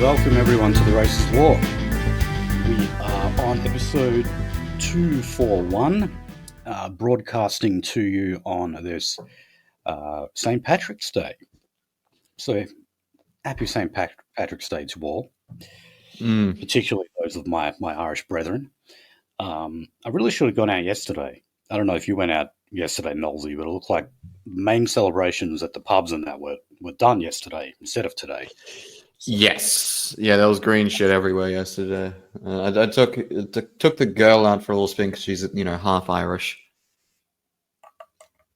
welcome everyone to The Racist War. We are on episode 241, broadcasting to you on this St. Patrick's Day. So, happy St. Patrick's Day to all, particularly those of my Irish brethren. I really should have gone out yesterday. I don't know if you went out yesterday, Nolsey, but it looked like main celebrations at the pubs and that were done yesterday instead of today. So, yes. Yeah, there was green shit everywhere yesterday. I took the girl out for a little spin because she's, half Irish.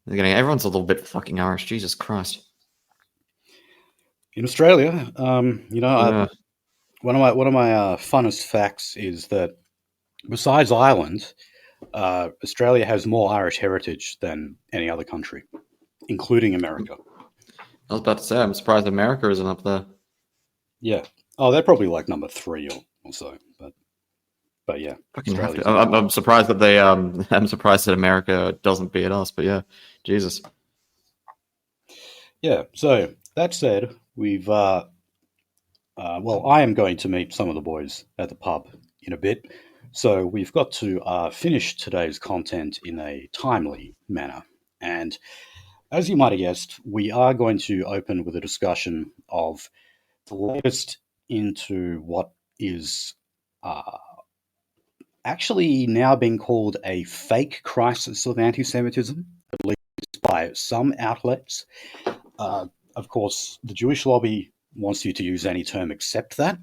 Everyone's a little bit fucking Irish. Jesus Christ. In Australia, one of my funnest facts is that besides Ireland, Australia has more Irish heritage than any other country, including America. I was about to say, I'm surprised America isn't up there. Yeah. Oh, they're probably like number 3 or so. But yeah. I'm surprised that I'm surprised that America doesn't beat us. But yeah, Jesus. Yeah. So that said, we've I am going to meet some of the boys at the pub in a bit. So we've got to finish today's content in a timely manner. And as you might have guessed, we are going to open with a discussion of the latest into what is actually now being called a fake crisis of anti-Semitism, at least by some outlets. Of course, the Jewish lobby wants you to use any term except that.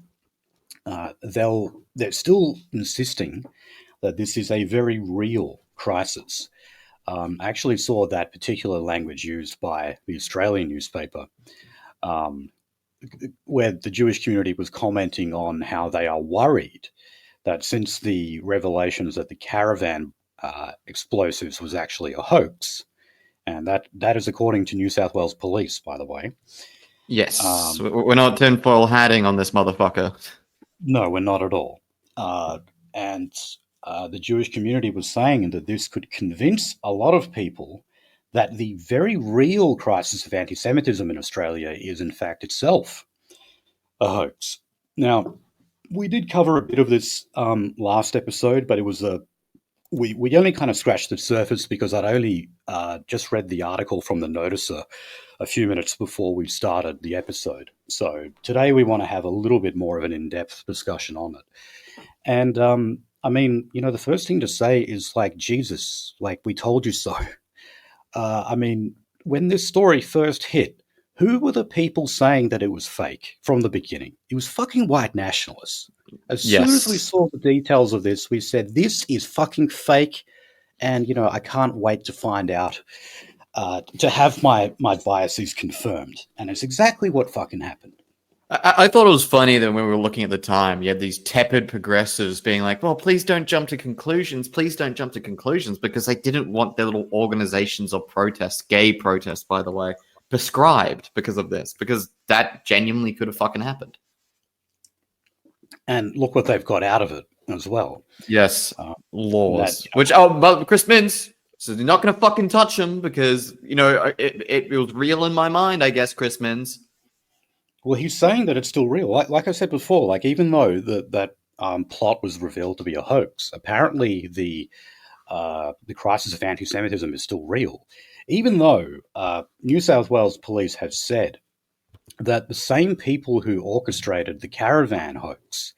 They're still insisting that this is a very real crisis. I actually saw that particular language used by the Australian newspaper, where the Jewish community was commenting on how they are worried that since the revelations that the caravan explosives was actually a hoax, and that is according to New South Wales Police, by the way. Yes, we're not tinfoil hatting on this motherfucker. No, we're not at all. And the Jewish community was saying that this could convince a lot of people that the very real crisis of anti-Semitism in Australia is, in fact, itself a hoax. Now, we did cover a bit of this last episode, but it was we only kind of scratched the surface because I'd only just read the article from the Noticer a few minutes before we started the episode. So today we want to have a little bit more of an in-depth discussion on it. And the first thing to say is like, Jesus, like we told you so. When this story first hit, who were the people saying that it was fake from the beginning? It was fucking white nationalists. As soon as we saw the details of this, we said, this is fucking fake. And, I can't wait to find out, to have my biases confirmed. And it's exactly what fucking happened. I thought it was funny that when we were looking at the time, you had these tepid progressives being like, well, please don't jump to conclusions. Please don't jump to conclusions, because they didn't want their little organizations of protests, gay protests, by the way, prescribed because of this, because that genuinely could have fucking happened. And look what they've got out of it as well. Yes, laws. But Chris Mintz, so they're not going to fucking touch them because, it was real in my mind, I guess, Chris Mintz. Well, he's saying that it's still real. Like I said before, like even though that plot was revealed to be a hoax, apparently the crisis of anti-Semitism is still real. Even though New South Wales Police have said that the same people who orchestrated the caravan hoax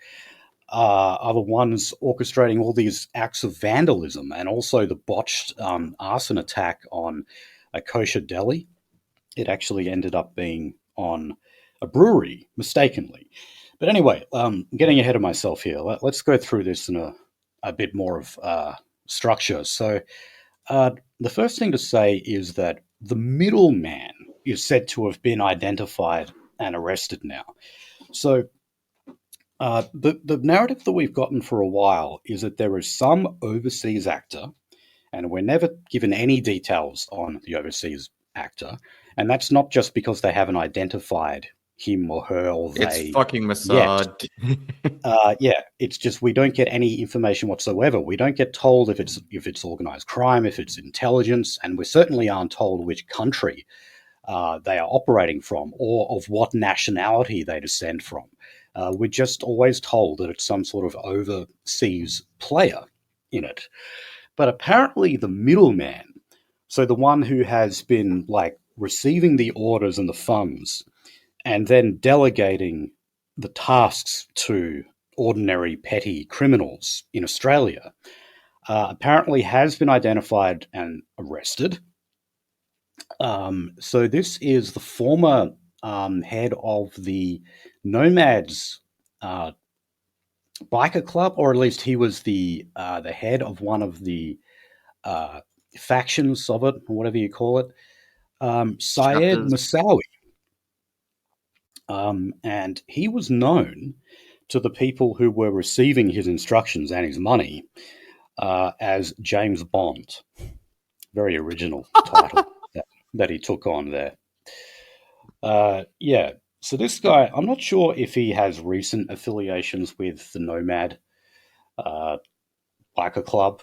are the ones orchestrating all these acts of vandalism and also the botched arson attack on a kosher deli. It actually ended up being on a brewery, mistakenly. But anyway, getting ahead of myself here. Let's go through this in a bit more of structure. So the first thing to say is that the middleman is said to have been identified and arrested now. So the narrative that we've gotten for a while is that there is some overseas actor, and we're never given any details on the overseas actor, and that's not just because they haven't identified him or her or they. It's fucking Mossad. It's just we don't get any information whatsoever. We don't get told if it's organized crime, if it's intelligence, and we certainly aren't told which country they are operating from or of what nationality they descend from. We're just always told that it's some sort of overseas player in it. But apparently, the middleman, so the one who has been like receiving the orders and the funds and then delegating the tasks to ordinary petty criminals in Australia, apparently has been identified and arrested. So this is the former head of the Nomads biker club, or at least he was the head of one of the uh, factions of it, or whatever you call it. Syed Chapters. Moussaoui, and he was known to the people who were receiving his instructions and his money as James Bond. Very original title that he took on there. Yeah. So this guy, I'm not sure if he has recent affiliations with the Nomad uh, biker club,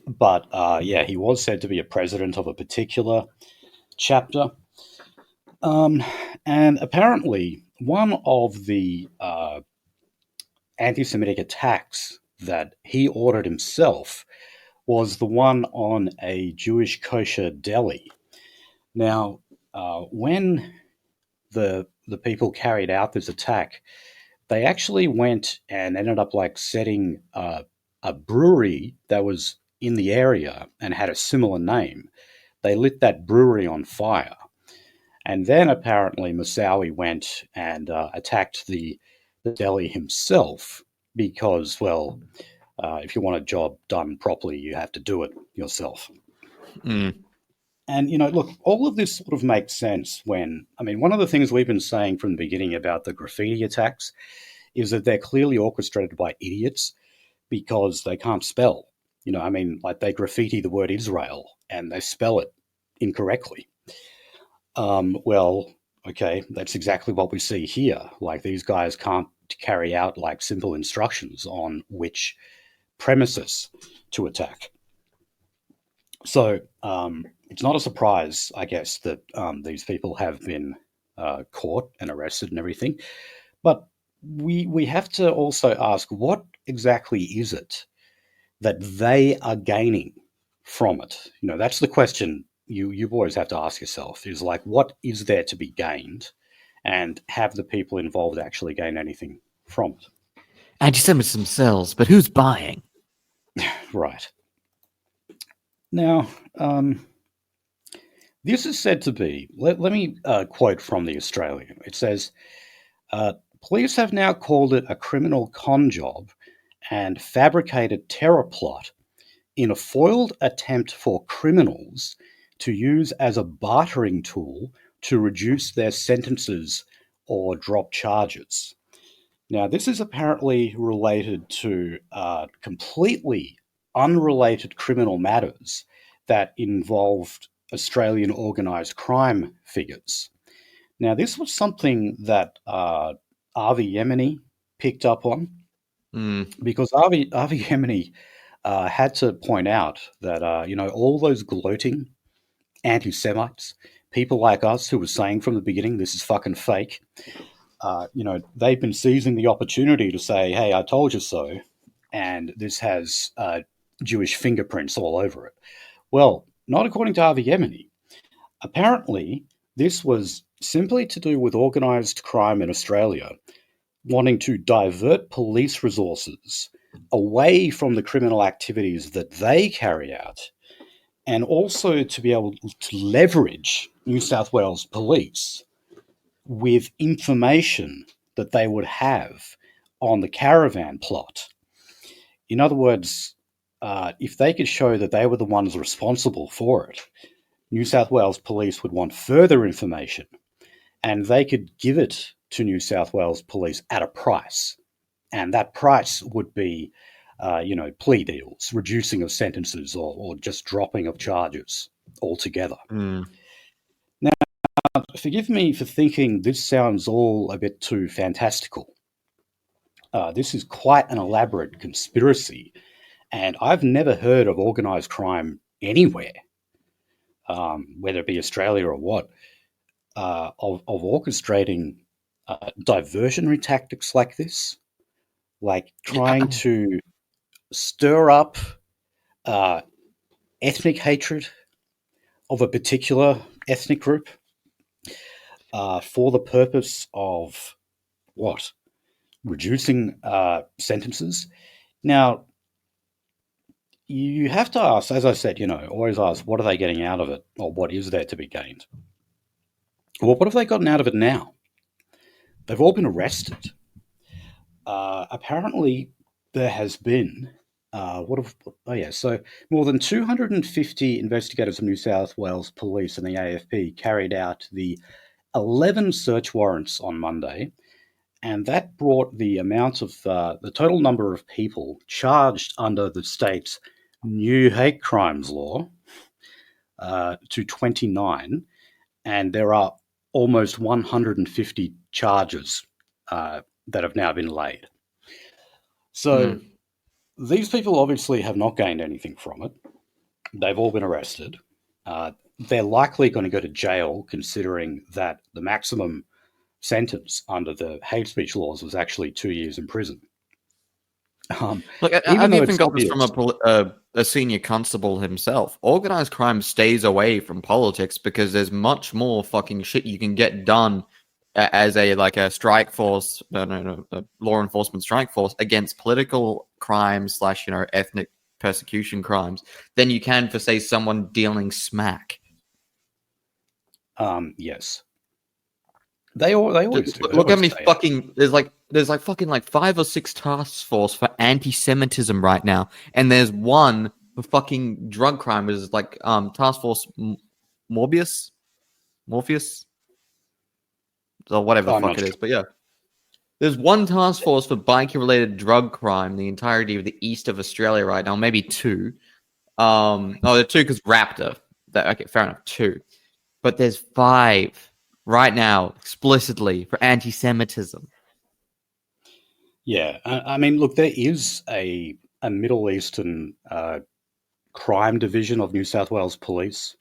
but yeah, he was said to be a president of a particular chapter. Um, and apparently, one of the anti-Semitic attacks that he ordered himself was the one on a Jewish kosher deli. Now, when the people carried out this attack, they actually went and ended up like setting a brewery that was in the area and had a similar name. They lit that brewery on fire, and then apparently Moussaoui went and attacked the deli himself because, well, if you want a job done properly, you have to do it yourself. Mm. And, look, all of this sort of makes sense when, I mean, one of the things we've been saying from the beginning about the graffiti attacks is that they're clearly orchestrated by idiots because they can't spell. I mean, like they graffiti the word Israel and they spell it incorrectly. Well, okay, that's exactly what we see here. Like these guys can't carry out like simple instructions on which premises to attack. So it's not a surprise, I guess, that these people have been caught and arrested and everything. But we have to also ask, what exactly is it that they are gaining from it? That's the question you always have to ask yourself, is like, what is there to be gained, and have the people involved actually gained anything from it? Anti-Semitism sells, but who's buying? Right. Now, this is said to be, let me quote from the Australian. It says, police have now called it a criminal con job and fabricated terror plot in a foiled attempt for criminals to use as a bartering tool to reduce their sentences or drop charges. Now, this is apparently related to completely unrelated criminal matters that involved Australian organised crime figures. Now, this was something that Avi Yemeni picked up on Mm. because Avi Yemeni had to point out that, all those gloating anti Semites, people like us who were saying from the beginning, this is fucking fake, they've been seizing the opportunity to say, hey, I told you so, and this has Jewish fingerprints all over it. Well, not according to Avi Yemeni. Apparently, this was simply to do with organised crime in Australia wanting to divert police resources away from the criminal activities that they carry out, and also to be able to leverage New South Wales police with information that they would have on the caravan plot. In other words, if they could show that they were the ones responsible for it, New South Wales police would want further information, and they could give it to New South Wales police at a price. And that price would be, plea deals, reducing of sentences, or just dropping of charges altogether. Mm. Now, forgive me for thinking this sounds all a bit too fantastical. This is quite an elaborate conspiracy, and I've never heard of organised crime anywhere, whether it be Australia or what, of orchestrating diversionary tactics like this, like trying Yeah. to stir up uh, ethnic hatred of a particular ethnic group for the purpose of what? Reducing sentences. Now, you have to ask, as I said, always ask, what are they getting out of it? Or what is there to be gained? Well, what have they gotten out of it now? They've all been arrested. Apparently, there has been so more than 250 investigators from New South Wales Police and the AFP carried out the 11 search warrants on Monday, and that brought the amount of the total number of people charged under the state's new hate crimes law to 29, and there are almost 150 charges that have now been laid. So Mm. these people obviously have not gained anything from it. They've all been arrested. They're likely going to go to jail, considering that the maximum sentence under the hate speech laws was actually 2 years in prison. Look, Even I've though even it's got this from obvious. a senior constable himself. Organized crime stays away from politics because there's much more fucking shit you can get done as a strike force, no, a law enforcement strike force against political crimes slash ethnic persecution crimes than you can for say someone dealing smack. Yes, they always do. They Look how always many stay out. fucking there's fucking like 5 or 6 task force for anti-Semitism right now, and there's one for fucking drug crime. Is like task force Morbius, Morpheus, or whatever the I'm fuck not it sure. is. But yeah, there's one task force for bikie-related drug crime, the entirety of the east of Australia right now. Maybe two. No, there are two because Raptor. Okay, fair enough. Two, but there's 5 right now explicitly for anti-Semitism. Yeah, I mean, look, there is a Middle Eastern crime division of New South Wales Police,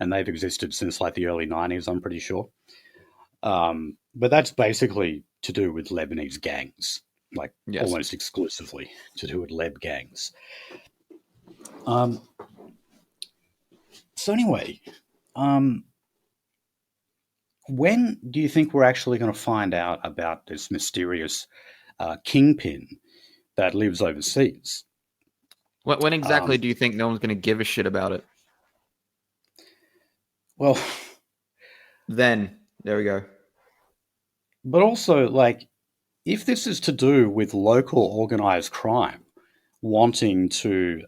and they've existed since like the early '90s. I'm pretty sure. But that's basically to do with Lebanese gangs, like Yes. almost exclusively to do with Leb gangs. Um, so anyway, um, when do you think we're actually going to find out about this mysterious kingpin that lives overseas? When exactly Um, do you think no one's going to give a shit about it? well, Then there we go. but also like if this is to do with local organized crime wanting to,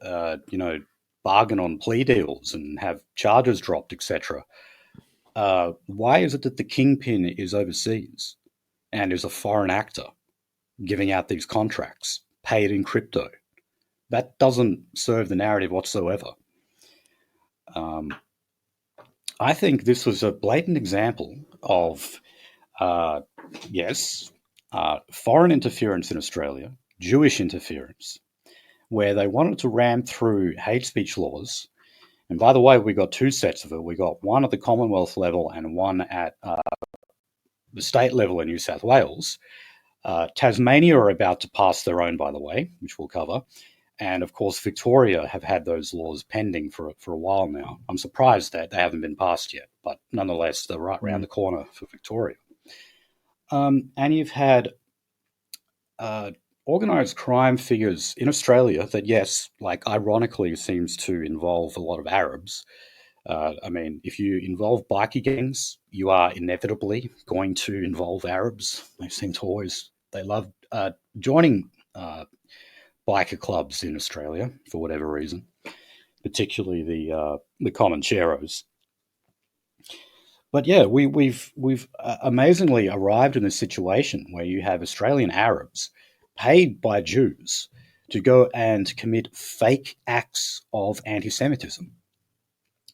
bargain on plea deals and have charges dropped, etc., why is it that the kingpin is overseas and is a foreign actor giving out these contracts paid in crypto? That doesn't serve the narrative whatsoever. Um, I think this was a blatant example of, uh, yes, foreign interference in Australia, Jewish interference, where they wanted to ram through hate speech laws. And by the way, we got 2 sets of it. We got one at the Commonwealth level and one at the state level in New South Wales. Tasmania are about to pass their own, by the way, which we'll cover. And of course, Victoria have had those laws pending for a while now. I'm surprised that they haven't been passed yet, but nonetheless, they're right around Mm. the corner for Victoria. And you've had uh, organized crime figures in Australia that, yes, like ironically, seems to involve a lot of Arabs. I mean, if you involve bikie gangs, you are inevitably going to involve Arabs. They seem to always, they love joining biker clubs in Australia for whatever reason, particularly the Comancheros. But yeah, we've amazingly arrived in this situation where you have Australian Arabs paid by Jews to go and commit fake acts of anti-Semitism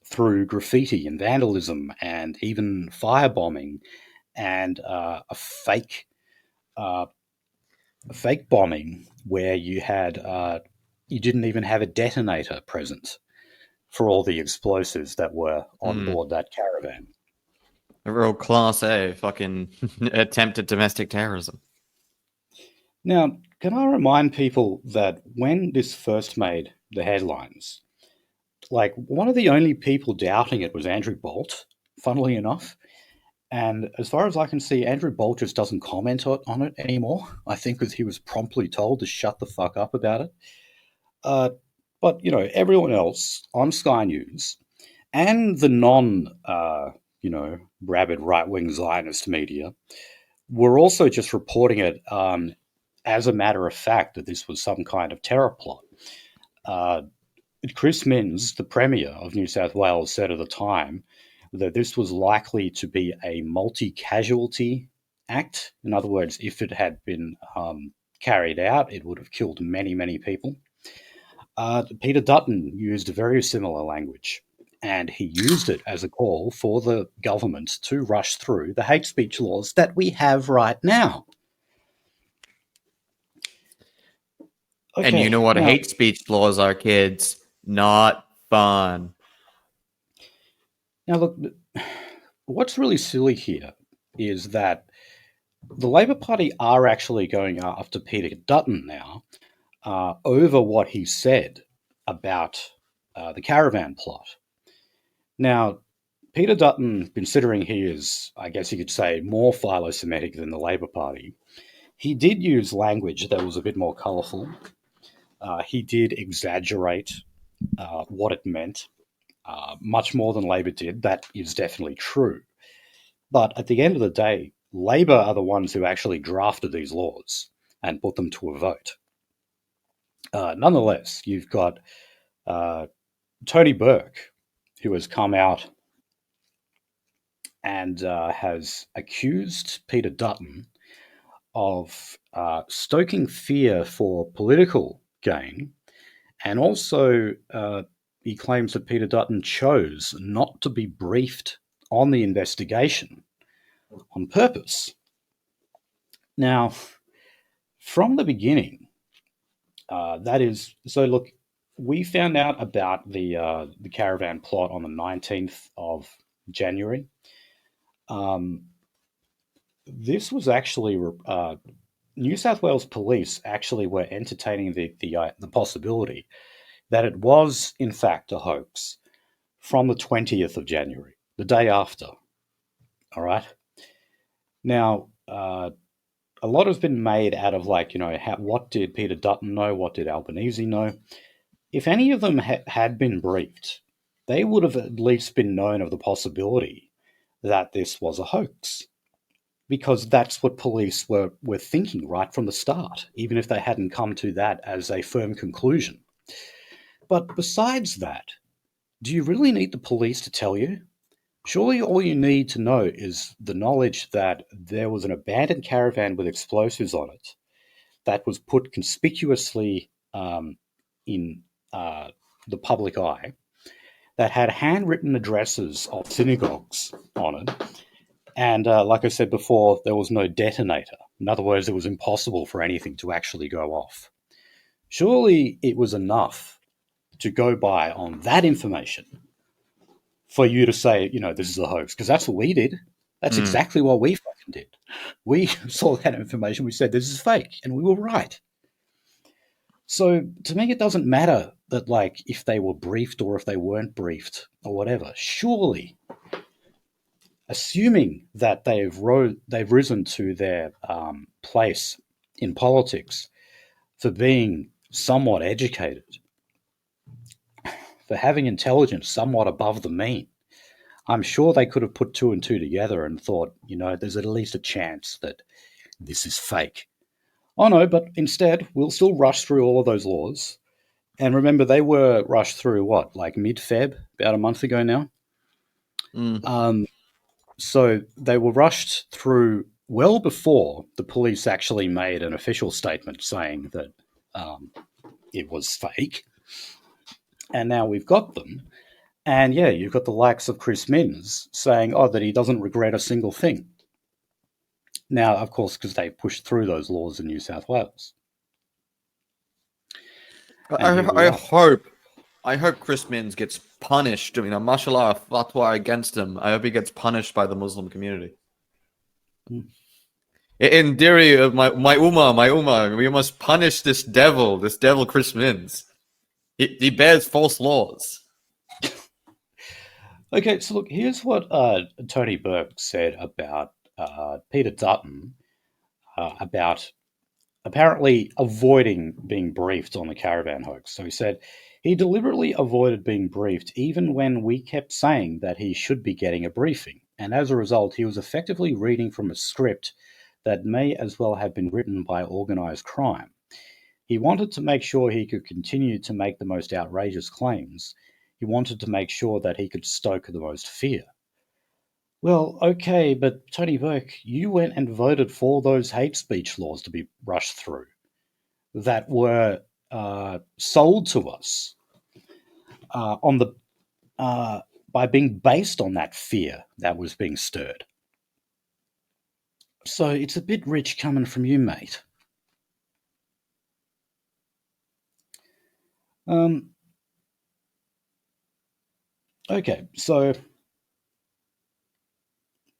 through graffiti and vandalism and even firebombing and uh, a fake bombing where you didn't even have a detonator present for all the explosives that were on Mm. board that caravan. A real class A fucking attempt at domestic terrorism. Now, can I remind people that when this first made the headlines, like one of the only people doubting it was Andrew Bolt, funnily enough. And as far as I can see, Andrew Bolt just doesn't comment on it anymore. I think because he was promptly told to shut the fuck up about it. Uh, but, everyone else on Sky News and the rabid right wing Zionist media were also just reporting it as a matter of fact that this was some kind of terror plot. Uh, Chris Minns, the Premier of New South Wales, said at the time that this was likely to be a multi-casualty act. In other words, if it had been carried out, it would have killed many, many people. Peter Dutton used very similar language, and he used it as a call for the government to rush through the hate speech laws that we have right now. Okay, and you know what now, hate speech laws are, kids? Not fun. Now, look, what's really silly here is that the Labor Party are actually going after Peter Dutton now over what he said about the caravan plot. Now, Peter Dutton, considering he is, I guess you could say, more philo-Semitic than the Labor Party, he did use language that was a bit more colourful. He did exaggerate what it meant, much more than Labor did. That is definitely true. But at the end of the day, Labor are the ones who actually drafted these laws and put them to a vote. Nonetheless, you've got Tony Burke, who has come out and has accused Peter Dutton of stoking fear for political gain, and also he claims that Peter Dutton chose not to be briefed on the investigation on purpose. Now, from the beginning, that is so. Look, we found out about the caravan plot on the 19th of January. This was actually New South Wales police actually were entertaining the possibility that it was in fact a hoax from the 20th of January, the day after. All right. Now, a lot has been made out of what did Peter Dutton know? What did Albanese know? If any of them had been briefed, they would have at least been known of the possibility that this was a hoax, because that's what police were thinking right from the start, even if they hadn't come to that as a firm conclusion. But besides that, do you really need the police to tell you? Surely all you need to know is the knowledge that there was an abandoned caravan with explosives on it that was put conspicuously in the public eye, that had handwritten addresses of synagogues on it. And like I said before, there was no detonator. In other words, it was impossible for anything to actually go off. Surely it was enough to go by on that information for you to say, this is a hoax, because that's what we did. That's exactly what we fucking did. We saw that information. We said, this is fake, and we were right. So to me, it doesn't matter that, if they were briefed or if they weren't briefed or whatever. Surely, assuming that they've risen to their place in politics for being somewhat educated, for having intelligence somewhat above the mean, I'm sure they could have put two and two together and thought, there's at least a chance that this is fake. Oh no, but instead, we'll still rush through all of those laws. And remember, they were rushed through mid-Feb, about a month ago now? So they were rushed through well before the police actually made an official statement saying that it was fake. And now we've got them. And yeah, you've got the likes of Chris Minns saying, that he doesn't regret a single thing. Now, of course, because they pushed through those laws in New South Wales. I hope I hope Chris Minns gets punished. I mean, mashallah, fatwa against him. I hope he gets punished by the Muslim community. In theory, my ummah, we must punish this devil Chris Minns. He bears false laws. Okay, so look, here's what Tony Burke said about Peter Dutton about apparently avoiding being briefed on the caravan hoax. So he said he deliberately avoided being briefed even when we kept saying that he should be getting a briefing. And as a result, he was effectively reading from a script that may as well have been written by organized crime. He wanted to make sure he could continue to make the most outrageous claims. He wanted to make sure that he could stoke the most fear. Well, okay, but Tony Burke, you went and voted for those hate speech laws to be rushed through that were sold to us on the by being based on that fear that was being stirred. So it's a bit rich coming from you, mate. Okay, so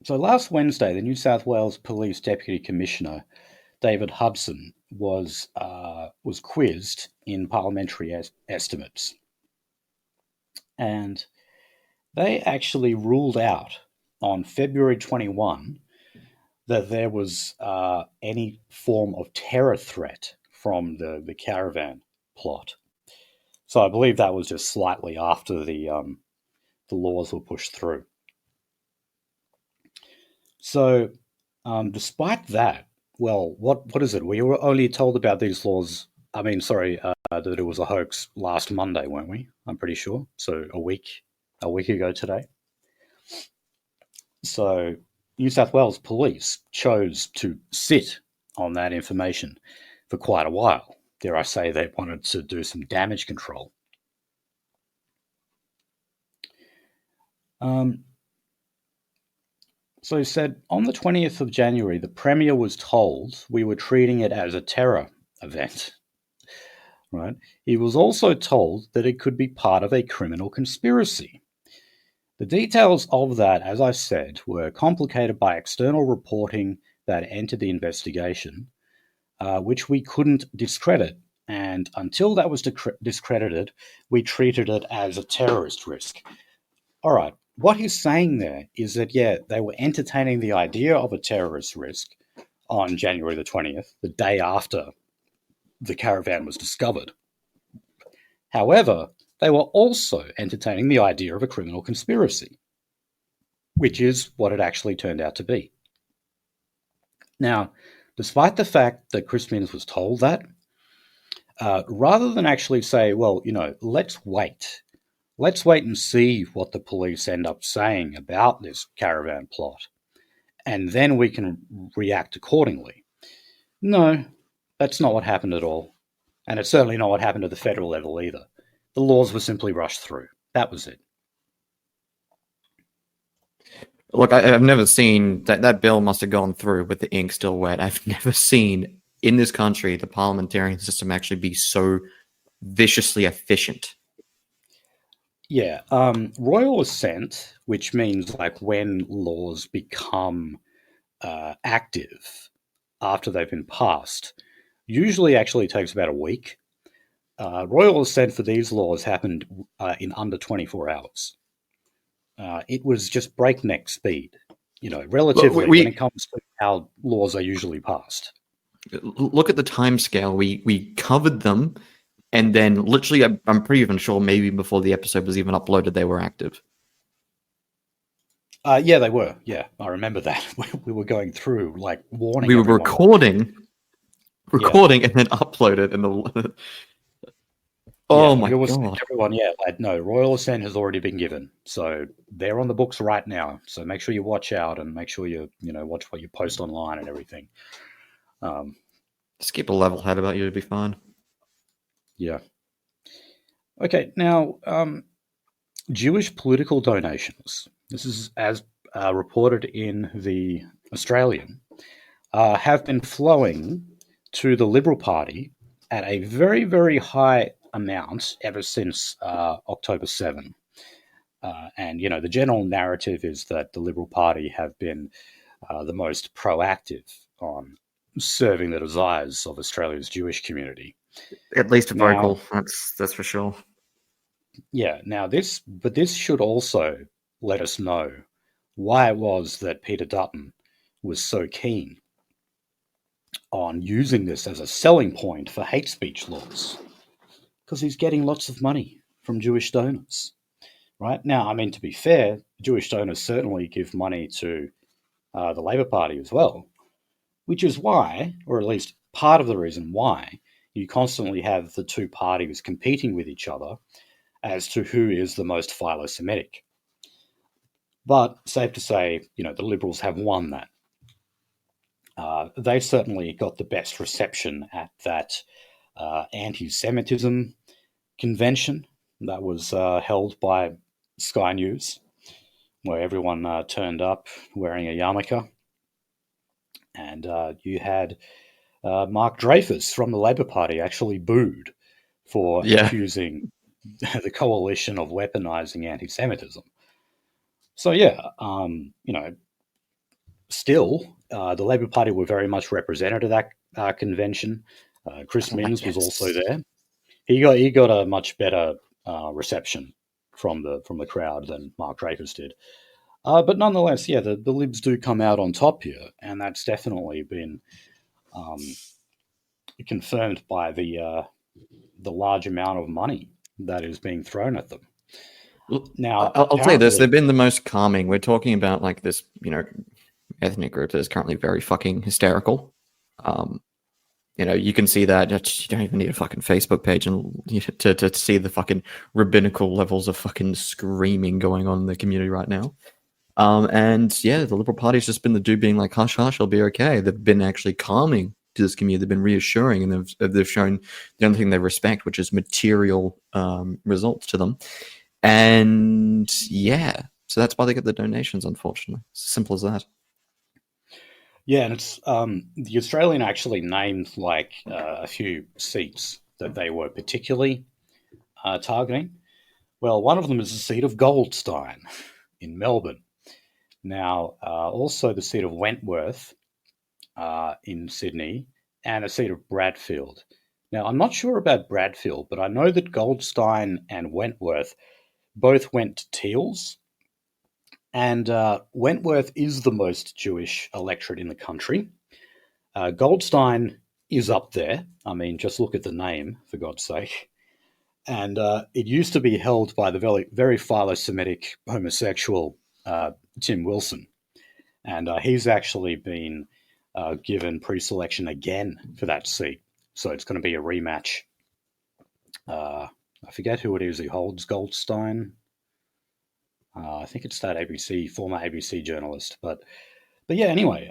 last Wednesday, the New South Wales Police Deputy Commissioner David Hudson was quizzed in parliamentary estimates, and they actually ruled out on February 21 that there was any form of terror threat from the caravan plot. So I believe that was just slightly after the laws were pushed through. So, despite that, well, what is it? We were only told about these laws. I mean, sorry, that it was a hoax last Monday, weren't we? I'm pretty sure. So a week ago today. So New South Wales Police chose to sit on that information for quite a while. Dare I say, they wanted to do some damage control. So he said, on the 20th of January, the Premier was told we were treating it as a terror event. Right? He was also told that it could be part of a criminal conspiracy. The details of that, as I said, were complicated by external reporting that entered the investigation, which we couldn't discredit. And until that was discredited, we treated it as a terrorist risk. All right. What he's saying there is that, yeah, they were entertaining the idea of a terrorist risk on January the 20th, the day after the caravan was discovered. However, they were also entertaining the idea of a criminal conspiracy, which is what it actually turned out to be. Now, despite the fact that Chris Minns was told that, rather than actually say, well, let's wait and see what the police end up saying about this caravan plot, and then we can react accordingly. No, that's not what happened at all. And it's certainly not what happened at the federal level either. The laws were simply rushed through. That was it. Look, I've never seen that bill must have gone through with the ink still wet. I've never seen in this country the parliamentarian system actually be so viciously efficient. Yeah, royal assent, which means like when laws become active after they've been passed, usually actually takes about a week. Royal assent for these laws happened in under 24 hours. It was just breakneck speed, relatively when it comes to how laws are usually passed. Look at the time scale. We covered them, and then literally, I'm pretty even sure maybe before the episode was even uploaded, they were active. Yeah, they were. Yeah, I remember that. We were going through, like, warning. We were recording, and then uploaded. And my God. Everyone, no, royal assent has already been given. So they're on the books right now. So make sure you watch out and make sure you watch what you post online and everything. Just keep a level head about you to be fine. Yeah. Okay, now, Jewish political donations. This is as reported in the Australian, have been flowing to the Liberal Party at a very, very high amount ever since October 7. And, the general narrative is that the Liberal Party have been the most proactive on serving the desires of Australia's Jewish community. At least Now, vocal. That's for sure. now this should also let us know why it was that Peter Dutton was so keen on using this as a selling point for hate speech laws, because he's getting lots of money from Jewish donors. Right now, I mean, to be fair, Jewish donors certainly give money to the Labor Party as well, which is why, or at least part of the reason why, you constantly have the two parties competing with each other as to who is the most philo-Semitic. But safe to say, the Liberals have won that. They certainly got the best reception at that anti-Semitism convention that was held by Sky News, where everyone turned up wearing a yarmulke. And you had Mark Dreyfus from the Labor Party actually booed for accusing the coalition of weaponizing anti-Semitism. So still, the Labor Party were very much represented at that convention. Chris Minns was also there. He got a much better reception from the crowd than Mark Dreyfus did. But nonetheless, the Libs do come out on top here, and that's definitely been confirmed by the large amount of money that is being thrown at them. Now, I'll tell you this: they've been the most calming. We're talking about like this, ethnic group that is currently very fucking hysterical. You can see that. You don't even need a fucking Facebook page and to see the fucking rabbinical levels of fucking screaming going on in the community right now. The Liberal Party's just been the dude being like, hush, hush, I'll be okay. They've been actually calming to this community. They've been reassuring, and they've shown the only thing they respect, which is material results to them. And so that's why they get the donations, unfortunately. It's as simple as that. Yeah, and it's the Australian actually named a few seats that they were particularly targeting. Well, one of them is the seat of Goldstein in Melbourne. Now, also the seat of Wentworth in Sydney, and a seat of Bradfield. Now, I'm not sure about Bradfield, but I know that Goldstein and Wentworth both went to Teals. And Wentworth is the most Jewish electorate in the country. Goldstein is up there. I mean, just look at the name, for God's sake. And it used to be held by the very, very philo-Semitic homosexual Tim Wilson. And he's actually been given pre-selection again for that seat. So it's going to be a rematch. I forget who it is who holds Goldstein. I think it's that former ABC journalist. But anyway,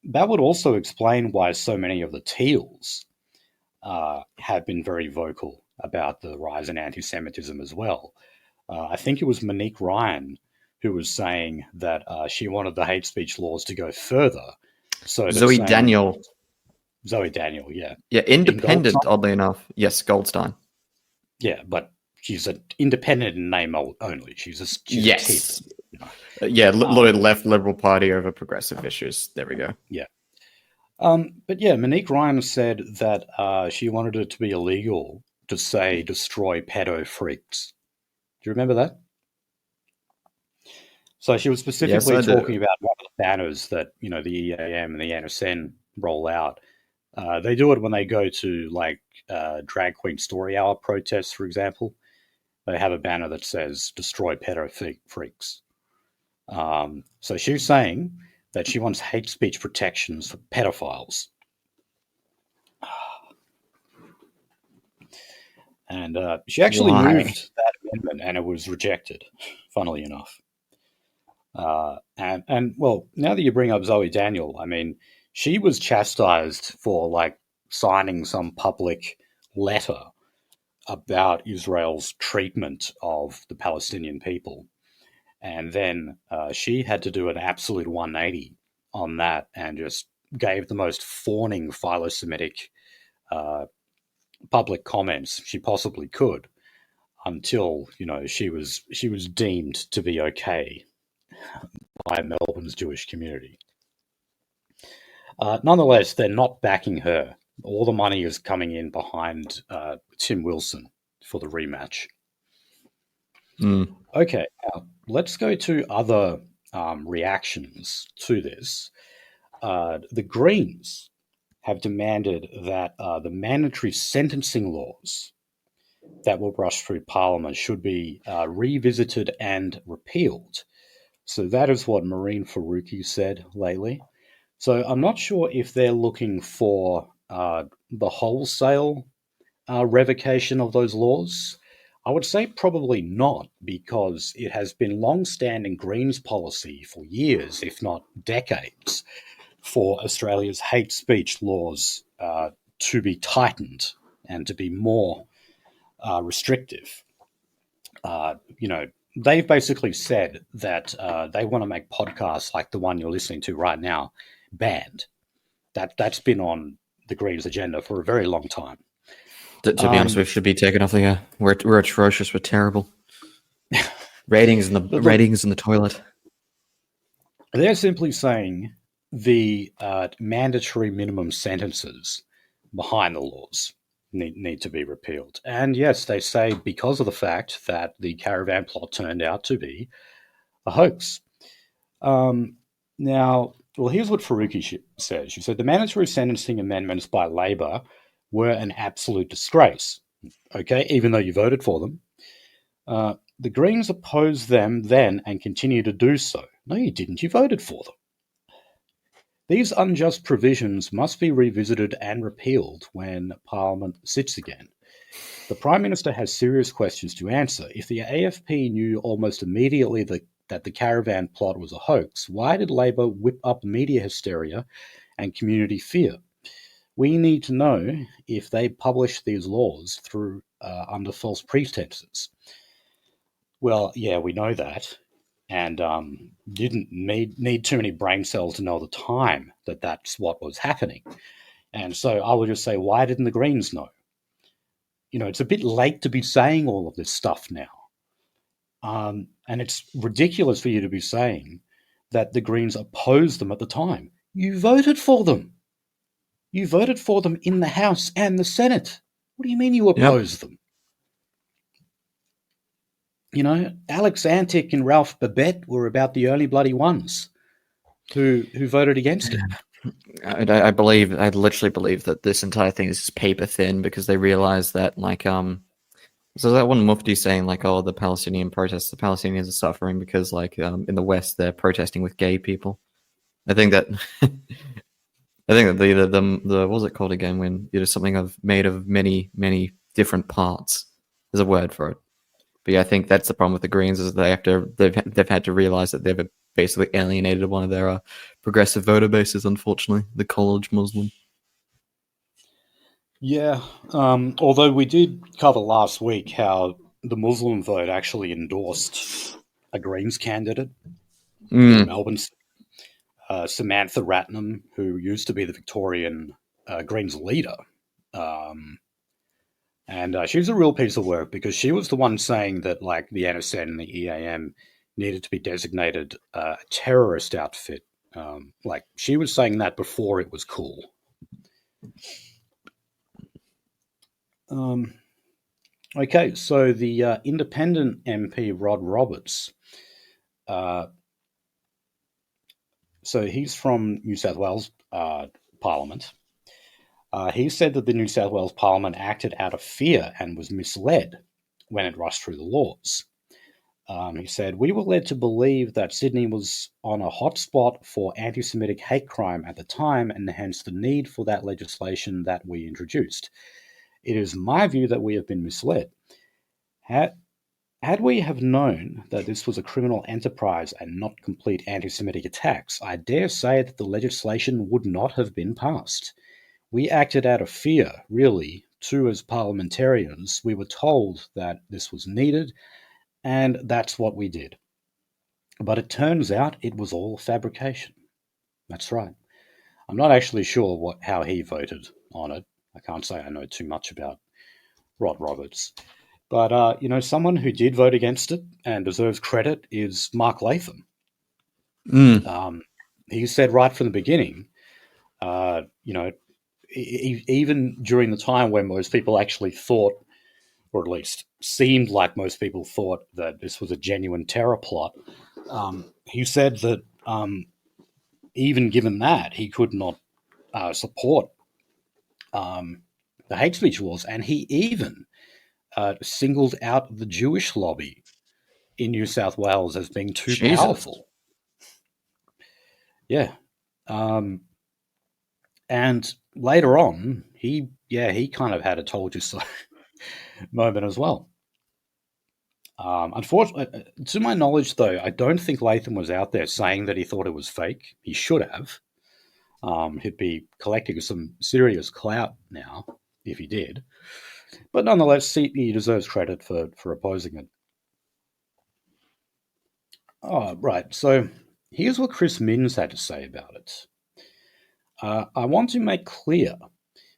that would also explain why so many of the Teals have been very vocal about the rise in anti-Semitism as well. I think it was Monique Ryan who was saying that she wanted the hate speech laws to go further. So Zoe Daniel, yeah. Yeah, independent, oddly enough. Yes, Goldstein. Yeah, but she's an independent in name only. She's a tip, left Liberal Party over progressive issues. There we go. Yeah. Monique Ryan said that she wanted it to be illegal to say destroy pedo freaks. Do you remember that? So she was specifically talking about one of the banners that, the EAM and the NSN roll out. They do it when they go to drag queen story hour protests, for example. They have a banner that says destroy pedo freaks. So she was saying that she wants hate speech protections for pedophiles. And she actually moved that amendment, and it was rejected, funnily enough. And now that you bring up Zoe Daniel, I mean, she was chastised for signing some public letter about Israel's treatment of the Palestinian people. And then she had to do an absolute 180 on that and just gave the most fawning philo-Semitic public comments she possibly could until she was deemed to be okay by Melbourne's Jewish community. Nonetheless, they're not backing her. All the money is coming in behind Tim Wilson for the rematch. Okay, now let's go to other reactions to this. The Greens have demanded that the mandatory sentencing laws that will rush through Parliament should be revisited and repealed. So that is what Marine Faruqi said lately. So I'm not sure if they're looking for the wholesale revocation of those laws. I would say probably not, because it has been long-standing Greens policy for years, if not decades, for Australia's hate speech laws to be tightened and to be more restrictive. They've basically said that they want to make podcasts like the one you're listening to right now banned. That's been on the Greens' agenda for a very long time. To be honest, we should be taken off the air. We're atrocious. We're terrible. ratings in the toilet. They're simply saying the mandatory minimum sentences behind the laws need to be repealed. And yes, they say because of the fact that the caravan plot turned out to be a hoax. Now, well, here's what Faruqi says. She said the mandatory sentencing amendments by Labor were an absolute disgrace. Okay, even though you voted for them. The Greens opposed them then and continue to do so. No, you didn't. You voted for them. These unjust provisions must be revisited and repealed when Parliament sits again. The Prime Minister has serious questions to answer. If the AFP knew almost immediately that the caravan plot was a hoax, why did Labor whip up media hysteria and community fear? We need to know if they published these laws through under false pretenses. Well, yeah, we know that. And didn't need too many brain cells to know the time that that's what was happening. And so I would just say, why didn't the Greens know? It's a bit late to be saying all of this stuff now. And it's ridiculous for you to be saying that the Greens opposed them at the time. You voted for them. You voted for them in the House and the Senate. What do you mean you opposed them? Alex Antic and Ralph Babette were about the only bloody ones who voted against it. I literally believe that this entire thing is paper thin because they realize that, so that one Mufti saying, the Palestinian protests, the Palestinians are suffering because, in the West, they're protesting with gay people. I think that the what's it called again when something made of many, many different parts. There's a word for it. But yeah, I think that's the problem with the Greens is they've had to realize that they've basically alienated one of their progressive voter bases, unfortunately, the college Muslim. Yeah, although we did cover last week how the Muslim vote actually endorsed a Greens candidate in Melbourne, Samantha Ratnam, who used to be the Victorian Greens leader. And she was a real piece of work because she was the one saying that, the NSN and the EAM needed to be designated a terrorist outfit. She was saying that before it was cool. Okay, so the independent MP, Rod Roberts, so he's from New South Wales Parliament. He said that the New South Wales Parliament acted out of fear and was misled when it rushed through the laws. He said, we were led to believe that Sydney was on a hotspot for anti-Semitic hate crime at the time, and hence the need for that legislation that we introduced. It is my view that we have been misled. Had we have known that this was a criminal enterprise and not complete anti-Semitic attacks, I dare say that the legislation would not have been passed. We acted out of fear, really, too, as parliamentarians. We were told that this was needed, and that's what we did. But it turns out it was all fabrication. That's right. I'm not actually sure how he voted on it. I can't say I know too much about Rod Roberts. But, someone who did vote against it and deserves credit is Mark Latham. Mm. He said right from the beginning, even during the time when most people actually thought, or at least seemed like most people thought that this was a genuine terror plot, he said that even given that, he could not support the hate speech laws, and he even singled out the Jewish lobby in New South Wales as being too Jesus. powerful. Yeah. And later on, he kind of had a told you so moment as well. Unfortunately, to my knowledge, though, I don't think Latham was out there saying that he thought it was fake. He should have. He'd be collecting some serious clout now if he did. But nonetheless, he deserves credit for opposing it. Oh, right. So here's what Chris Minns had to say about it. I want to make clear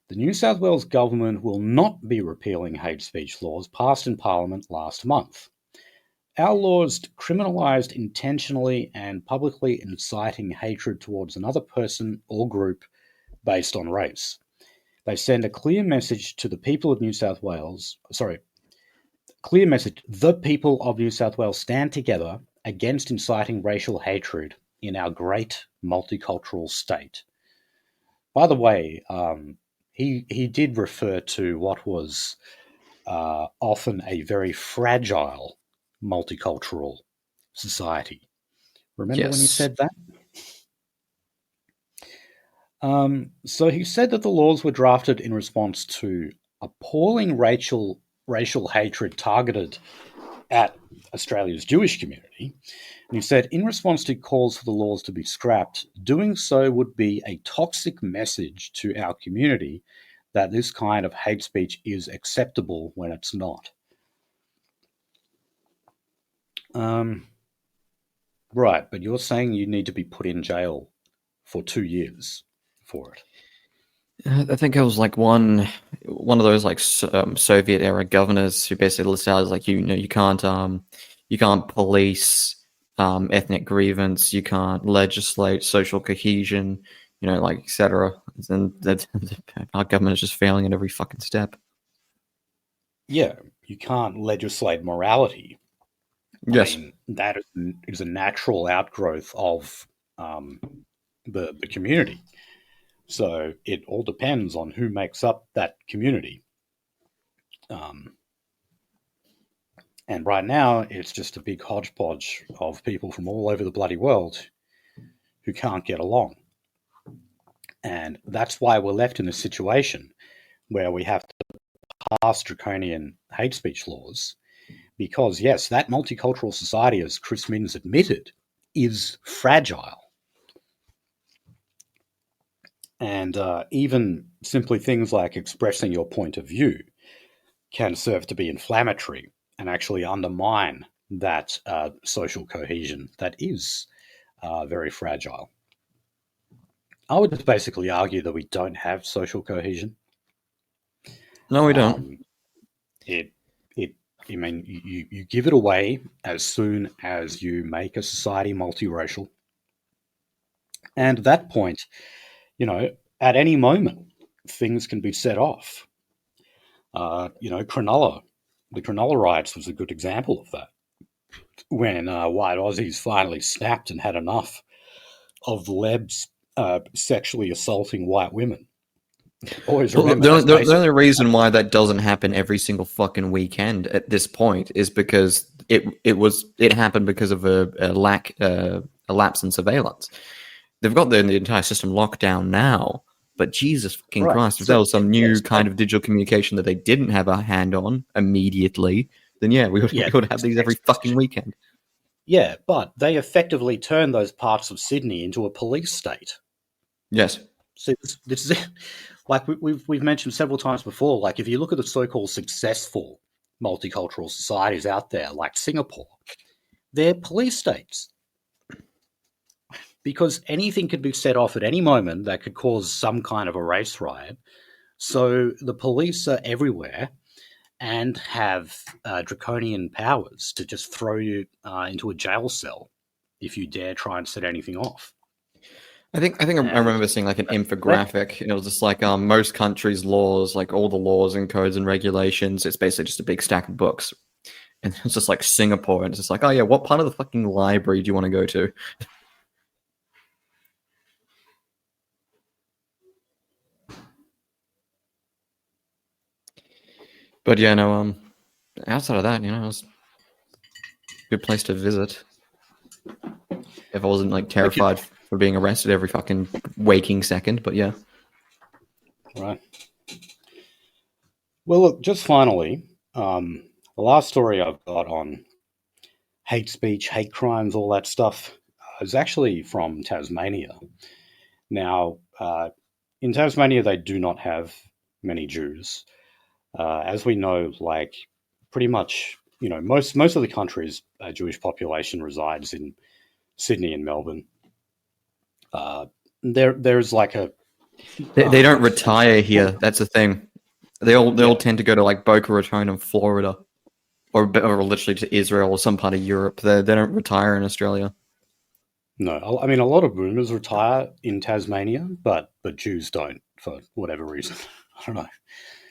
the New South Wales government will not be repealing hate speech laws passed in Parliament last month. Our laws criminalised intentionally and publicly inciting hatred towards another person or group based on race. They send a clear message to the people of New South Wales. Clear message. The people of New South Wales stand together against inciting racial hatred in our great multicultural state. By the way, he did refer to what was often a very fragile multicultural society. Remember when he Yes. said that? So he said that the laws were drafted in response to appalling racial hatred targeted at Australia's Jewish community. And he said, in response to calls for the laws to be scrapped, doing so would be a toxic message to our community that this kind of hate speech is acceptable when it's not. Right, but you're saying you need to be put in jail for 2 years for it. I think it was like one of those like Soviet era governors who basically listed out as like you can't police ethnic grievance, you can't legislate social cohesion, like etc. And that our government is just failing at every fucking step. Yeah, you can't legislate morality. I Yes. mean, that is a natural outgrowth of the community. So it all depends on who makes up that community. And right now, it's just a big hodgepodge of people from all over the bloody world who can't get along. And that's why we're left in this situation where we have to pass draconian hate speech laws. Because, yes, that multicultural society, as Chris Minns admitted, is fragile. And even simply things like expressing your point of view can serve to be inflammatory and actually undermine that social cohesion that is very fragile. I would just basically argue that we don't have social cohesion. No, we don't. It, it, I mean, you give it away as soon as you make a society multiracial. And at that point, at any moment, things can be set off. Cronulla, the Cronulla riots was a good example of that. When white Aussies finally snapped and had enough of the Lebs sexually assaulting white women. Always remember the only reason why that doesn't happen every single fucking weekend at this point is because it happened because of a lapse in surveillance. They've got the entire system locked down now, but Jesus fucking Christ, if there was some new kind of digital communication that they didn't have a hand on immediately, then we would have these every fucking weekend. Yeah, but they effectively turned those parts of Sydney into a police state. Yes. So this is it. Like we've mentioned several times before. Like if you look at the so-called successful multicultural societies out there, like Singapore, they're police states. Because anything could be set off at any moment that could cause some kind of a race riot. So the police are everywhere, and have draconian powers to just throw you into a jail cell if you dare try and set anything off. I And remember seeing like an that, infographic, and it was just like most countries' laws, like all the laws and codes and regulations, it's basically just a big stack of books. And it's just like Singapore, and it's just like, oh yeah, what part of the fucking library do you want to go to? But yeah, no, outside of that, it was a good place to visit. If I wasn't like like it, terrified for being arrested every fucking waking second, but yeah. right. Well, look, just finally, the last story I've got on hate speech, hate crimes, all that stuff is actually from Tasmania. Now, in Tasmania, they do not have many Jews. As we know, like pretty much, most of the country's Jewish population resides in Sydney and Melbourne. There's like a They don't a retire here. That's the thing. They all yeah. tend to go to like Boca Raton in Florida, or literally to Israel or some part of Europe. They don't retire in Australia. No, I mean a lot of boomers retire in Tasmania, but Jews don't for whatever reason. I don't know.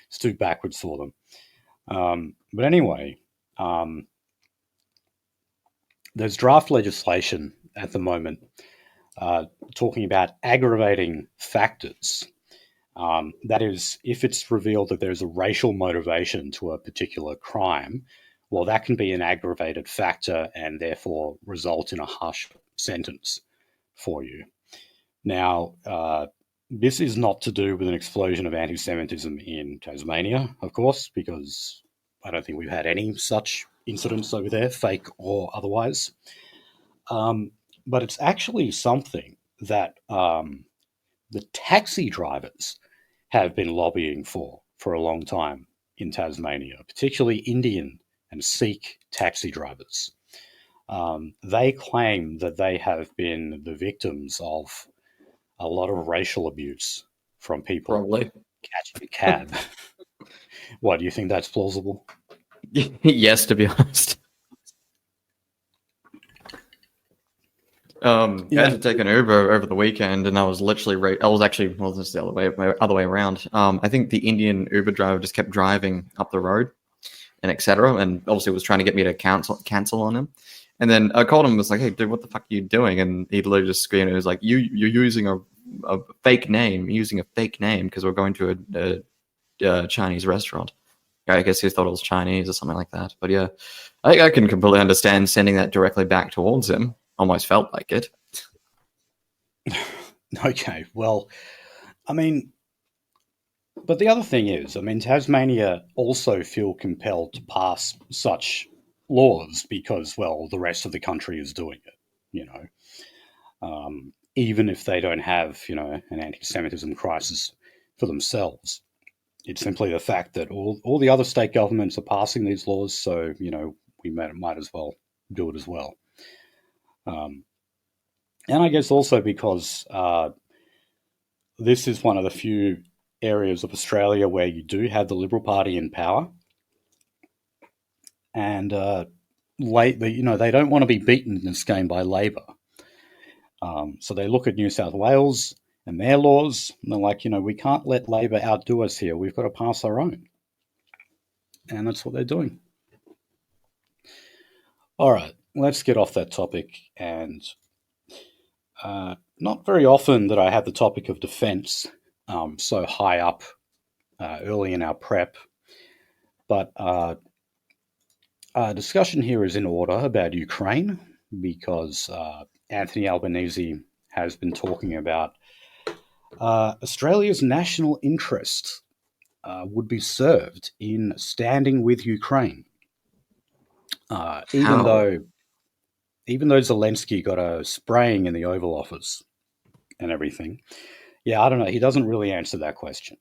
It's too backwards for them. But anyway, um, there's draft legislation at the moment talking about aggravating factors. That is, if it's revealed that there's a racial motivation to a particular crime, well, that can be an aggravated factor and therefore result in a harsh sentence for you. Now, this is not to do with an explosion of anti Semitism in Tasmania, of course, because I don't think we've had any such incidents over there, fake or otherwise. But it's actually something that the taxi drivers have been lobbying for a long time in Tasmania, particularly Indian and Sikh taxi drivers. They claim that they have been the victims of a lot of racial abuse from people Probably. catching a cab. What, do you think that's plausible? Yes, to be honest. I had Yeah. to take an Uber over the weekend, and I was literally I was actually, well, this is the other way around. I think the Indian Uber driver just kept driving up the road, and etc. And obviously was trying to get me to cancel on him. And then I called him and was like, "Hey, dude, what the fuck are you doing?" And he literally just screamed. It was like, You're using a fake name, you're using a fake name because we're going to a Chinese restaurant." I guess he thought it was Chinese or something like that. But yeah, I can completely understand sending that directly back towards him. Almost felt like it. Okay, well, I mean, but the other thing is, I mean, Tasmania also feel compelled to pass such laws because, well, the rest of the country is doing it, you know. Even if they don't have, an anti Semitism crisis for themselves. It's simply the fact that all the other state governments are passing these laws, so, we might as well do it as well. Um, and I guess also because this is one of the few areas of Australia where you do have the Liberal Party in power, and they don't want to be beaten in this game by Labor. So they look at New South Wales and their laws, and they're like, we can't let Labor outdo us here. We've got to pass our own, and that's what they're doing. All right, let's get off that topic. And not very often that I have the topic of defence so high up early in our prep, but discussion here is in order about Ukraine because Anthony Albanese has been talking about Australia's national interest would be served in standing with Ukraine, even How? though Zelensky got a spraying in the Oval Office and everything. Yeah, I don't know. He doesn't really answer that question.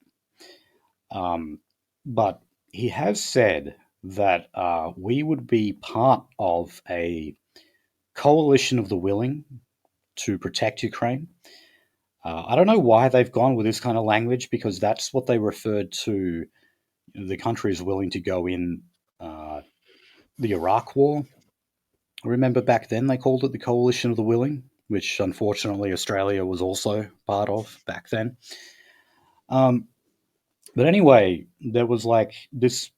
But he has said that we would be part of a coalition of the willing to protect Ukraine. I don't know why they've gone with this kind of language because that's what they referred to the countries willing to go in the Iraq War. Remember back then they called it the Coalition of the Willing, which unfortunately Australia was also part of back then. But anyway, there was like this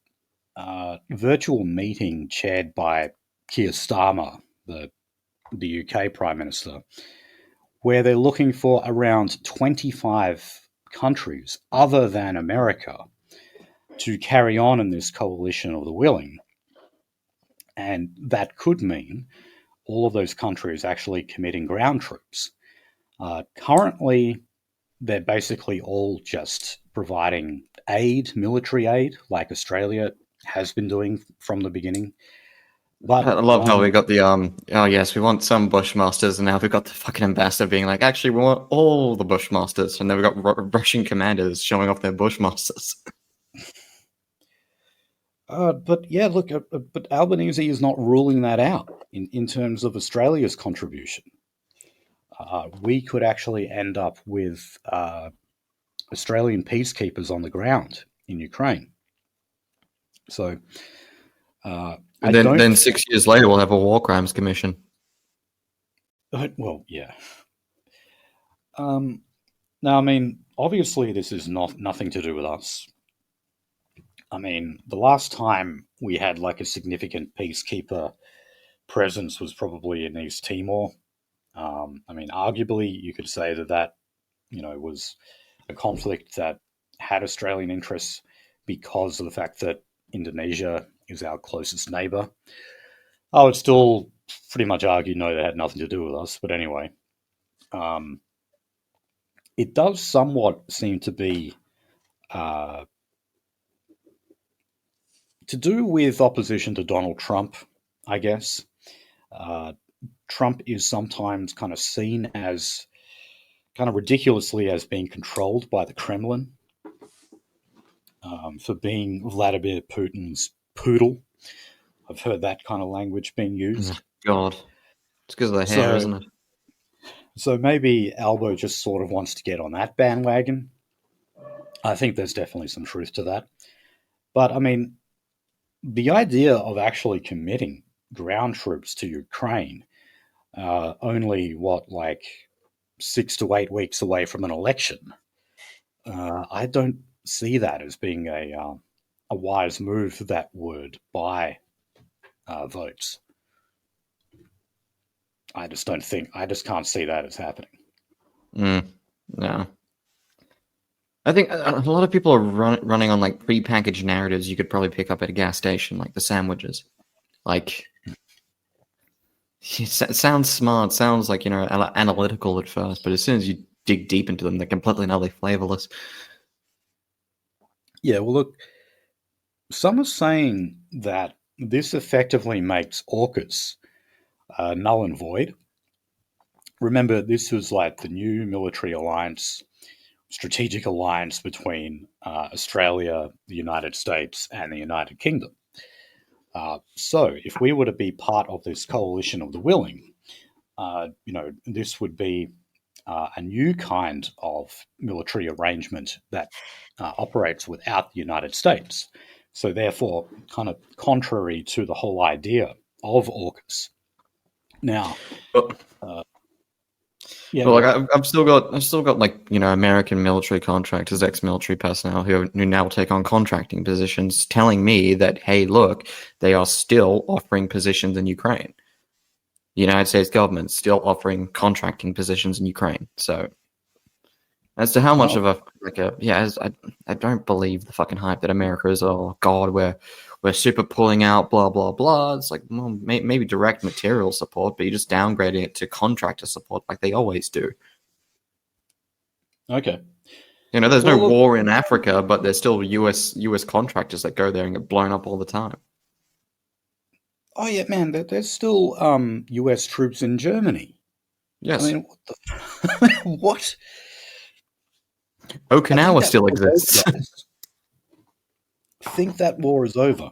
virtual meeting chaired by Keir Starmer, the UK Prime Minister, where they're looking for around 25 countries other than America to carry on in this coalition of the willing. And that could mean all of those countries actually committing ground troops. Currently, they're basically all just providing aid, military aid, like Australia has been doing from the beginning. But I love how we got the oh yes, we want some Bushmasters, and now we've got the fucking ambassador being like, actually, we want all the Bushmasters, and then we've got Russian commanders showing off their Bushmasters. But yeah, look, but Albanese is not ruling that out in terms of Australia's contribution. We could actually end up with Australian peacekeepers on the ground in Ukraine. So, and then 6 years later, we'll have a war crimes commission. Well, yeah. Now, I mean, obviously, this is nothing to do with us. I mean, the last time we had like a significant peacekeeper presence was probably in East Timor. I mean, arguably, you could say that was a conflict that had Australian interests because of the fact that Indonesia is our closest neighbour. I would still pretty much argue no, that had nothing to do with us. But anyway, it does somewhat seem to be to do with opposition to Donald Trump, I guess. Trump is sometimes kind of seen as kind of ridiculously as being controlled by the Kremlin for being Vladimir Putin's poodle. I've heard that kind of language being used. Oh, God. It's because of the hair, isn't it? So maybe Albo just sort of wants to get on that bandwagon. I think there's definitely some truth to that. But, I mean, the idea of actually committing ground troops to Ukraine only, like 6 to 8 weeks away from an election, I don't see that as being a wise move that would buy votes. I just can't see that as happening. No. I think a lot of people are running on like pre-packaged narratives you could probably pick up at a gas station, like the sandwiches. Like, it sounds smart, sounds like, analytical at first, but as soon as you dig deep into them, they're completely and utterly flavorless. Yeah, well, look, some are saying that this effectively makes AUKUS null and void. Remember, this was like the new military alliance, strategic alliance between Australia, the United States, and the United Kingdom. So if we were to be part of this coalition of the willing, this would be a new kind of military arrangement that operates without the United States. So therefore, kind of contrary to the whole idea of AUKUS. Now, I've still got like American military contractors, ex-military personnel who now take on contracting positions, telling me that, hey, look, they are still offering positions in Ukraine. The United States government still offering contracting positions in Ukraine. So, as to how much of I don't believe the fucking hype that America is. Oh God, we're super pulling out, blah blah blah. It's like, well, maybe direct material support, but you're just downgrading it to contractor support, like they always do. Okay. There's no war in Africa, but there's still US contractors that go there and get blown up all the time. Oh yeah, man, there's still US troops in Germany. Yes. I mean, what? Okinawa still exists. I think that war is over.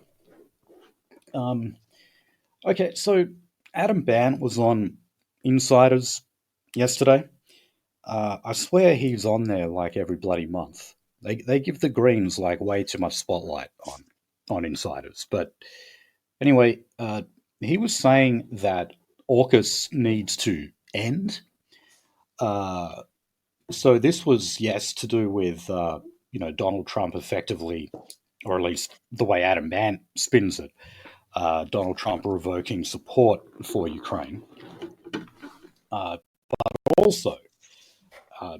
Okay, so Adam Bant was on Insiders yesterday. I swear he's on there like every bloody month. They give the Greens like way too much spotlight on insiders. But anyway, he was saying that AUKUS needs to end. Uh, so this was, yes, to do with Donald Trump effectively, or at least the way Adam Bandt spins it, Donald Trump revoking support for Ukraine. Also,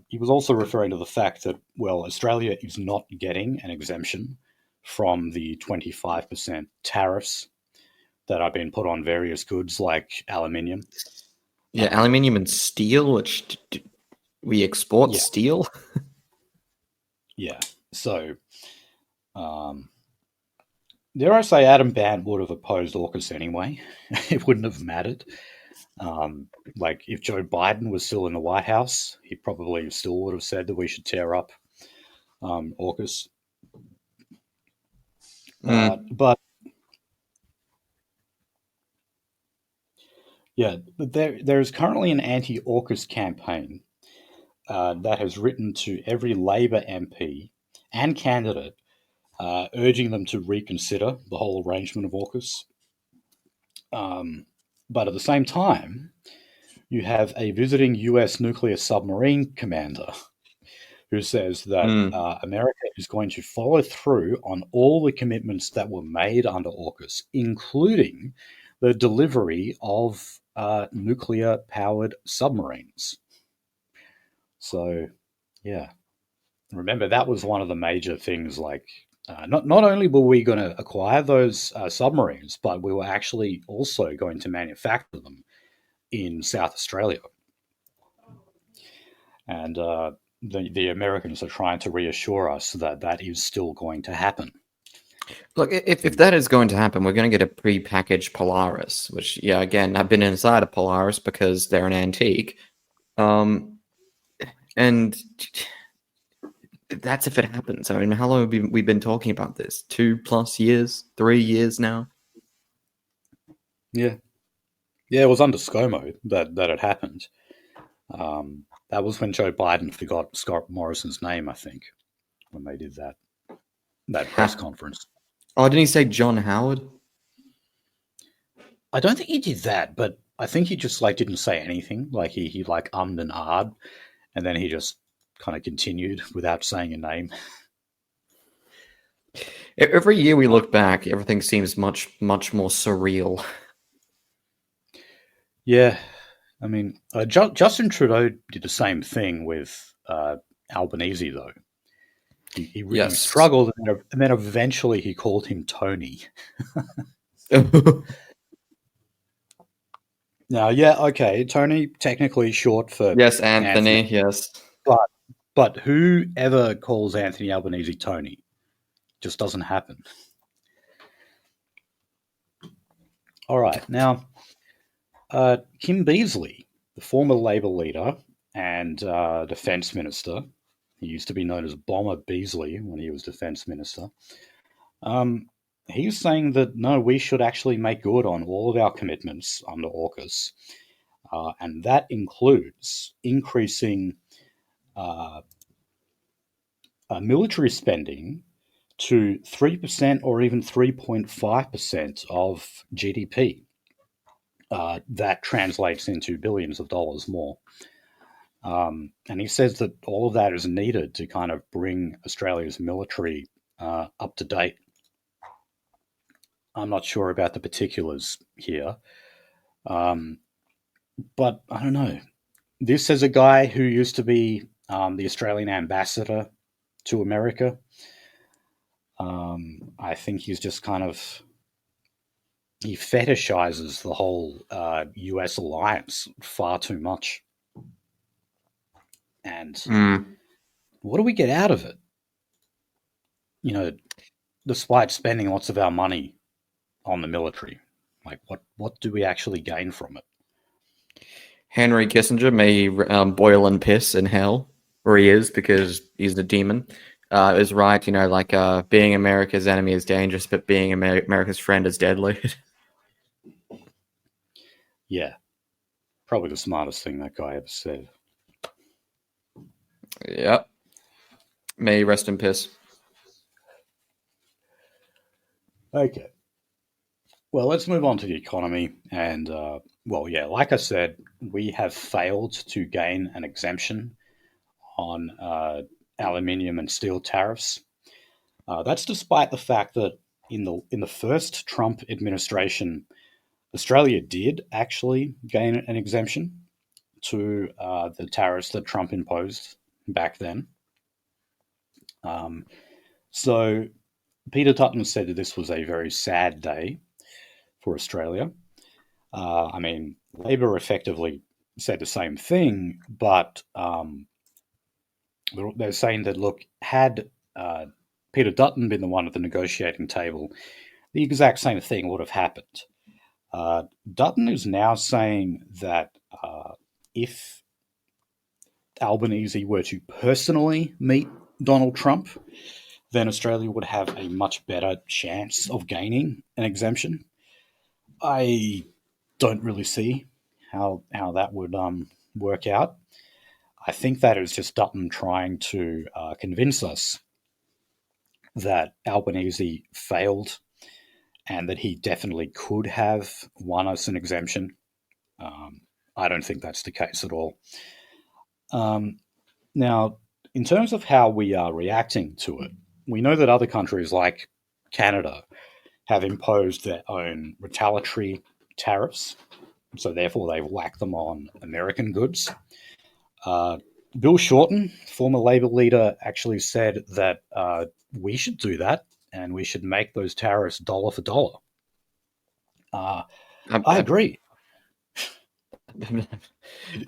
he was also referring to the fact that, well, Australia is not getting an exemption from the 25% tariffs that have been put on various goods like aluminium. Yeah, aluminium and steel, which we export Yeah. steel. Yeah. So, dare I say, Adam Bandt would have opposed AUKUS anyway. It wouldn't have mattered. Like, if Joe Biden was still in the White House, he probably still would have said that we should tear up AUKUS. But yeah, there is currently an anti-AUKUS campaign that has written to every Labor MP and candidate, urging them to reconsider the whole arrangement of AUKUS. But at the same time, you have a visiting US nuclear submarine commander who says that America is going to follow through on all the commitments that were made under AUKUS, including the delivery of nuclear-powered submarines. So, yeah. Remember, that was one of the major things, like, not only were we going to acquire those submarines, but we were actually also going to manufacture them in South Australia. And the Americans are trying to reassure us that that is still going to happen. Look, if that is going to happen, we're going to get a pre-packaged Polaris, which, yeah, again, I've been inside a Polaris because they're an antique. And that's if it happens. I mean, how long have we been talking about this? 2+ years? 3 years now? Yeah. Yeah, it was under ScoMo that it happened. That was when Joe Biden forgot Scott Morrison's name, I think, when they did that press conference. Oh, didn't he say John Howard? I don't think he did that, but I think he just like didn't say anything. Like he like ummed and ahed, and then he just kind of continued without saying a name. Every year we look back, everything seems much more surreal. Yeah, I mean, Justin Trudeau did the same thing with Albanese, though. He really Yes. struggled, and then eventually he called him Tony. Now, yeah, okay, Tony, technically short for Yes, Anthony, yes. But whoever calls Anthony Albanese Tony just doesn't happen. All right, now, Kim Beazley, the former Labor leader and defence minister, he used to be known as Bomber Beazley when he was defence minister. He's saying that no, we should actually make good on all of our commitments under AUKUS, and that includes increasing military spending to 3% or even 3.5% of GDP. That translates into billions of dollars more. And he says that all of that is needed to kind of bring Australia's military up to date. I'm not sure about the particulars here. But I don't know. This is a guy who used to be the Australian ambassador to America. I think he's just kind of, he fetishizes the whole US alliance far too much. And what do we get out of it? You know, despite spending lots of our money on the military, like what do we actually gain from it? Henry Kissinger may boil and piss in hell, where he is, because he's the demon. Is right, like being America's enemy is dangerous, but being America's friend is deadly. Yeah, probably the smartest thing that guy ever said. Yep. May rest in peace. Okay. Well, let's move on to the economy. And, like I said, we have failed to gain an exemption on aluminium and steel tariffs. That's despite the fact that in the first Trump administration, Australia did actually gain an exemption to the tariffs that Trump imposed back then. So Peter Dutton said that this was a very sad day for Australia. Labor effectively said the same thing, but they're saying that, look, had Peter Dutton been the one at the negotiating table, the exact same thing would have happened. Dutton is now saying that if Albanese were to personally meet Donald Trump, then Australia would have a much better chance of gaining an exemption. I don't really see how that would work out. I think that is just Dutton trying to convince us that Albanese failed and that he definitely could have won us an exemption. I don't think that's the case at all. Now, in terms of how we are reacting to it, we know that other countries like Canada have imposed their own retaliatory tariffs, so therefore they've whacked them on American goods. Bill Shorten, former Labor leader, actually said that we should do that and we should make those tariffs dollar for dollar. I agree. I'm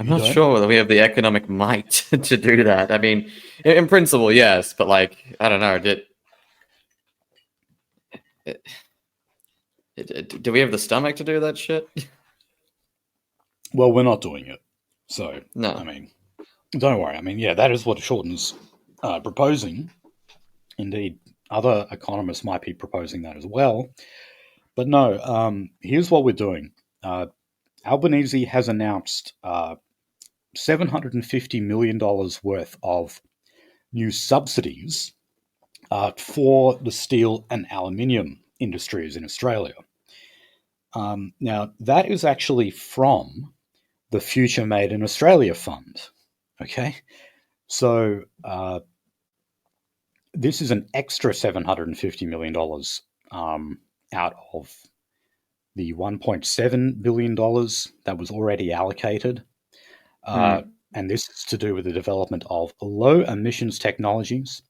not sure whether we have the economic might to do that. I mean, in principle, yes, but like, I don't know. Do we have the stomach to do that shit? Well, we're not doing it. So, no. I mean, don't worry. I mean, yeah, that is what Shorten's proposing. Indeed, other economists might be proposing that as well. But no, here's what we're doing. Albanese has announced $750 million worth of new subsidies for the steel and aluminium industries in Australia. Now, that is actually from the Future Made in Australia Fund. Okay? So this is an extra $750 million out of the $1.7 billion that was already allocated. And this is to do with the development of low emissions technologies.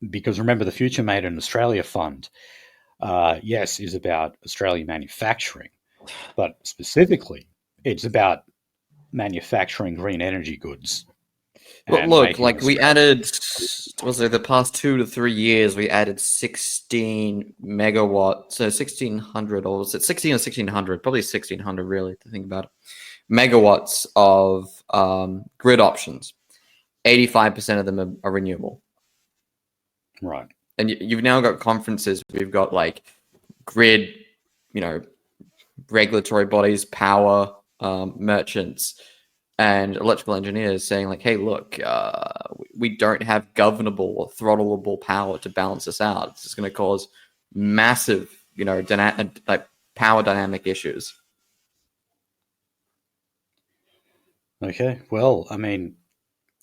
Because remember, the Future Made in Australia Fund, yes, is about Australian manufacturing, but specifically, it's about manufacturing green energy goods. But look, like we added, was it the past 2 to 3 years, we added 16 megawatts, so 1600, or was it 16 or 1600? Probably 1600, really, to think about it. Megawatts of grid options. 85% of them are renewable. Right. And you've now got conferences, we've got like grid, regulatory bodies, power merchants, and electrical engineers saying like, hey, look, we don't have governable or throttleable power to balance this out. It's just going to cause massive, power dynamic issues. Okay. Well, I mean,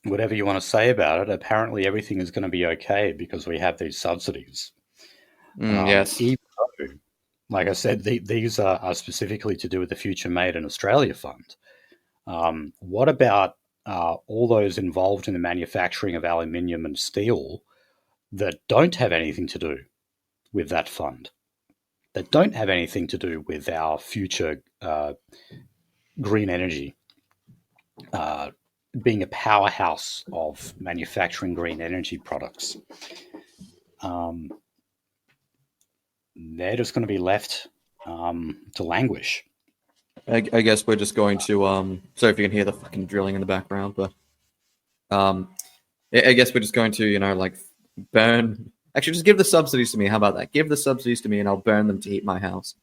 whatever you want to say about it, apparently everything is going to be okay because we have these subsidies. Yes. Even though, like I said, these are specifically to do with the Future Made in Australia Fund. What about all those involved in the manufacturing of aluminium and steel that don't have anything to do with that fund, that don't have anything to do with our future green energy, being a powerhouse of manufacturing green energy products? They're just going to be left to languish. I guess we're just going to sorry if you can hear the fucking drilling in the background, but I guess we're just going to burn. Actually, just give the subsidies to me. How about that? Give the subsidies to me, and I'll burn them to heat my house.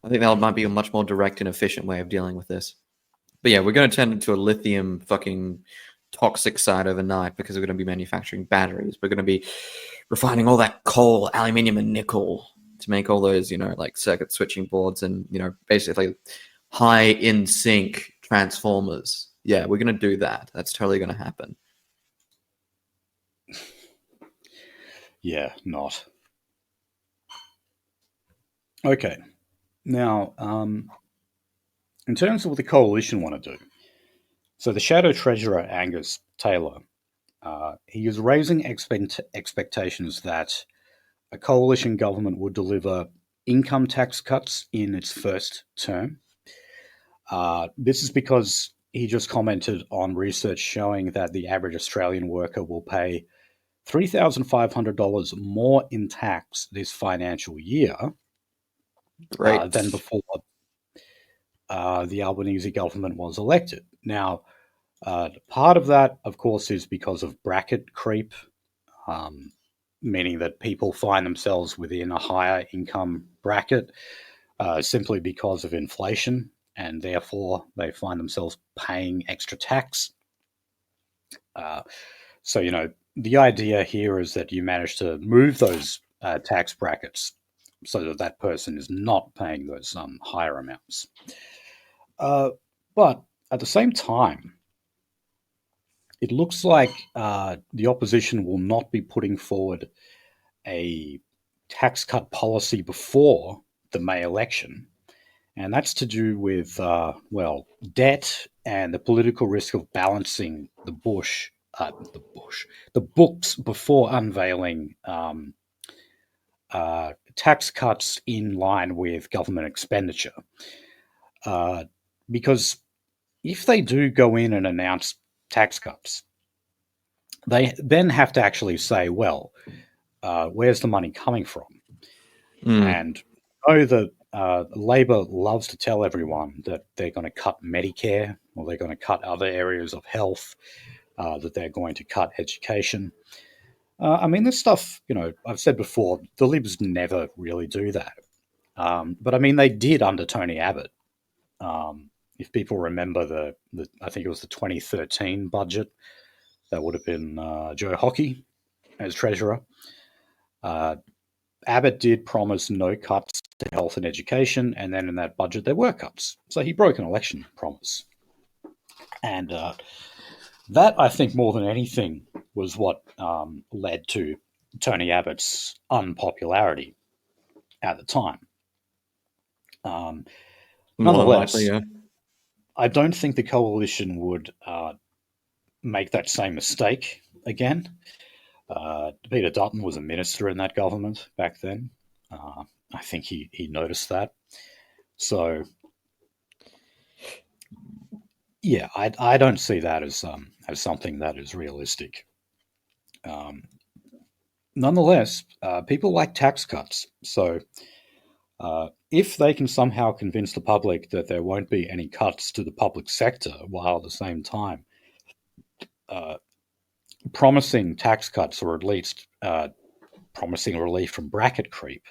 I think that might be a much more direct and efficient way of dealing with this. But yeah, we're going to turn into a lithium fucking toxic side overnight because we're going to be manufacturing batteries. We're going to be refining all that coal, aluminium, and nickel to make all those, like circuit switching boards and, basically high in sync transformers. Yeah, we're going to do that. That's totally going to happen. Yeah, not. Okay. Now, in terms of what the coalition want to do, so the Shadow Treasurer, Angus Taylor, he is raising expectations that a coalition government would deliver income tax cuts in its first term. This is because he just commented on research showing that the average Australian worker will pay $3,500 more in tax this financial year than before the Albanese government was elected. Now, part of that, of course, is because of bracket creep, meaning that people find themselves within a higher income bracket simply because of inflation, and therefore they find themselves paying extra tax. So, the idea here is that you manage to move those tax brackets so that that person is not paying those higher amounts. But at the same time, it looks like the opposition will not be putting forward a tax cut policy before the May election. And that's to do with, debt and the political risk of balancing the books before unveiling tax cuts in line with government expenditure. Because if they do go in and announce tax cuts, they then have to actually say, well, where's the money coming from? And that Labor loves to tell everyone that they're going to cut Medicare or they're going to cut other areas of health, that they're going to cut education. This stuff, I've said before, the Libs never really do that. But they did under Tony Abbott. If people remember the I think it was the 2013 budget, that would have been Joe Hockey as treasurer. Abbott did promise no cuts to health and education, and then in that budget there were cuts. So he broke an election promise. And that, I think, more than anything, was what led to Tony Abbott's unpopularity at the time. Nonetheless, likely, yeah. I don't think the coalition would make that same mistake again. Peter Dutton was a minister in that government back then. I think he noticed that. So, yeah, I don't see that as something that is realistic. Nonetheless, people like tax cuts. So, if they can somehow convince the public that there won't be any cuts to the public sector, while at the same time promising tax cuts, or at least promising relief from bracket creep,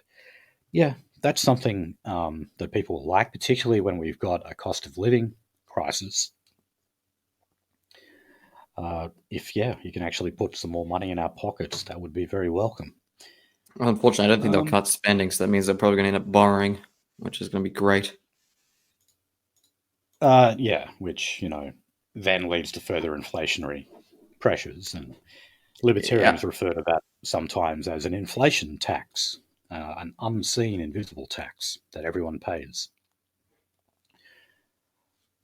yeah, that's something that people like, particularly when we've got a cost of living crisis. If you can actually put some more money in our pockets, that would be very welcome. Unfortunately, I don't think they'll cut spending, so that means they're probably going to end up borrowing, which is going to be great. Which, then leads to further inflationary pressures, and libertarians refer to that sometimes as an inflation tax, an unseen, invisible tax that everyone pays.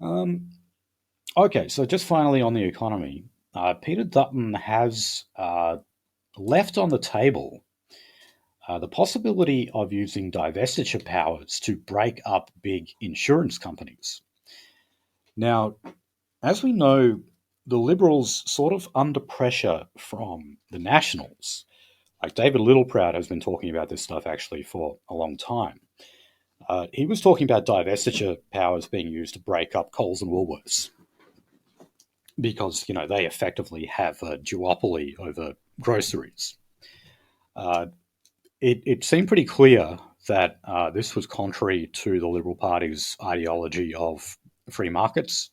Okay, so just finally on the economy, Peter Dutton has left on the table the possibility of using divestiture powers to break up big insurance companies. Now, as we know, the Liberals sort of under pressure from the Nationals. Like David Littleproud has been talking about this stuff actually for a long time. He was talking about divestiture powers being used to break up Coles and Woolworths because, they effectively have a duopoly over groceries. It seemed pretty clear that this was contrary to the Liberal Party's ideology of free markets.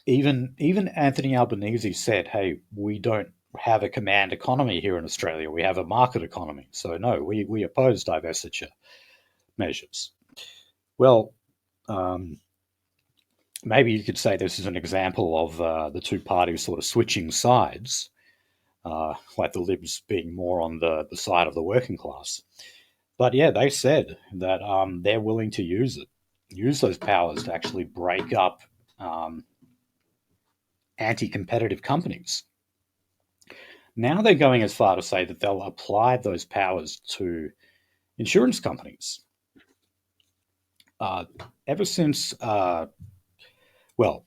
even Anthony Albanese said, "Hey, we don't have a command economy here in Australia. We have a market economy. So no, we oppose divestiture measures." Well, um, maybe you could say this is an example of the two parties sort of switching sides, like the Libs being more on the side of the working class. But yeah, they said that they're willing to use those powers to actually break up um, anti-competitive companies. Now they're going as far to say that they'll apply those powers to insurance companies. Uh, ever since, well,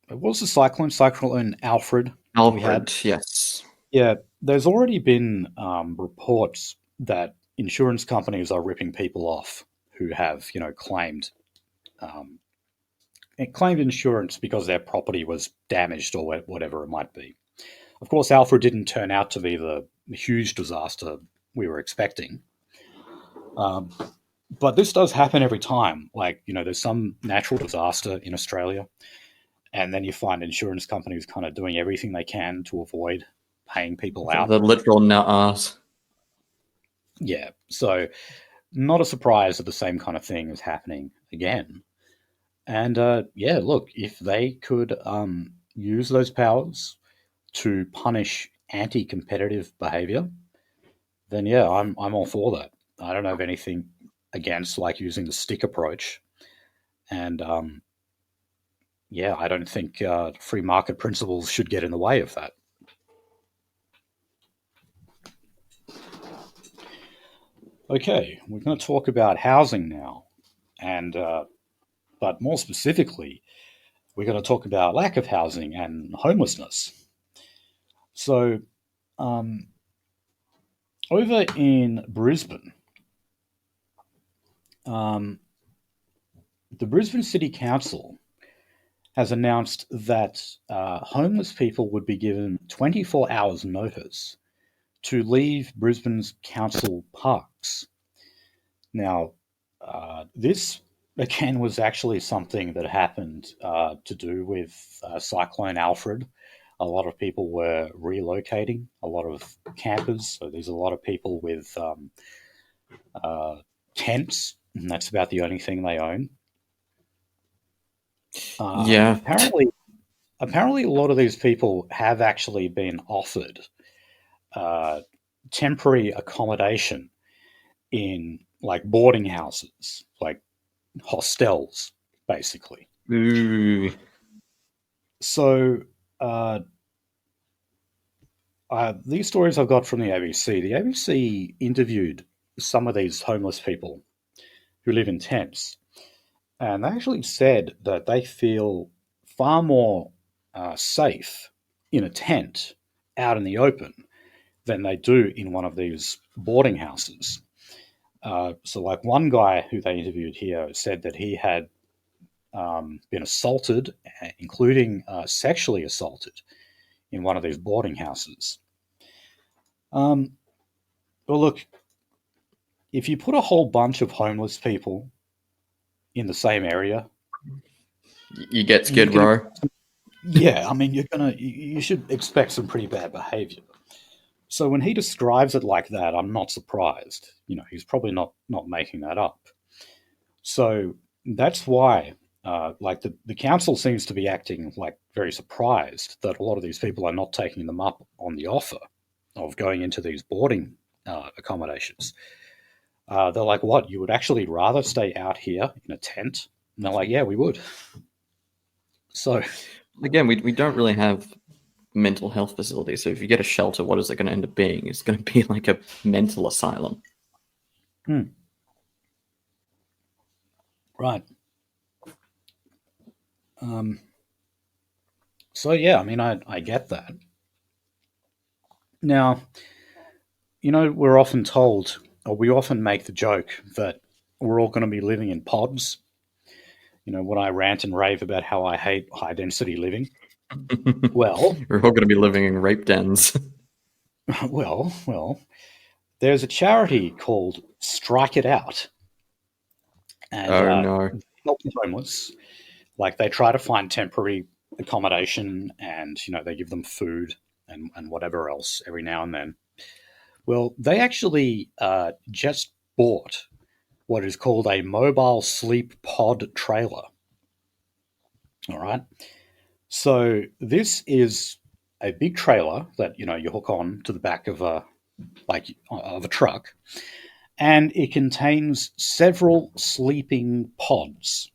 what was the Cyclone Alfred we had? Alfred, yes. Yeah, there's already been reports that insurance companies are ripping people off who have, um, claimed insurance because their property was damaged or whatever it might be. Of course, Alfred didn't turn out to be the huge disaster we were expecting. Um, but this does happen every time. Like, there's some natural disaster in Australia, and then you find insurance companies kind of doing everything they can to avoid paying people out. The literal nut. Yeah. So, not a surprise that the same kind of thing is happening again. And yeah, look, if they could use those powers to punish anti-competitive behavior, then yeah, I'm all for that. I don't have anything against like using the stick approach, and yeah, I don't think free market principles should get in the way of that. Okay, we're going to talk about housing now, and but more specifically, we're going to talk about lack of housing and homelessness. So, um, over in Brisbane, um, the Brisbane City Council has announced that homeless people would be given 24 hours notice to leave Brisbane's council parks. Now, this again was actually something that happened to do with Cyclone Alfred. A lot of people were relocating, a lot of campers. So there's a lot of people with uh, tents, and that's about the only thing they own. Yeah. Apparently, a lot of these people have actually been offered uh, temporary accommodation in like boarding houses, like hostels, basically. Ooh. So these stories I've got from the ABC. The ABC interviewed some of these homeless people who live in tents, and they actually said that they feel far more safe in a tent out in the open than they do in one of these boarding houses. So, like one guy who they interviewed here said that he had been assaulted, including sexually assaulted, in one of these boarding houses. Um, well, look, if you put a whole bunch of homeless people in the same area, You get you're Skid gonna, Row. yeah, I mean, you should expect some pretty bad behavior. So when he describes it like that, I'm not surprised. He's probably not making that up. So that's why, like the council seems to be acting like very surprised that a lot of these people are not taking them up on the offer of going into these boarding accommodations. They're like, "What? You would actually rather stay out here in a tent?" And they're like, "Yeah, we would." So Again, we don't really have mental health facilities. So if you get a shelter, what is it going to end up being? It's going to be like a mental asylum. right. Um, so yeah, I mean, I get that. Now, we're often told, or we often make the joke that we're all going to be living in pods. When I rant and rave about how I hate high density living. Well, We're all going to be living in rape dens. well, there's a charity called Strike It Out, and Oh no. they help the homeless. Like they try to find temporary accommodation, and they give them food and whatever else every now and then. Well, they actually just bought what is called a mobile sleep pod trailer. All right. So this is a big trailer that you hook on to the back of a truck, and it contains several sleeping pods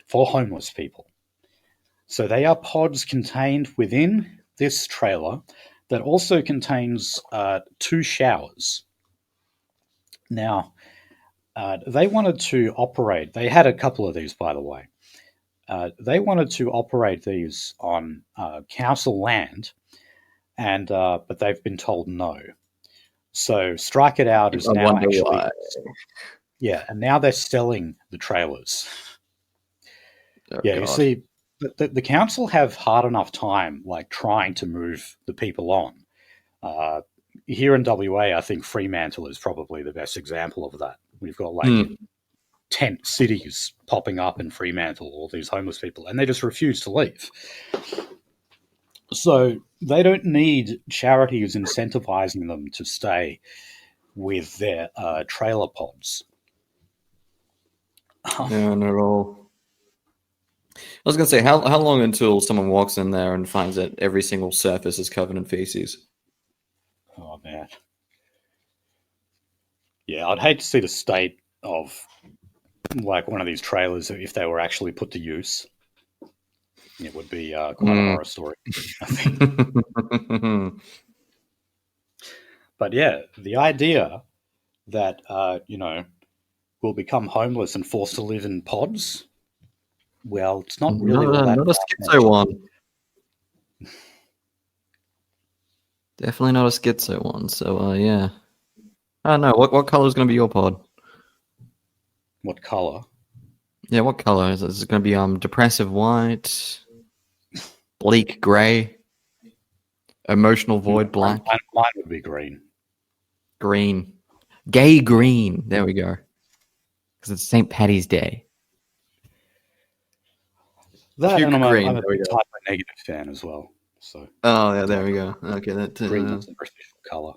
for homeless people. So they are pods contained within this trailer that also contains 2 showers. Now, they wanted to operate. They had a couple of these, by the way. They wanted to operate these on council land, but they've been told no. So Strike It Out is I now wonder actually, why. and now they're selling the trailers. Oh, Yeah, you God. see, the council have hard enough time trying to move the people on. Here in WA, I think Fremantle is probably the best example of that. We've got tent cities popping up in Fremantle, all these homeless people, and they just refuse to leave. So they don't need charities incentivizing them to stay with their trailer pods. No, not at all. I was going to say, how long until someone walks in there and finds that every single surface is covered in feces? Oh, man. Yeah, I'd hate to see the state of one of these trailers if they were actually put to use. It would be quite a horror story, I think. But yeah, the idea that we'll become homeless and forced to live in pods, well, it's not really all that not a schizo one. Definitely not a schizo one. So yeah. I don't know. What color is going to be your pod? What color? Yeah, what color is it? Is it going to be depressive white, bleak gray, emotional void black? Mine would be green. Green. Gay green. There we go. Because it's St. Paddy's Day. That, Puke and I'm green. a type of negative fan as well. So. Oh yeah, there we go. Okay, that green is the official color.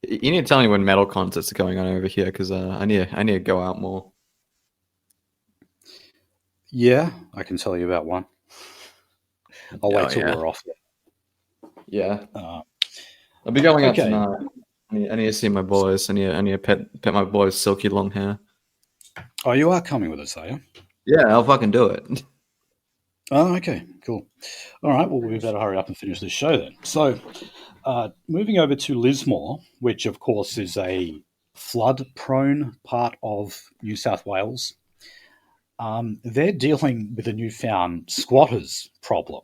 You need to tell me when metal concerts are going on over here, because I need to go out more. Yeah, I can tell you about one. I'll wait till we're off. Yeah. I'll be going out tonight. I need to see my boys. I need to pet my boys' silky long hair. Oh, you are coming with us, are you? Yeah, I'll fucking do it. Oh, okay, cool. All right, well, we better hurry up and finish this show then. So, moving over to Lismore, which of course is a flood-prone part of New South Wales, they're dealing with a newfound squatters problem.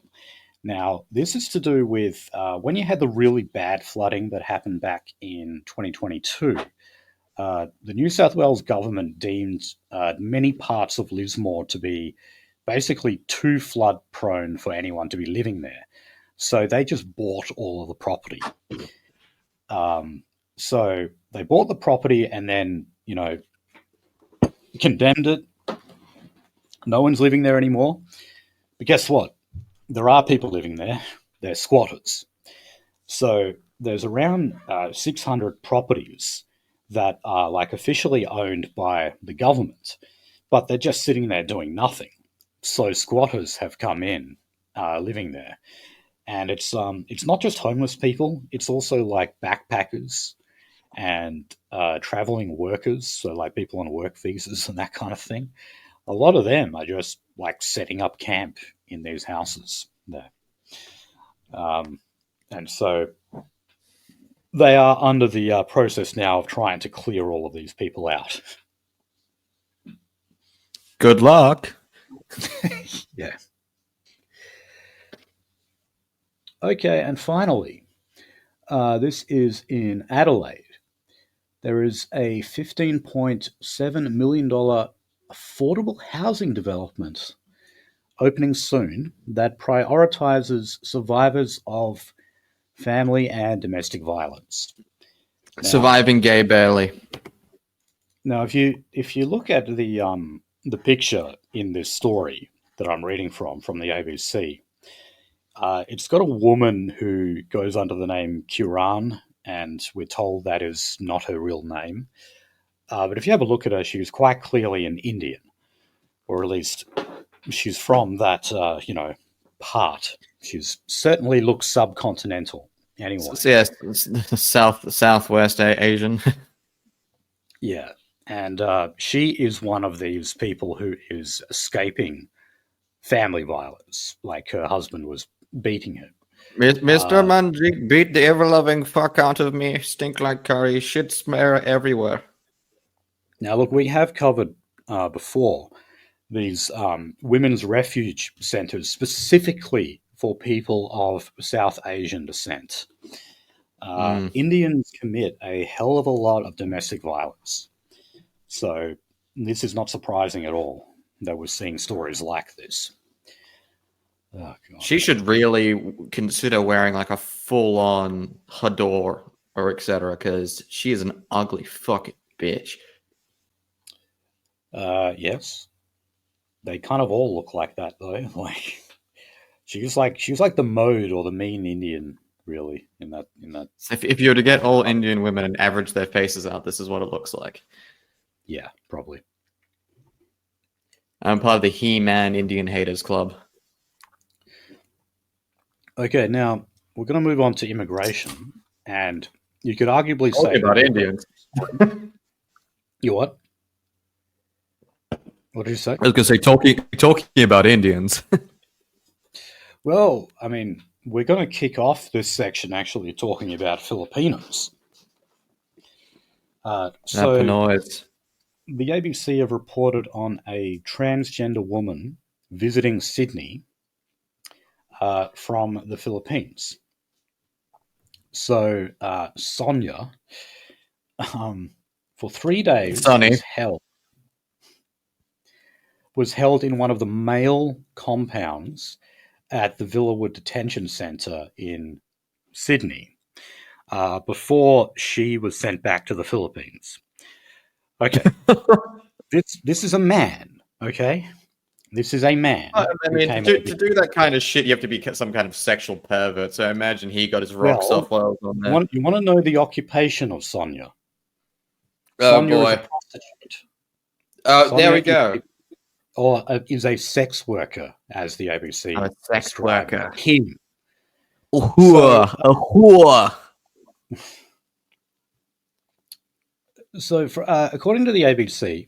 Now, this is to do with when you had the really bad flooding that happened back in 2022. The New South Wales government deemed many parts of Lismore to be basically too flood prone for anyone to be living there. So they just bought all of the property. So they bought the property and then, condemned it. No one's living there anymore. But guess what? There are people living there. They're squatters. So there's around 600 properties that are officially owned by the government, but they're just sitting there doing nothing. So squatters have come in, living there, and it's not just homeless people. It's also backpackers and traveling workers, so people on work visas and that kind of thing. A lot of them are just setting up camp in these houses there, and so they are under the process now of trying to clear all of these people out. Good luck. Yeah. Okay, and finally, this is in Adelaide. There is a $15.7 million affordable housing development opening soon that prioritizes survivors of family and domestic violence. Now, surviving gay barely. Now, if you look at the picture in this story, that I'm reading from the ABC. It's got a woman who goes under the name Kiran, and we're told that is not her real name. But if you have a look at her, she was quite clearly an Indian, or at least she's from that, part. She's certainly looks subcontinental. Anyway, So, yes, southwest Asian. yeah, and she is one of these people who is escaping family violence. Like her husband was beating her. Mr. Manjik, beat the ever-loving fuck out of me. Stink like curry. Shit smear everywhere. Now, look, we have covered before these women's refuge centres specifically for people of South Asian descent. Indians commit a hell of a lot of domestic violence. So this is not surprising at all that we're seeing stories like this. Oh, God. She should really consider wearing like a full-on hador or etc. because she is an ugly fucking bitch. Yes. They kind of all look like that though. Like she was like the mode or the mean Indian, really, in that. So if you were to get all Indian women and average their faces out, this is what it looks like. Yeah, probably. I'm part of the He-Man Indian Haters Club. Okay, now we're going to move on to immigration, and you could arguably say about Indians. You what? What did you say? I was going to say talking about Indians. Well, I mean, we're going to kick off this section actually talking about Filipinos. Pinoys. The ABC have reported on a transgender woman visiting Sydney from the Philippines. So Sonia, for 3 days, was held in one of the male compounds at the Villawood Detention Centre in Sydney before she was sent back to the Philippines. Okay, this is a man. Okay, this is a man. I mean, to do that kind of shit, you have to be some kind of sexual pervert. So I imagine he got his rocks off while on there. You want to know the occupation of Sonia? Oh, Sonia boy. is a prostitute. Oh, there we go. Or is a sex worker, as the ABC. A sex worker. Him. A whore. So, according to the ABC,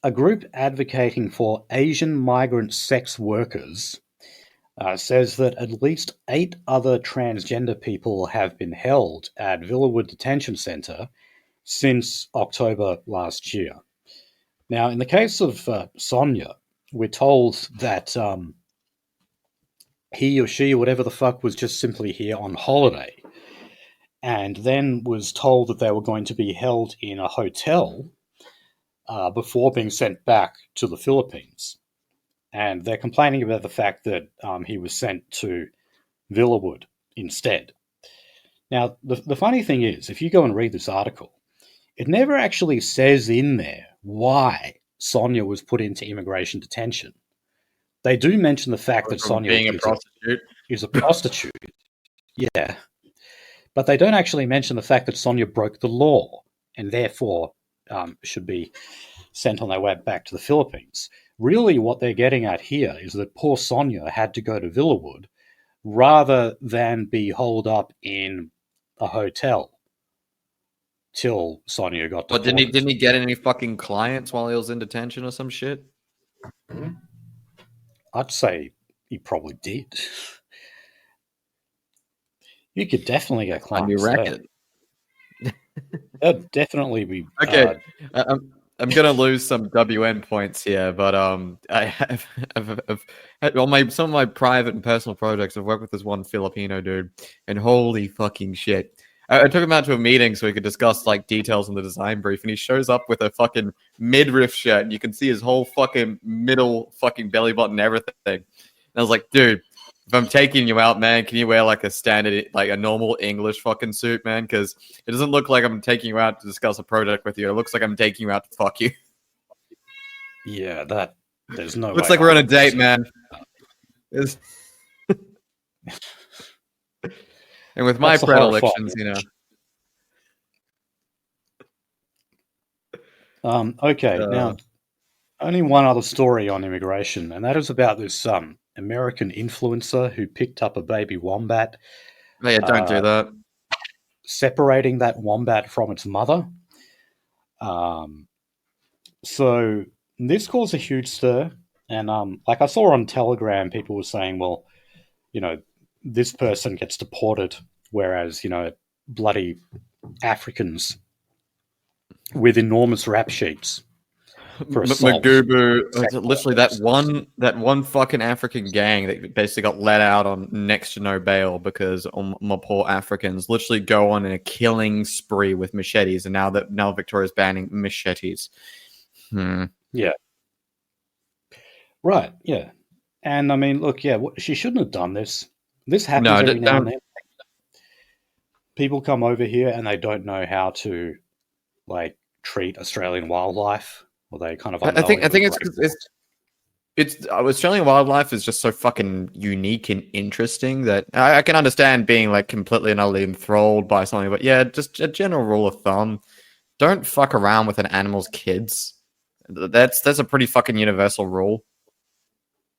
a group advocating for Asian migrant sex workers says that at least 8 other transgender people have been held at Villawood Detention Centre since October last year. Now, in the case of Sonia, we're told that he or she, or whatever the fuck, was just simply here on holiday, and then was told that they were going to be held in a hotel before being sent back to the Philippines. And they're complaining about the fact that he was sent to Villawood instead. Now, the funny thing is, if you go and read this article, it never actually says in there why Sonia was put into immigration detention. They do mention the fact that Sonia is a prostitute. Yeah. But they don't actually mention the fact that Sonia broke the law and therefore should be sent on their way back to the Philippines. Really, what they're getting at here is that poor Sonia had to go to Villawood rather than be holed up in a hotel till Sonia got deported. But didn't he get any fucking clients while he was in detention or some shit? I'd say he probably did. You could definitely get clients. That'd definitely be okay. I'm gonna lose some WN points here, but I have on some of my private and personal projects. I've worked with this one Filipino dude, and holy fucking shit! I took him out to a meeting so we could discuss like details on the design brief, and he shows up with a fucking midriff shirt, and you can see his whole fucking middle fucking belly button and everything. And I was like, dude, if I'm taking you out, man, can you wear like a standard, like a normal English fucking suit, man? Because it doesn't look like I'm taking you out to discuss a project with you. It looks like I'm taking you out to fuck you. Yeah, that There's no Looks way. like we're on a date, man. And with my That's the predilections, Okay, now only one other story on immigration, and that is about this American influencer who picked up a baby wombat, yeah, don't do that. separating that wombat from its mother. So this caused a huge stir, and like I saw on Telegram, people were saying, well, this person gets deported, whereas bloody Africans with enormous rap sheets for assault. Magubu, literally that one fucking African gang that basically got let out on next to no bail because my poor Africans literally go on in a killing spree with machetes, and now Victoria's banning machetes. Yeah. Right. Yeah. And I mean, look, yeah, she shouldn't have done this. This happens every now and then. People come over here and they don't know how to treat Australian wildlife, or they kind of. I think it's Australian wildlife is just so fucking unique and interesting that I can understand being completely and utterly enthralled by something, but yeah, just a general rule of thumb: don't fuck around with an animal's kids. That's a pretty fucking universal rule.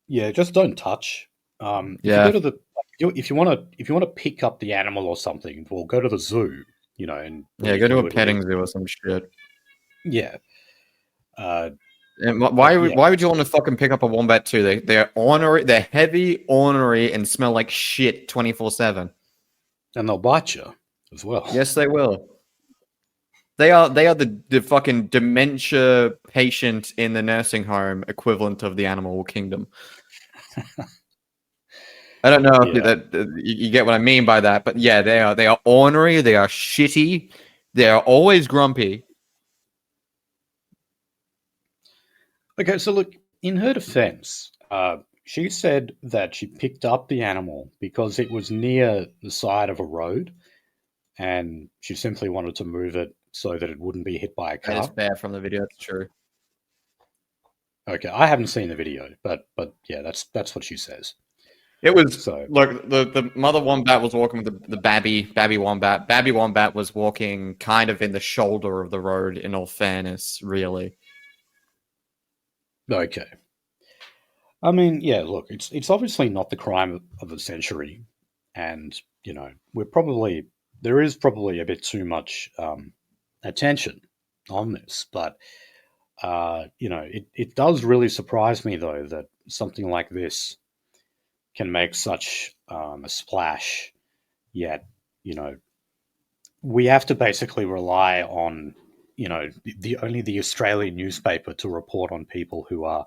Yeah, just don't touch. If you go to if you want to pick up the animal or something, well, go to the zoo, and go to a petting zoo or some shit. Yeah. And why would you want to fucking pick up a wombat too? They're ornery, they're heavy, ornery, and smell like shit 24/7. And they'll bite you as well. Yes, they will. They are the fucking dementia patient in the nursing home equivalent of the animal kingdom. I don't know if you get what I mean by that, but yeah, they are ornery, they are shitty, they are always grumpy. Okay, so look, in her defense, she said that she picked up the animal because it was near the side of a road, and she simply wanted to move it so that it wouldn't be hit by a car. That is fair from the video. That's true. Okay, I haven't seen the video, but yeah, that's what she says. It was look, the mother wombat was walking with the babby wombat. Babby wombat was walking kind of in the shoulder of the road. In all fairness, really. Okay. I mean, yeah. Look, it's obviously not the crime of the century, and there is probably a bit too much attention on this, but it does really surprise me though that something like this can make such a splash. Yet, we have to basically rely on only the Australian newspaper to report on people who are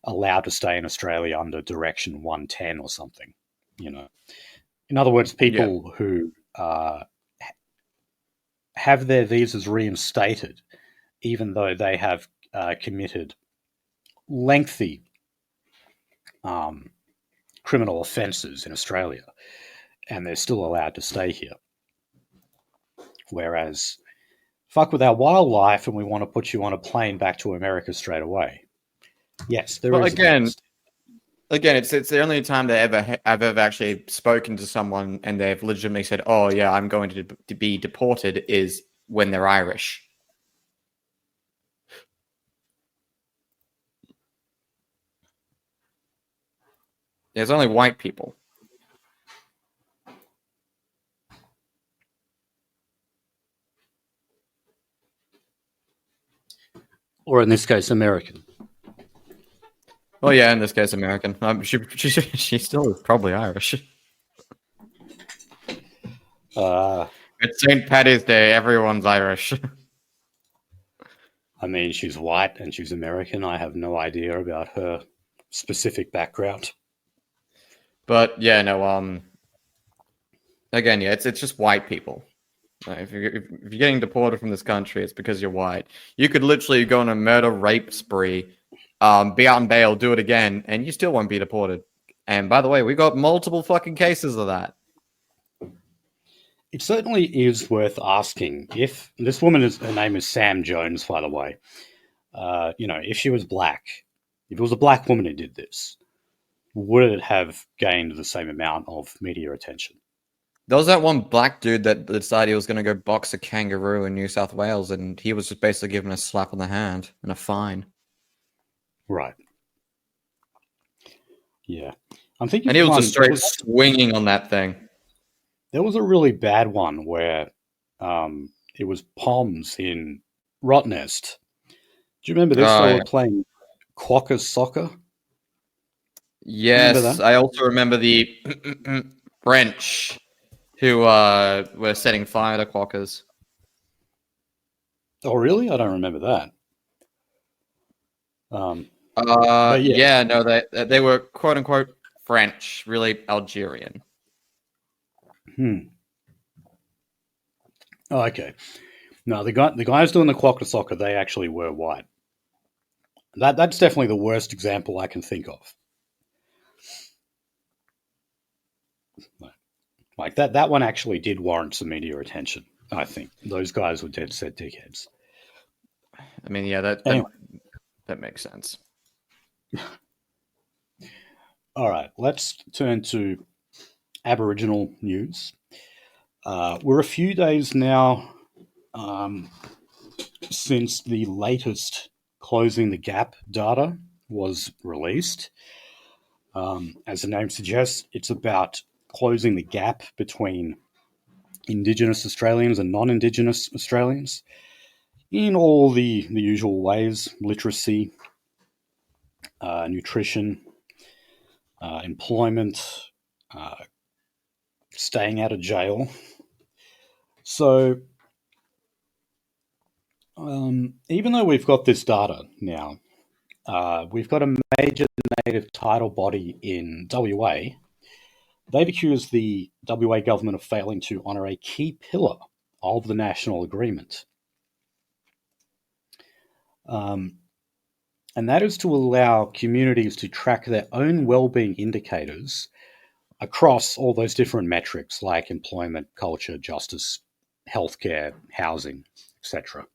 allowed to stay in Australia under Direction 110 or something. In other words, people who have their visas reinstated, even though they have committed lengthy criminal offences in Australia, and they're still allowed to stay here. Whereas, fuck with our wildlife, and we want to put you on a plane back to America straight away. Yes, there is. Again, it's the only time I've ever actually spoken to someone and they've legitimately said, "Oh yeah, I'm going to be deported," is when they're Irish. There's only white people. Or in this case, American. Well, yeah, in this case, American. She still is probably Irish. It's St. Paddy's Day. Everyone's Irish. I mean, she's white and she's American. I have no idea about her specific background. But yeah, no. Again, yeah, it's just white people. If you're getting deported from this country, it's because you're white. You could literally go on a murder rape spree, be out on bail, do it again, and you still won't be deported. And by the way, we got multiple fucking cases of that. It certainly is worth asking if this woman her name is Sam Jones, by the way. If she was black, If it was a black woman who did this, would it have gained the same amount of media attention? There was that one black dude that decided he was going to go box a kangaroo in New South Wales, and he was just basically given a slap on the hand and a fine. Right. Yeah. I'm thinking And he of was one. just straight swinging on that thing. There was a really bad one where it was Poms in Rottnest. Do you remember this? Oh, They yeah. were playing quokka soccer. Remember Yes, that? I also remember the French who were setting fire to quokkas. Oh, really? I don't remember that. But yeah. Yeah, no, they were quote unquote French, really Algerian. Oh, okay. No, the guys doing the quokka soccer, they actually were white. That's definitely the worst example I can think of. Like that one actually did warrant some media attention. I think those guys were dead set dickheads. I mean, yeah, Anyway, that makes sense. all right, let's turn to Aboriginal news. We're a few days now since the latest Closing the Gap data was released. As the name suggests, it's about closing the gap between Indigenous Australians and non-Indigenous Australians in all the usual ways: literacy, nutrition, employment, staying out of jail. So, even though we've got this data now, we've got a major native title body in WA. They've accused the WA government of failing to honour a key pillar of the national agreement. And that is to allow communities to track their own wellbeing indicators across all those different metrics like employment, culture, justice, healthcare, housing, etc.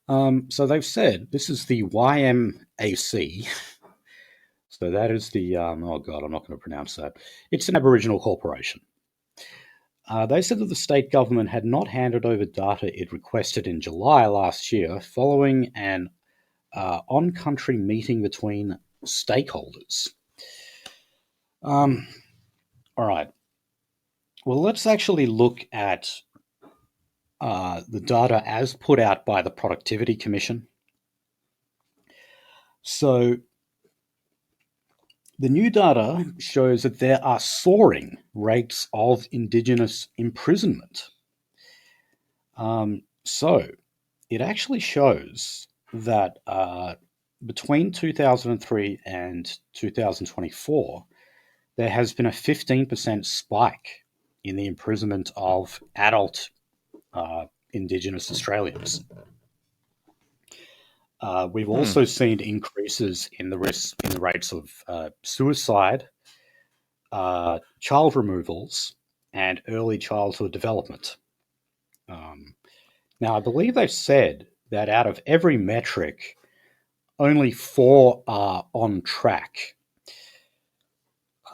So they've said this is the YMAC. So that is the, oh God, I'm not going to pronounce that. It's an Aboriginal corporation. They said that the state government had not handed over data it requested in July last year following an on-country meeting between stakeholders. All right. Well, let's actually look at the data as put out by the Productivity Commission. So the new data shows that there are soaring rates of Indigenous imprisonment. So it actually shows that between 2003 and 2024, there has been a 15% spike in the imprisonment of adult Indigenous Australians. We've also seen increases in the rates of suicide, child removals, and early childhood development. Now, I believe they've said that out of every metric, only 4 are on track.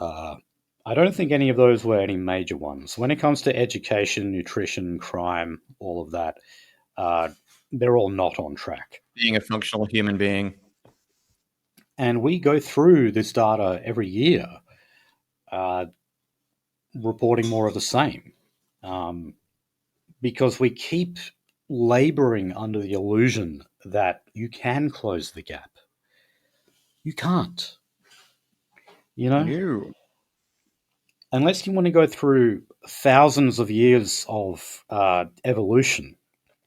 I don't think any of those were any major ones. When it comes to education, nutrition, crime, all of that, they're all not on track. Being a functional human being. And we go through this data every year, reporting more of the same, because we keep laboring under the illusion that you can close the gap. You can't. You know? No. Unless you want to go through thousands of years of evolution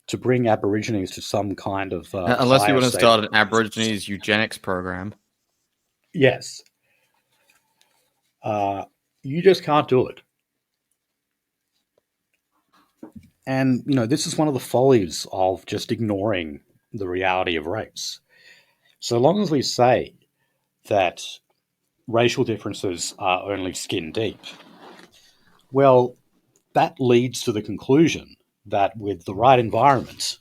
to bring Aborigines to some kind of Unless you higher want to state. start an Aborigines eugenics program. Yes. You just can't do it. And, you know, this is one of the follies of just ignoring the reality of race. So long as we say that racial differences are only skin deep, well, that leads to the conclusion that with the right environment,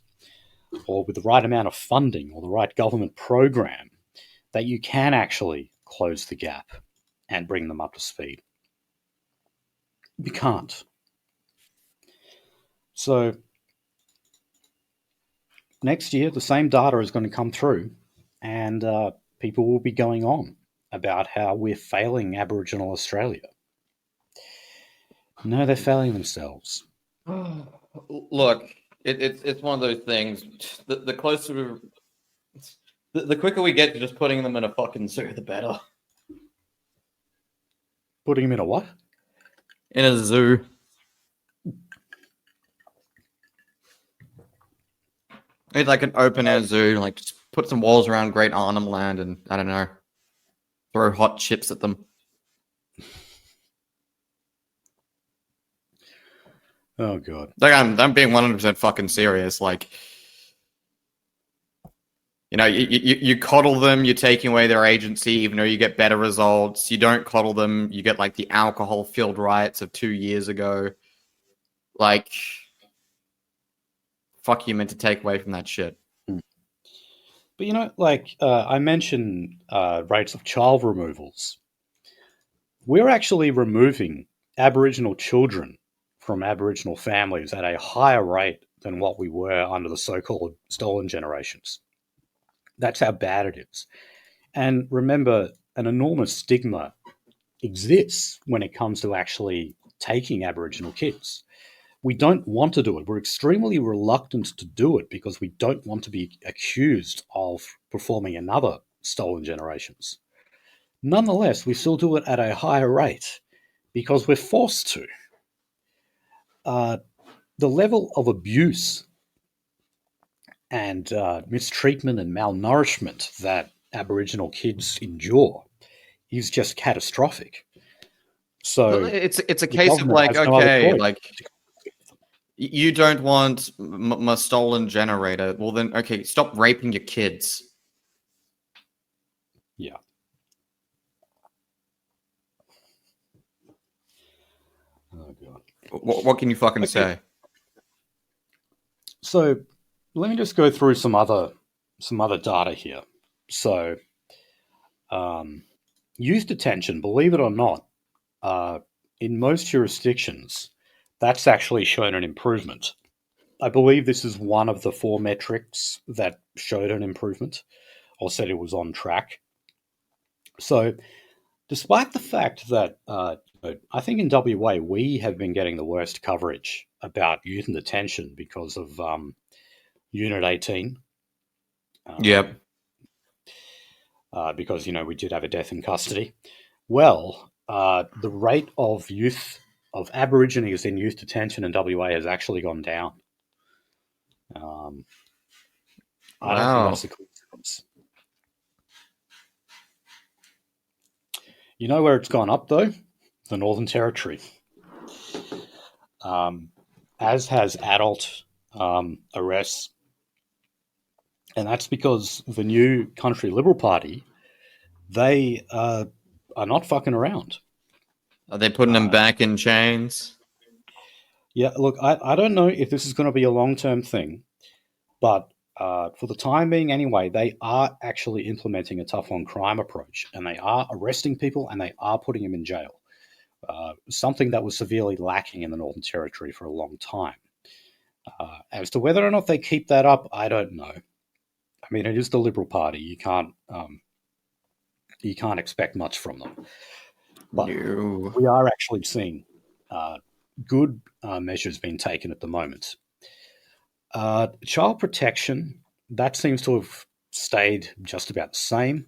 or with the right amount of funding or the right government program, that you can actually close the gap and bring them up to speed. You can't. So next year, the same data is going to come through, and people will be going on about how we're failing Aboriginal Australia. No, they're failing themselves. Look, it's one of those things. The closer, the quicker we get to just putting them in a fucking zoo, the better. Putting them in a what? In a zoo. It's like an open air zoo. Like, just put some walls around Great Arnhem Land, and I don't know, throw hot chips at them. Oh god! Like, I'm being 100% fucking serious. Like, you know, you coddle them, you're taking away their agency, even though you get better results. You don't coddle them, you get like the alcohol-filled riots of 2 years ago. Like, fuck you meant to take away from that shit. But you know, like I mentioned, rates of child removals. We're actually removing Aboriginal children from Aboriginal families at a higher rate than what we were under the so-called stolen generations. That's how bad it is. And remember, an enormous stigma exists when it comes to actually taking Aboriginal kids. We don't want to do it. We're extremely reluctant to do it because we don't want to be accused of performing another stolen generations. Nonetheless, we still do it at a higher rate because we're forced to. The level of abuse and mistreatment and malnourishment that Aboriginal kids endure is just catastrophic. So it's a case of like, okay, like, you don't want my stolen generator. Well, then, okay, stop raping your kids. Yeah. Oh god. What can you fucking say? So let me just go through some other data here. So youth detention, believe it or not, in most jurisdictions, that's actually shown an improvement. I believe this is one of the 4 metrics that showed an improvement or said it was on track. So despite the fact that I think in WA we have been getting the worst coverage about youth in detention because of Unit 18. Yep. Because, you know, we did have a death in custody. Well, the rate of Aborigines in youth detention in WA has actually gone down. I don't think that's a coincidence. You know where it's gone up, though? The Northern Territory. As has adult arrests. And that's because the new Country Liberal Party, they are not fucking around. Are they putting them back in chains? Yeah, look, I don't know if this is going to be a long-term thing, but for the time being anyway, they are actually implementing a tough-on-crime approach, and they are arresting people and they are putting them in jail, something that was severely lacking in the Northern Territory for a long time. As to whether or not they keep that up, I don't know. I mean, it is the Liberal Party. You can't expect much from them. But we are actually seeing good measures being taken at the moment. Child protection, that seems to have stayed just about the same.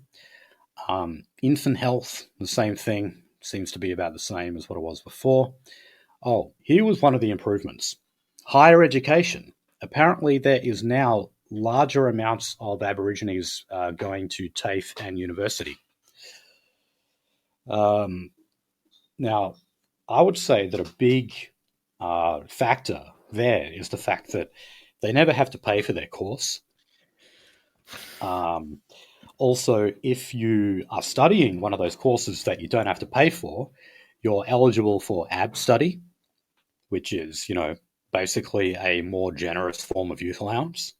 Infant health, the same thing, seems to be about the same as what it was before. Oh, here was one of the improvements. Higher education. Apparently there is now larger amounts of Aborigines going to TAFE and university. Now, I would say that a big factor there is the fact that they never have to pay for their course. Also, if you are studying one of those courses that you don't have to pay for, you're eligible for AB study, which is, you know, basically a more generous form of youth allowance.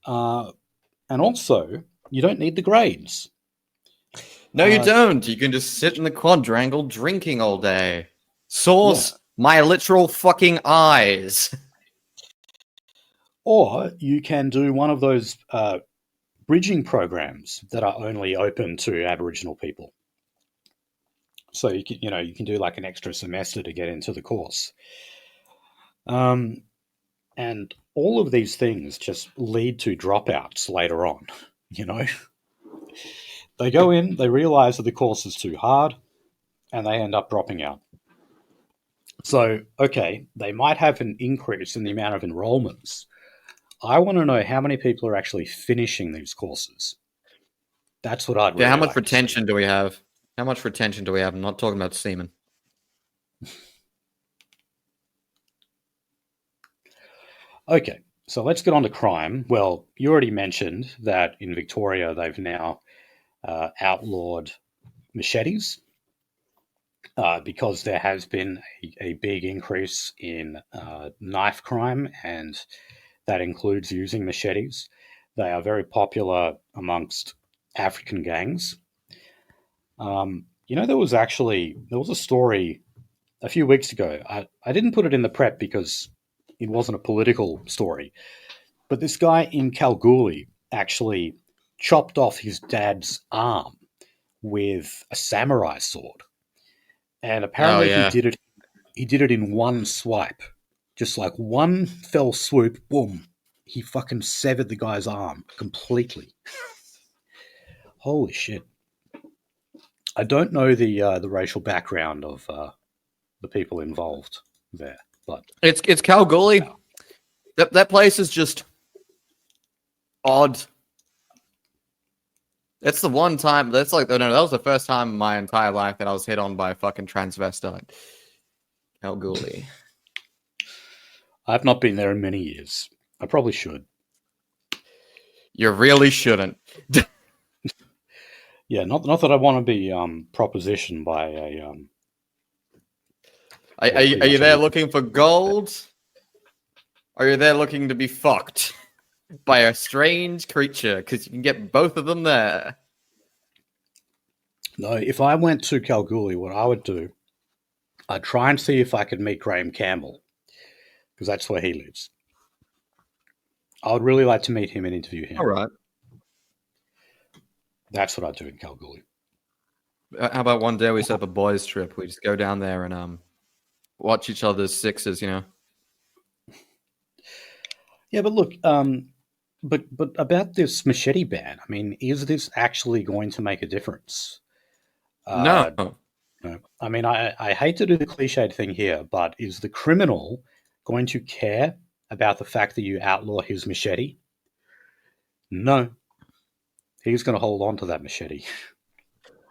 And also, you don't need the grades. No, you don't. You can just sit in the quadrangle drinking all day. Source, my literal fucking eyes. Or you can do one of those bridging programs that are only open to Aboriginal people. So you can do like an extra semester to get into the course. And all of these things just lead to dropouts later on. They go in, they realize that the course is too hard, and they end up dropping out. So, okay, they might have an increase in the amount of enrollments. I want to know how many people are actually finishing these courses. That's what I'd really how much like retention do we have? How much retention do we have? I'm not talking about semen. Okay, so let's get on to crime. Well, you already mentioned that in Victoria they've now outlawed machetes because there has been a big increase in knife crime, and that includes using machetes. They are very popular amongst African gangs. There was a story a few weeks ago. I didn't put it in the prep because it wasn't a political story, but this guy in Kalgoorlie actually chopped off his dad's arm with a samurai sword, and apparently he did it in one swipe, just like one fell swoop. Boom! He fucking severed the guy's arm completely. Holy shit! I don't know the racial background of the people involved there, but it's Kalgoorlie. Yeah. That place is just odd. That's the one time. That was the first time in my entire life that I was hit on by a fucking transvestite. Kalgoorlie. I've not been there in many years. I probably should. You really shouldn't. Yeah, not that I want to be propositioned by a. Are you there looking for gold? Or are you there looking to be fucked by a strange creature? Because you can get both of them there. No, if I went to Kalgoorlie, what I would do, I'd try and see if I could meet Graham Campbell, because that's where he lives. I would really like to meet him and interview him. All right. That's what I'd do in Kalgoorlie. How about one day we set up a boys' trip? We just go down there and watch each other's sixes, Yeah, but look, but about this machete ban, I mean, is this actually going to make a difference? No. I mean, I hate to do the cliched thing here, but is the criminal going to care about the fact that you outlaw his machete? No. He's going to hold on to that machete.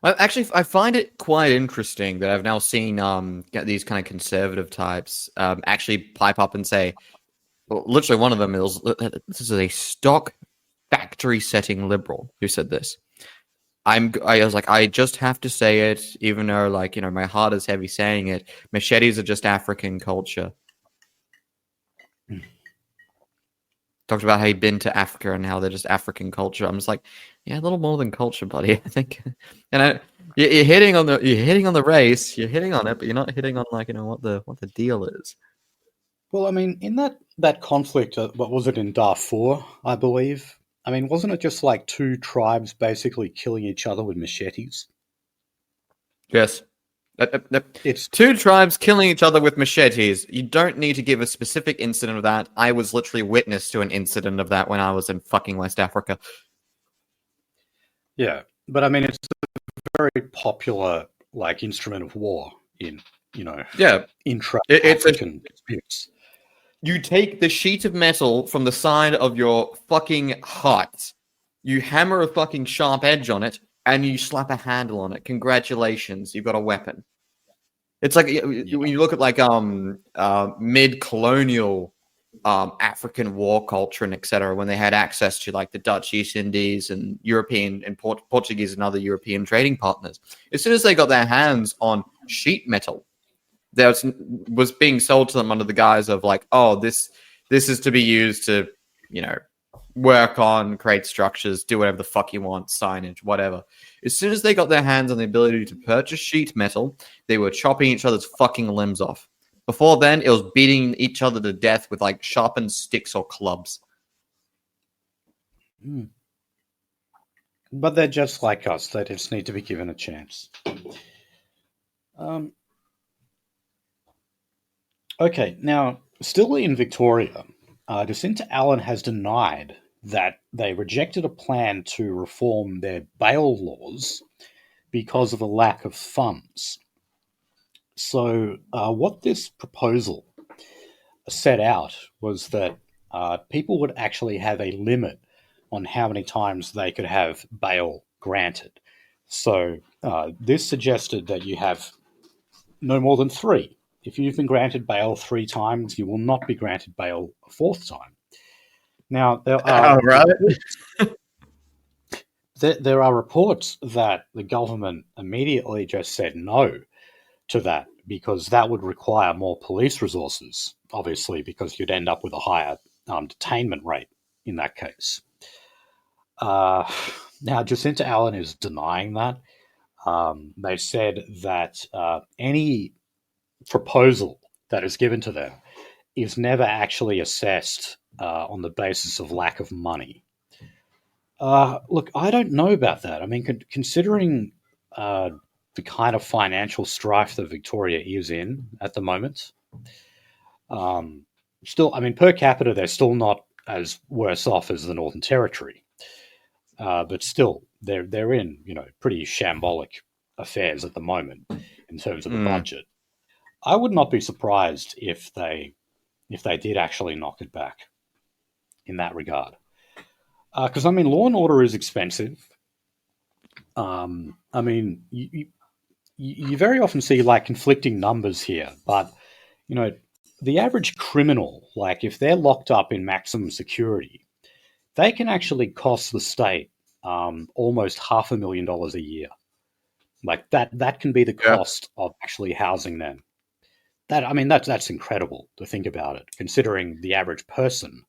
I find it quite interesting that I've now seen these kind of conservative types actually pipe up and say, well, literally one of them is, this is a stock factory setting liberal who said this. I was like, I just have to say it, even though my heart is heavy saying it. Machetes are just African culture. Talked about how he'd been to Africa and how they're just African culture. I'm just like, yeah, a little more than culture, buddy. I think, and you're hitting on the race, you're hitting on it, but you're not hitting on what the deal is. Well, I mean, in that conflict, what was it in Darfur? I believe. I mean, wasn't it just like two tribes basically killing each other with machetes? Yes. It's two tribes killing each other with machetes. You don't need to give a specific incident of that. I was literally witness to an incident of that when I was in fucking West Africa. Yeah, but I mean, it's a very popular instrument of war in intra-African disputes. You take the sheet of metal from the side of your fucking hut, you hammer a fucking sharp edge on it, and you slap a handle on it. Congratulations, you've got a weapon. It's like when you look at mid-colonial African war culture and etc. When they had access to the Dutch East Indies and European and Portuguese and other European trading partners. As soon as they got their hands on sheet metal, there was being sold to them under the guise of this is to be used to work on, create structures, do whatever the fuck you want, signage, whatever. As soon as they got their hands on the ability to purchase sheet metal, they were chopping each other's fucking limbs off. Before then, it was beating each other to death with like sharpened sticks or clubs. But they're just like us. They just need to be given a chance. Okay, now, still in Victoria, Jacinta Allen has denied that they rejected a plan to reform their bail laws because of a lack of funds. So, what this proposal set out was that people would actually have a limit on how many times they could have bail granted. So, this suggested that you have no more than 3. If you've been granted bail 3 times, you will not be granted bail a 4th time. Now, there are there are reports that the government immediately just said no to that because that would require more police resources, obviously, because you'd end up with a higher detainment rate in that case. Now, Jacinta Allen is denying that. They said that any proposal that is given to them is never actually assessed on the basis of lack of money. Look, I don't know about that. I mean, considering the kind of financial strife that Victoria is in at the moment, still, I mean, per capita, they're still not as worse off as the Northern Territory, but still, they're in pretty shambolic affairs at the moment in terms of the budget. I would not be surprised if they did actually knock it back in that regard. Because, I mean, law and order is expensive. I mean, you very often see, like, conflicting numbers here. But, the average criminal, like, if they're locked up in maximum security, they can actually cost the state almost $500,000 a year. Like, that can be the cost of actually housing them. That's incredible to think about it, considering the average person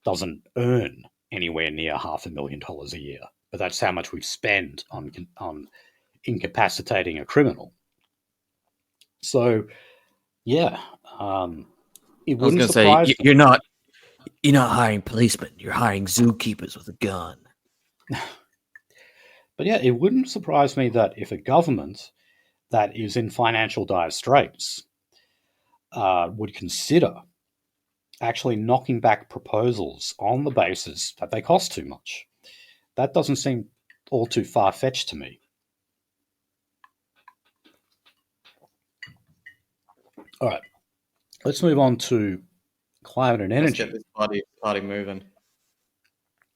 doesn't earn anywhere near $500,000 a year. But that's how much we spend on incapacitating a criminal. So, yeah, it wouldn't surprise me. You're not hiring policemen. You're hiring zookeepers with a gun. But yeah, it wouldn't surprise me that if a government that is in financial dire straits would consider actually knocking back proposals on the basis that they cost too much. That doesn't seem all too far-fetched to me. All right, let's move on to climate and energy. Let's get this party moving.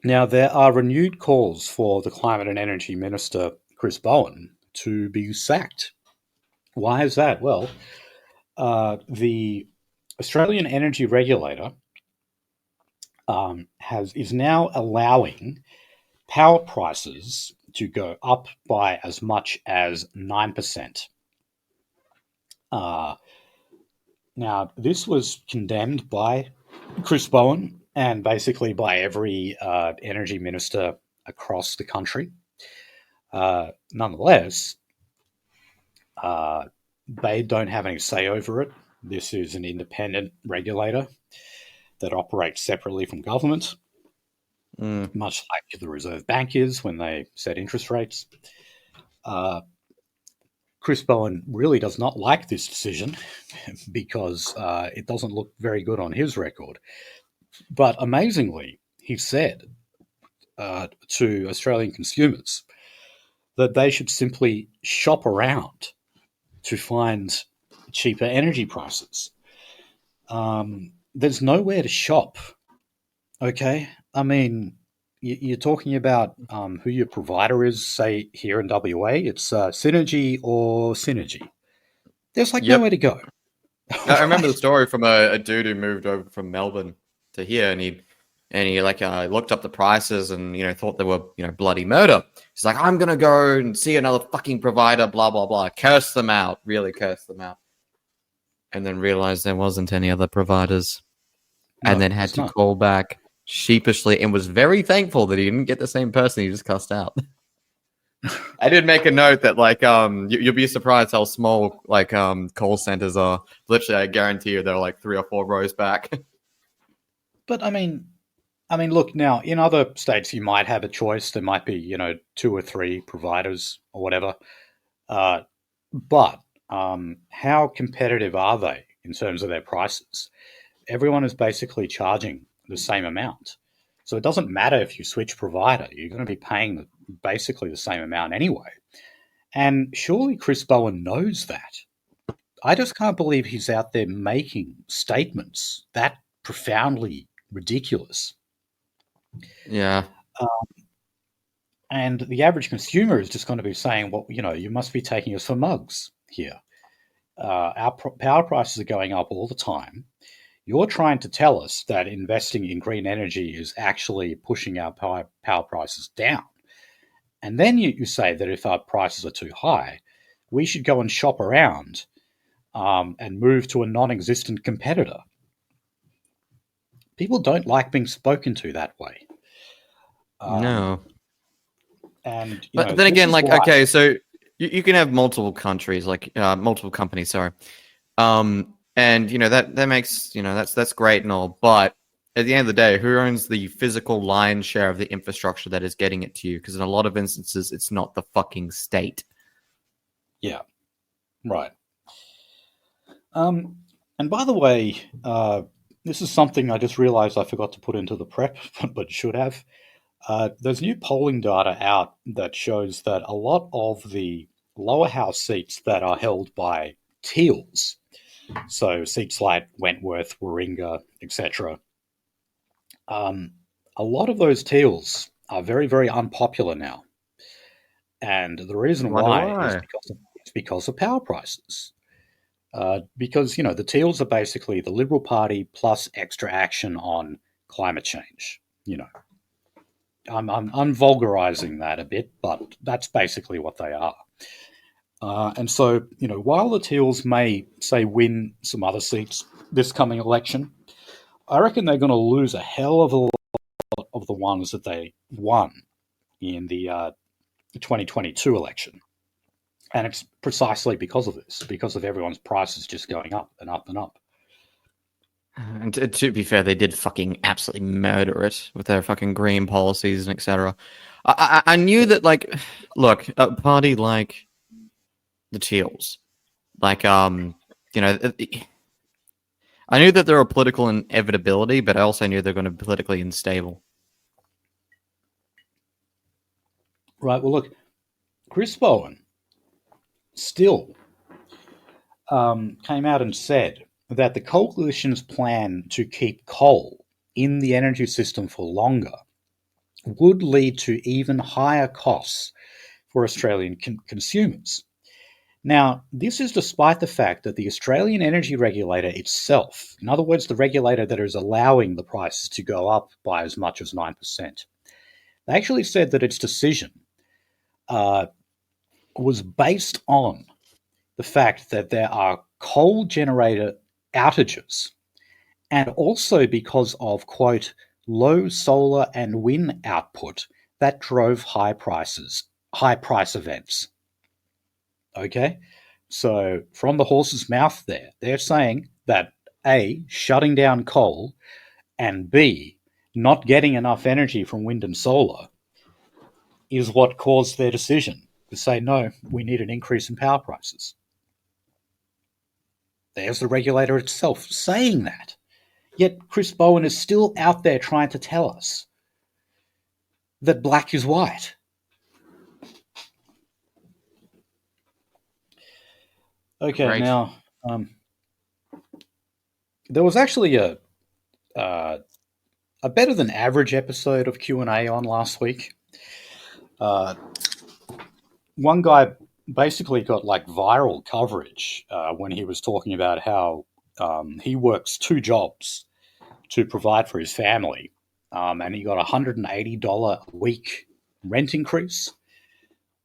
Now, there are renewed calls for the Climate and Energy Minister, Chris Bowen, to be sacked. Why is that? Well, the Australian Energy Regulator is now allowing power prices to go up by as much as 9%. Now, this was condemned by Chris Bowen and basically by every energy minister across the country. Nonetheless, they don't have any say over it. This is an independent regulator that operates separately from government, much like the Reserve Bank is when they set interest rates. Chris Bowen really does not like this decision because it doesn't look very good on his record. But amazingly, he said to Australian consumers that they should simply shop around to find cheaper energy prices. There's nowhere to shop, okay? I mean, you're talking about who your provider is, say, here in WA. It's Synergy or Synergy. There's nowhere to go. I remember the story from a dude who moved over from Melbourne to here, and he looked up the prices and thought they were bloody murder. He's like, I'm gonna go and see another fucking provider, blah blah blah, curse them out, really curse them out, and then realized there wasn't any other providers, and then had to call back sheepishly and was very thankful that he didn't get the same person he just cussed out. I did make a note that like you'll be surprised how small like call centers are. Literally, I guarantee you they're like 3 or 4 rows back. But I mean, look now. In other states, you might have a choice. There might be 2 or 3 providers or whatever. But how competitive are they in terms of their prices? Everyone is basically charging the same amount. So it doesn't matter if you switch provider, you're going to be paying basically the same amount anyway. And surely Chris Bowen knows that. I just can't believe he's out there making statements that profoundly ridiculous. Yeah. And the average consumer is just going to be saying, well, you must be taking us for mugs here. Our power prices are going up all the time. You're trying to tell us that investing in green energy is actually pushing our power prices down. And then you say that if our prices are too high, we should go and shop around and move to a non-existent competitor. People don't like being spoken to that way. No. And but then again, like, okay, so you can have multiple countries, like multiple companies, sorry. And that makes that's great and all, but at the end of the day, who owns the physical lion's share of the infrastructure that is getting it to you? Because in a lot of instances, it's not the fucking state. Yeah, right. And by the way, this is something I just realized I forgot to put into the prep, but should have. There's new polling data out that shows that a lot of the lower house seats that are held by Teals, so seats like Wentworth, Warringah, etc., a lot of those Teals are very, very unpopular now. And the reason why is because of power prices. Because, the Teals are basically the Liberal Party plus extra action on climate change. I'm vulgarizing that a bit, but that's basically what they are. And so, while the Teals may, say, win some other seats this coming election, I reckon they're going to lose a hell of a lot of the ones that they won in the 2022 election. And it's precisely because of this, because of everyone's prices just going up and up and up. And to be fair, they did fucking absolutely murder it with their fucking green policies and etc. I knew that, like, look, a party like the Teals, like, I knew that there were political inevitability, but I also knew they're going to be politically unstable. Right. Well, look, Chris Bowen still came out and said that the coalition's plan to keep coal in the energy system for longer would lead to even higher costs for Australian consumers. Now, this is despite the fact that the Australian Energy Regulator itself, in other words, the regulator that is allowing the prices to go up by as much as 9%, they actually said that its decision was based on the fact that there are coal generator outages, and also because of, quote, low solar and wind output that drove high price events. Okay? So from the horse's mouth there, they're saying that A, shutting down coal, and B, not getting enough energy from wind and solar is what caused their decision to say, no, we need an increase in power prices. There's the regulator itself saying that. Yet Chris Bowen is still out there trying to tell us that black is white. Okay, right. Now, there was actually a better than average episode of Q&A on last week. One guy basically got like viral coverage when he was talking about how he works 2 jobs to provide for his family, and he got a $180 a week rent increase,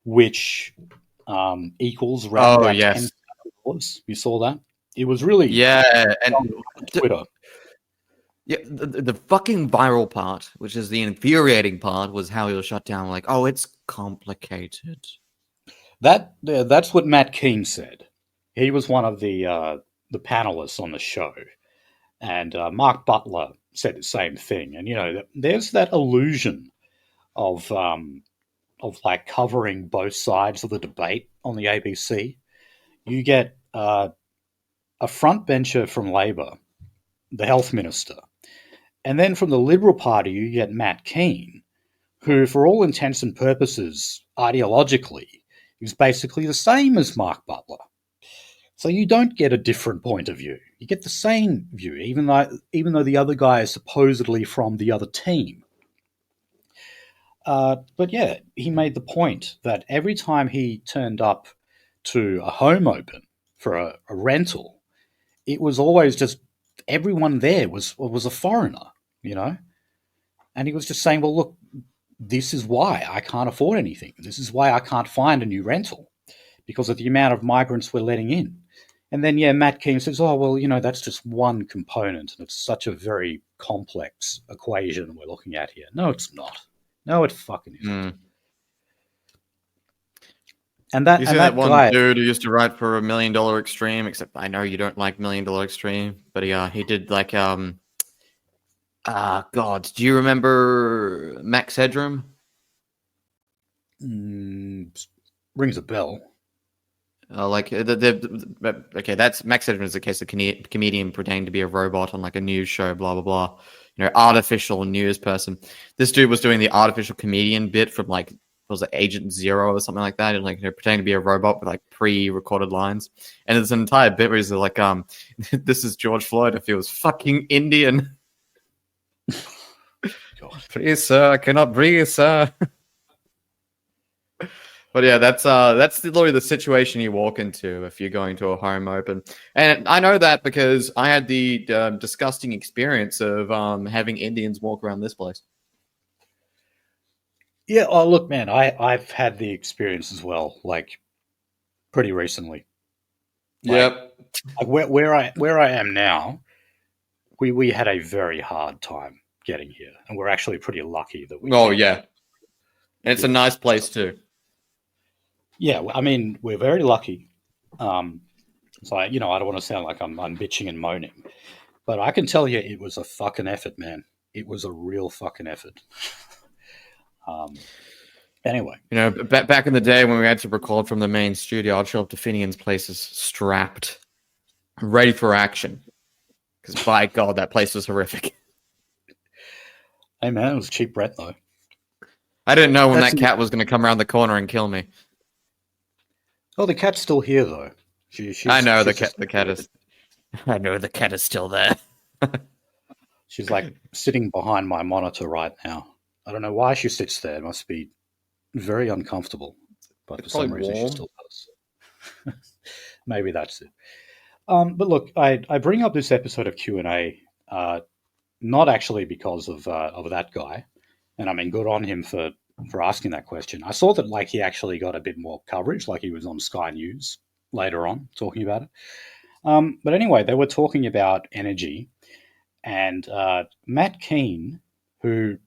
which equals around about $10,000. You saw that? It was really and on Twitter. Yeah, the fucking viral part, which is the infuriating part, was how he was shut down. Like, oh, it's complicated. That's what Matt Keane said. He was one of the panelists on the show, and Mark Butler said the same thing. And there's that illusion of like covering both sides of the debate on the ABC. You get a frontbencher from Labor, the health minister, and then from the Liberal Party you get Matt Keane, who, for all intents and purposes, ideologically, is basically the same as Mark Butler. So you don't get a different point of view. You get the same view, even though the other guy is supposedly from the other team. But yeah, he made the point that every time he turned up to a home open for a rental, it was always just everyone there was a foreigner, and he was just saying, well, look, this is why I can't afford anything. This is why I can't find a new rental, because of the amount of migrants we're letting in. And then, yeah, Matt Keane says, oh, well, that's just one component, and it's such a very complex equation we're looking at here. No, it's not. No, it fucking isn't. And you see that one guy, dude who used to write for $1 Million Extreme, except I know you don't like $1 Million Extreme, but he did like God, do you remember Max Headroom? Rings a bell. Okay, that's Max Headroom is the case of comedian pretending to be a robot on like a news show, blah blah blah. Artificial news person. This dude was doing the artificial comedian bit from like, was it Agent Zero or something like that, and like pretending to be a robot with like pre-recorded lines. And there's an entire bit where he's like, "This is George Floyd if he was fucking Indian." Please, sir, I cannot breathe, sir. But yeah, that's literally the situation you walk into if you're going to a home open. And I know that because I had the disgusting experience of having Indians walk around this place. Yeah, oh look, man, I've had the experience as well, like pretty recently. Yep. Like where I am now, we had a very hard time getting here, and we're actually pretty lucky that we. Oh yeah, and it's a nice place too. Yeah, I mean, we're very lucky. So I don't want to sound like I'm bitching and moaning, but I can tell you it was a fucking effort, man. It was a real fucking effort. Anyway, back in the day when we had to record from the main studio, I'd show up to Finian's places strapped, ready for action. Because by God, that place was horrific. Hey man, it was cheap rent though. I didn't know when that cat was going to come around the corner and kill me. Oh, the cat's still here though. I know the cat is. I know the cat is still there. She's like sitting behind my monitor right now. I don't know why she sits there. It must be very uncomfortable, but for some reason she still does. Maybe that's it. But look, I bring up this episode of Q&A not actually because of that guy, and I mean, good on him for asking that question. I saw that like he actually got a bit more coverage, like he was on Sky News later on talking about it. But anyway, they were talking about energy, and Matt Keane, who,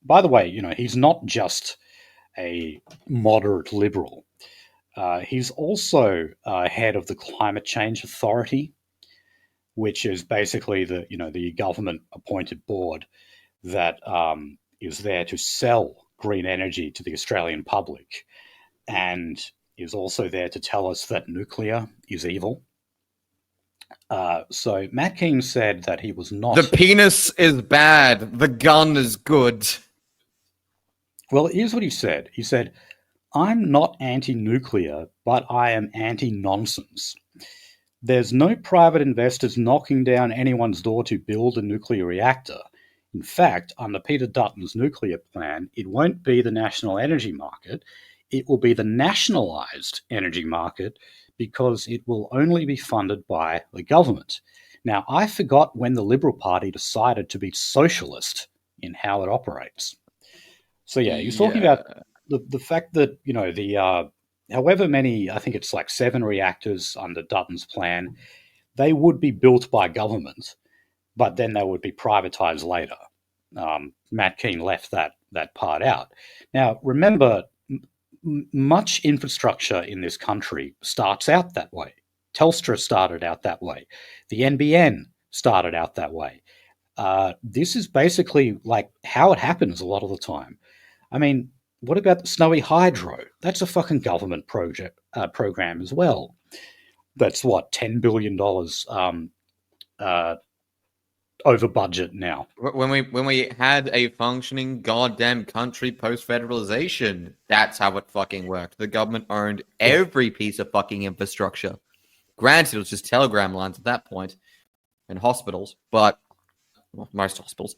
by the way, he's not just a moderate liberal. He's also head of the Climate Change Authority, which is basically the government-appointed board that is there to sell green energy to the Australian public, and is also there to tell us that nuclear is evil. So Matt Keane said that he was not... The penis is bad. The gun is good. Well, here's what he said. He said, I'm not anti-nuclear, but I am anti-nonsense. There's no private investors knocking down anyone's door to build a nuclear reactor. In fact, under Peter Dutton's nuclear plan, it won't be the national energy market. It will be the nationalised energy market because it will only be funded by the government. Now, I forgot when the Liberal Party decided to be socialist in how it operates. So, yeah, he's talking about the fact that, however many, I think it's like 7 reactors under Dutton's plan, they would be built by government, but then they would be privatized later. Matt Keane left that part out. Now, remember, much infrastructure in this country starts out that way. Telstra started out that way. The NBN started out that way. This is basically like how it happens a lot of the time. I mean, what about the Snowy Hydro? That's a fucking government program as well. That's what, $10 billion over budget now. When we had a functioning goddamn country post federalization, that's how it fucking worked. The government owned every piece of fucking infrastructure. Granted, it was just telegram lines at that point, and hospitals, but well, most hospitals.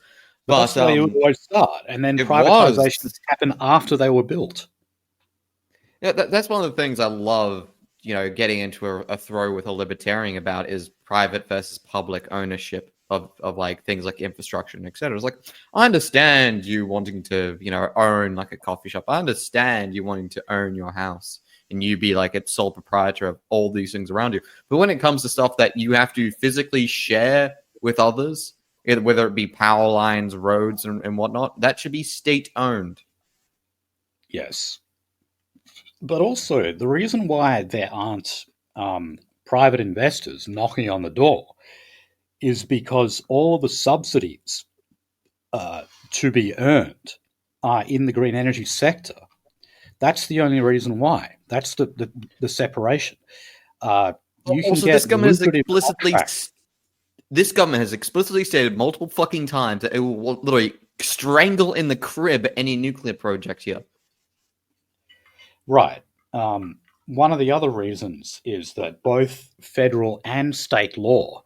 But that's the way it would always start, and then privatizations happen after they were built. Yeah, that's one of the things I love. Getting into a throw with a libertarian about is private versus public ownership of like things like infrastructure and etc. It's like, I understand you wanting to, own like a coffee shop. I understand you wanting to own your house and you be like its sole proprietor of all these things around you. But when it comes to stuff that you have to physically share with others, whether it be power lines, roads, and whatnot, that should be state owned. Yes. But also, the reason why there aren't private investors knocking on the door is because all of the subsidies to be earned are in the green energy sector. That's the only reason why. That's the separation. You can get lucrative contracts. This government has explicitly stated multiple fucking times that it will literally strangle in the crib any nuclear project here. Right. One of the other reasons is that both federal and state law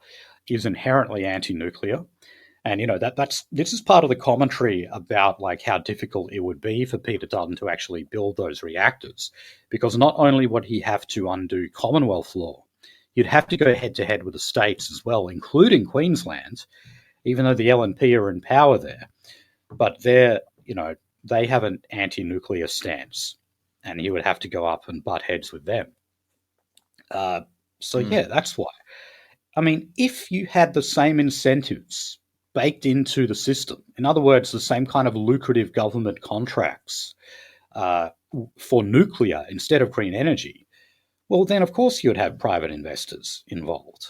is inherently anti-nuclear. And, this is part of the commentary about like how difficult it would be for Peter Dutton to actually build those reactors. Because not only would he have to undo Commonwealth law, you'd have to go head-to-head with the states as well, including Queensland, even though the LNP are in power there. But they have an anti-nuclear stance, and he would have to go up and butt heads with them. Yeah, that's why. I mean, if you had the same incentives baked into the system, in other words, the same kind of lucrative government contracts for nuclear instead of green energy, well, then, of course, you'd have private investors involved.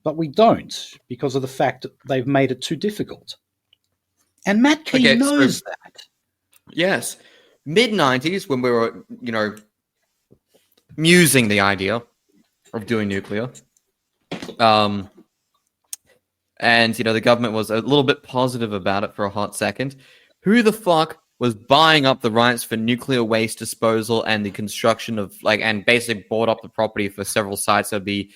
But we don't, because of the fact that they've made it too difficult. And Matt Keane knows that. Yes. Mid-90s, when we were, musing the idea of doing nuclear, and, the government was a little bit positive about it for a hot second. Who the fuck was buying up the rights for nuclear waste disposal and the construction of, and basically bought up the property for several sites that would be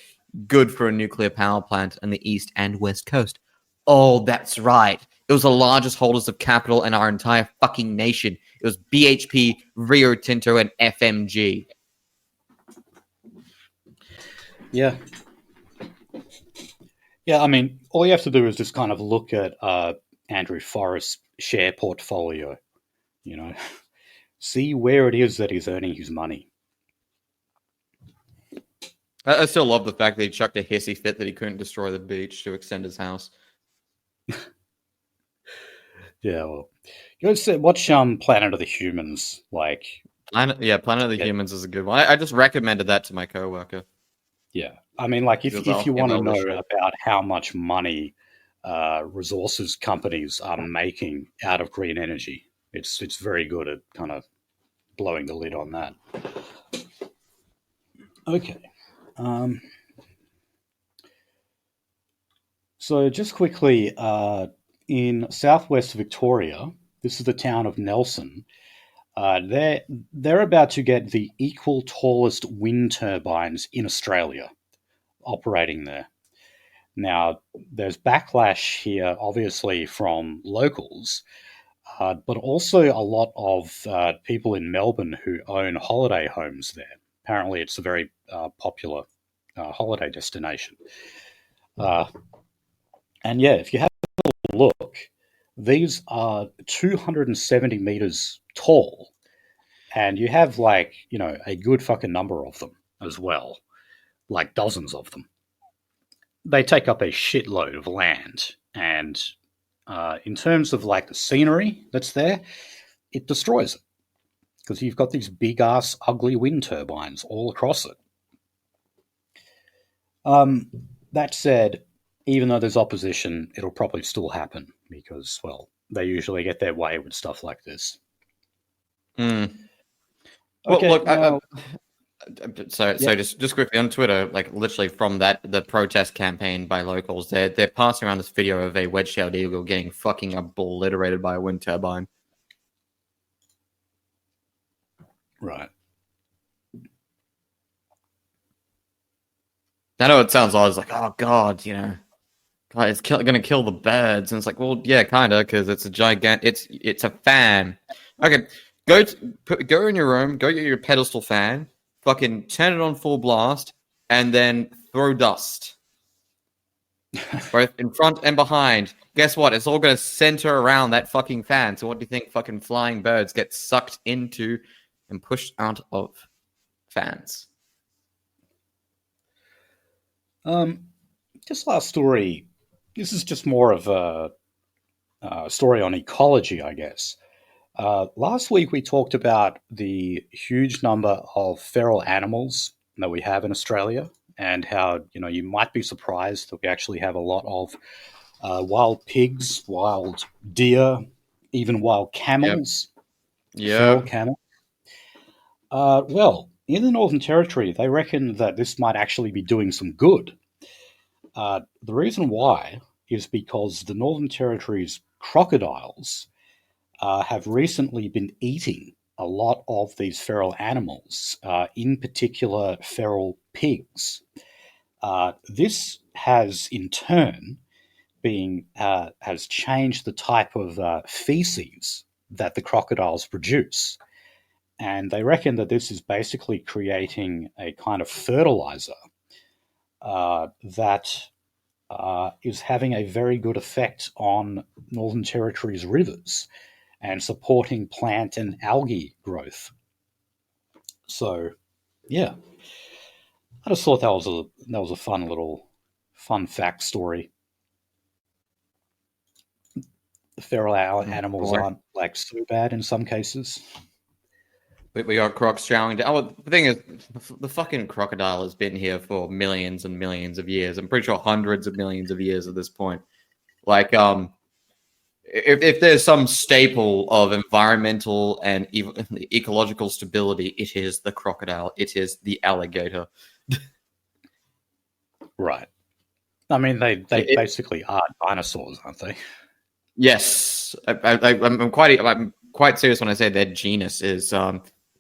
good for a nuclear power plant on the east and west coast? Oh, that's right. It was the largest holders of capital in our entire fucking nation. It was BHP, Rio Tinto, and FMG. Yeah. Yeah, I mean, all you have to do is just kind of look at Andrew Forrest's share portfolio, see where it is that he's earning his money. I still love the fact that he chucked a hissy fit that he couldn't destroy the beach to extend his house. Yeah, well, go watch Planet of the Humans. Planet of the Humans is a good one. I just recommended that to my coworker. Yeah, I mean, if you want to know about how much money resources companies are making out of green energy, it's very good at kind of blowing the lid on that. Okay. So just quickly, in southwest Victoria, this is the town of Nelson. They're about to get the equal tallest wind turbines in Australia operating there. Now, there's backlash here, obviously, from locals, but also a lot of people in Melbourne who own holiday homes there. Apparently, it's a very popular holiday destination. And yeah, if you have a look, these are 270 meters tall, and you have a good fucking number of them as well, like dozens of them. They take up a shitload of land And in terms of like the scenery that's there, it destroys it because you've got these big ass ugly wind turbines all across it. That said, even though there's opposition, it'll probably still happen because, well, they usually get their way with stuff like this. Well, Okay, look, now, so just quickly on Twitter, like literally from the protest campaign by locals, they're passing around this video of a wedge-tailed eagle getting fucking obliterated by a wind turbine. right. I know it sounds odd. It's like, oh god, God, it's going to kill the birds, and it's like, well, yeah, kind of, because it's a it's a fan. Okay, go in your room, go get your pedestal fan, fucking turn it on full blast, and then throw dust, both in front and behind. Guess what? It's all going to center around that fucking fan. So what do you think? Fucking flying birds get sucked into and pushed out of fans. Just last story. This is just more of a story on ecology, I guess. Last week we talked about the huge number of feral animals that we have in Australia, and how you might be surprised that we actually have a lot of wild pigs, wild deer, even wild camels, feral camels. Well, in the Northern Territory, they reckon that this might actually be doing some good. The reason why is because the Northern Territory's crocodiles have recently been eating a lot of these feral animals, in particular feral pigs. This has in turn has changed the type of feces that the crocodiles produce. And they reckon that this is basically creating a kind of fertilizer that is having a very good effect on Northern Territory's rivers and supporting plant and algae growth. So, yeah, I just thought that was a fun fact story. The feral animals aren't like so bad in some cases. We got crocs showering down. Oh, the thing is, the fucking crocodile has been here for millions and millions of years. I'm pretty sure hundreds of millions of years at this point. Like, if there's some staple of environmental and ecological stability, it is the crocodile. It is the alligator. Right. I mean, they basically are dinosaurs, aren't they? Yes, I'm quite serious when I say their genus is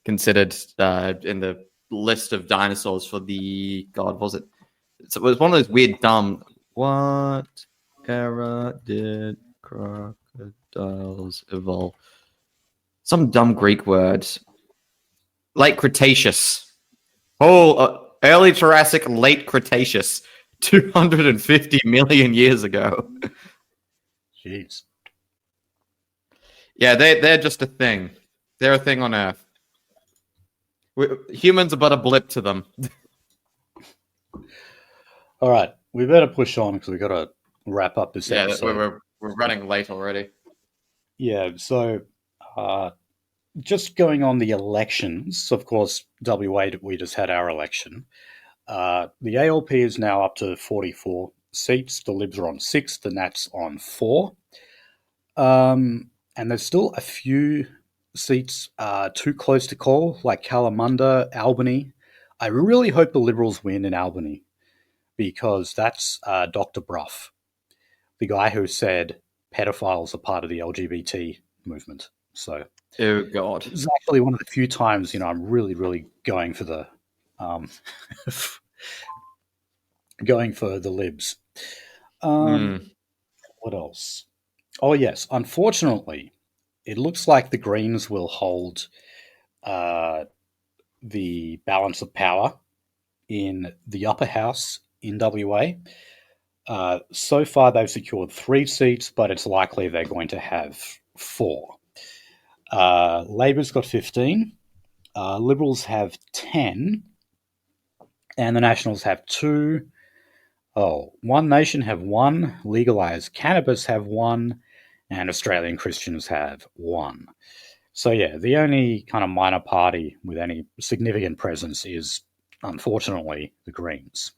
considered in the list of dinosaurs for the God. Was it? It was one of those weird dumb. What era did crocodiles evolve? Some dumb Greek word. Late Cretaceous. Early Jurassic, late Cretaceous. 250 million years ago. Jeez. Yeah, they're just a thing. They're a thing on Earth. Humans are but a blip to them. All right, we better push on because we got to wrap up this episode. We're running late already. Yeah, so just going on the elections, of course, WA, we just had our election. The ALP is now up to 44 seats. The Libs are on 6, the Nats on 4. And there's still a few seats too close to call, like Kalamunda, Albany. I really hope the Liberals win in Albany because that's Dr. Bruff, the guy who said pedophiles are part of the LGBT movement. So, oh God, it's actually one of the few times I'm really, really going for the going for the Libs. What else? Oh yes, unfortunately, it looks like the Greens will hold the balance of power in the upper house in WA. So far, they've secured 3 seats, but it's likely they're going to have 4. Labor's got 15, Liberals have 10, and the Nationals have 2. Oh, One Nation have one, Legalize Cannabis have one, and Australian Christians have one. So yeah, the only kind of minor party with any significant presence is, unfortunately, the Greens.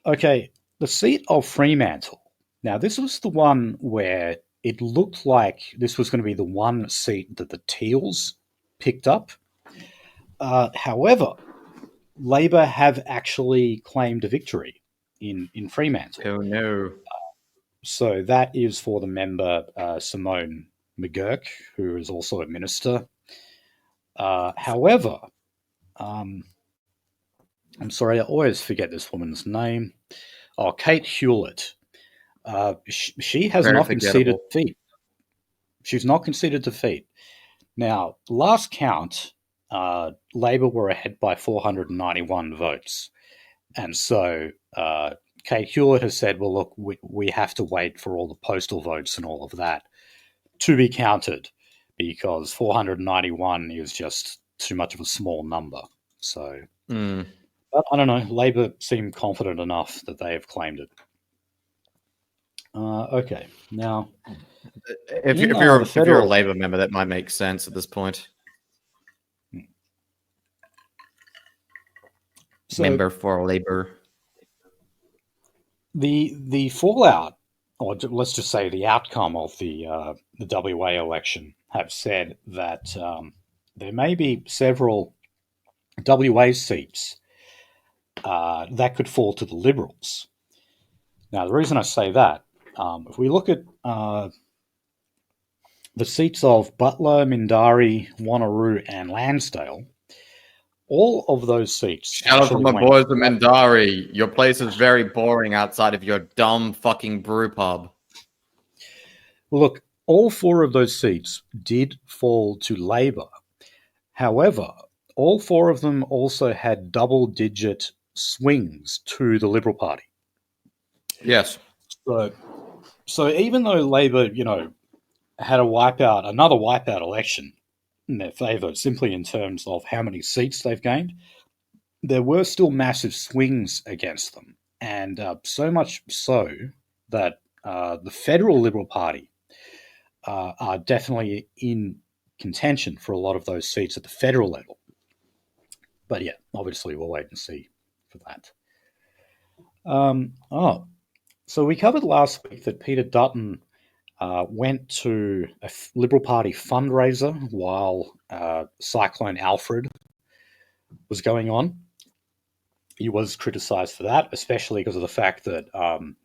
Okay, the seat of Fremantle. Now, this was the one where it looked like this was going to be the one seat that the Teals picked up. However, Labor have actually claimed a victory in Fremantle. Oh no. So that is for the member Simone McGurk, who is also a minister. However, I'm sorry, I always forget this woman's name. Oh, Kate Hewlett. She has Very not conceded forgettable. defeat. She's not conceded defeat. Now, last count, Labor were ahead by 491 votes. And so Kate Hewlett has said, well, look, we have to wait for all the postal votes and all of that to be counted because 491 is just too much of a small number. So, but I don't know. Labor seem confident enough that they have claimed it. Okay, now If you're a Labor member, that might make sense at this point. So member for Labor. The fallout, or let's just say the outcome of the WA election, have said that there may be several WA seats that could fall to the Liberals. Now, the reason I say that, if we look at the seats of Butler, Mindarie, Wanneroo, and Lansdale, all of those seats. Shout out to my boys in Mindarie. Your place is very boring outside of your dumb fucking brew pub. Look, all four of those seats did fall to Labor. However, all four of them also had double-digit swings to the Liberal Party. Yes. So even though Labor, had another wipeout election in their favour, simply in terms of how many seats they've gained, there were still massive swings against them. And so much so that the federal Liberal Party are definitely in contention for a lot of those seats at the federal level. But yeah, obviously we'll wait and see for that. So we covered last week that Peter Dutton went to a Liberal Party fundraiser while Cyclone Alfred was going on. He was criticised for that, especially because of the fact that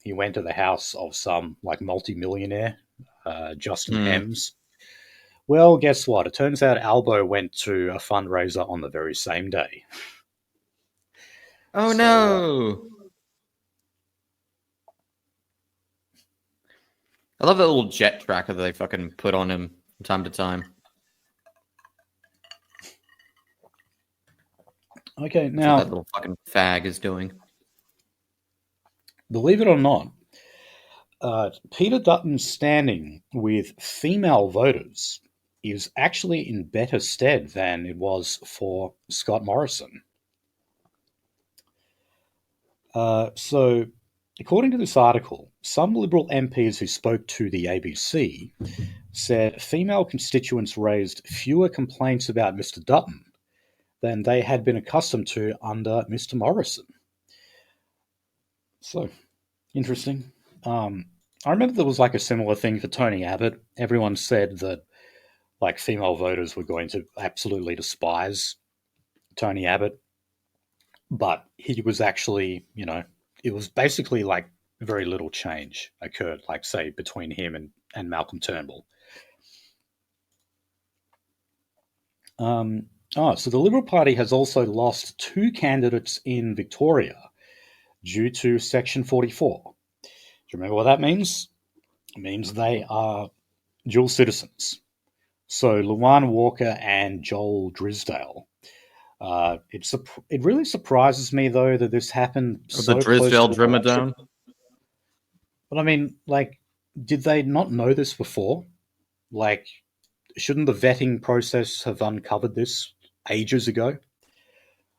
he went to the house of some multi-millionaire, Justin Hems. Well, guess what? It turns out Albo went to a fundraiser on the very same day. Oh, no. I love that little jet tracker that they fucking put on him from time to time. Okay, now... That's what that little fucking fag is doing. Believe it or not, Peter Dutton's standing with female voters is actually in better stead than it was for Scott Morrison. So, according to this article, some Liberal MPs who spoke to the ABC said female constituents raised fewer complaints about Mr. Dutton than they had been accustomed to under Mr. Morrison. So, interesting. I remember there was a similar thing for Tony Abbott. Everyone said that female voters were going to absolutely despise Tony Abbott, but he was actually, it was basically very little change occurred, say between him and Malcolm Turnbull. So the Liberal Party has also lost 2 candidates in Victoria due to Section 44. Do you remember what that means? It means they are dual citizens. So Luan Walker and Joel Drisdale. It really surprises me, though, that this happened so the Drisdale Drimmadome? But I mean, did they not know this before? Shouldn't the vetting process have uncovered this ages ago?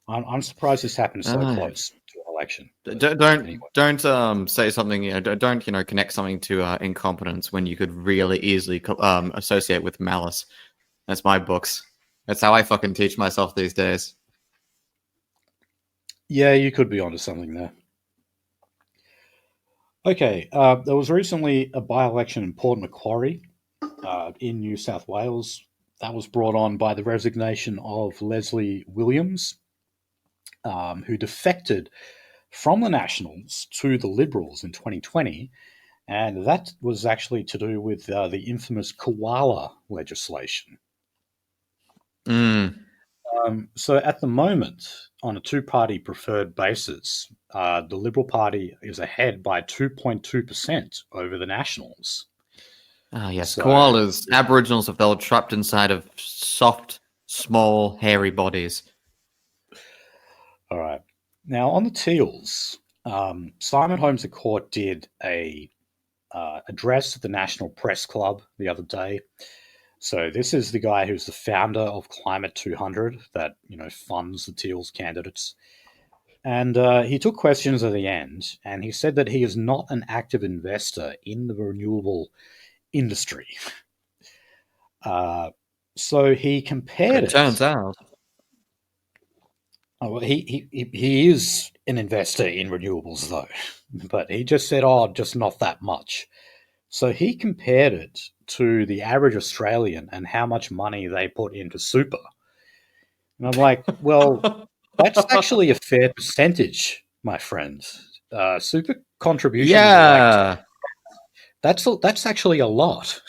I'm surprised this happened so close to election. Don't say something. Don't connect something to incompetence when you could really easily associate with malice. That's my books. That's how I fucking teach myself these days. Yeah, you could be onto something there. Okay, there was recently a by-election in Port Macquarie in New South Wales. That was brought on by the resignation of Leslie Williams, who defected from the Nationals to the Liberals in 2020, and that was actually to do with the infamous koala legislation. So at the moment, on a two-party preferred basis, the Liberal Party is ahead by 2.2% over the Nationals. Ah, yes, So- koalas. Aboriginals have felt trapped inside of soft, small, hairy bodies. All right. Now, on the Teals, Simon Holmes à Court did a address at the National Press Club the other day. So this is the guy who's the founder of Climate 200 that funds the Teals candidates. And he took questions at the end, and he said that he is not an active investor in the renewable industry. So he compared It turns out. Oh, well, he is an investor in renewables, though, but he just said, just not that much. So he compared it to the average Australian and how much money they put into super. And I'm like, well, that's actually a fair percentage, my friend. Super contributions are that's actually a lot.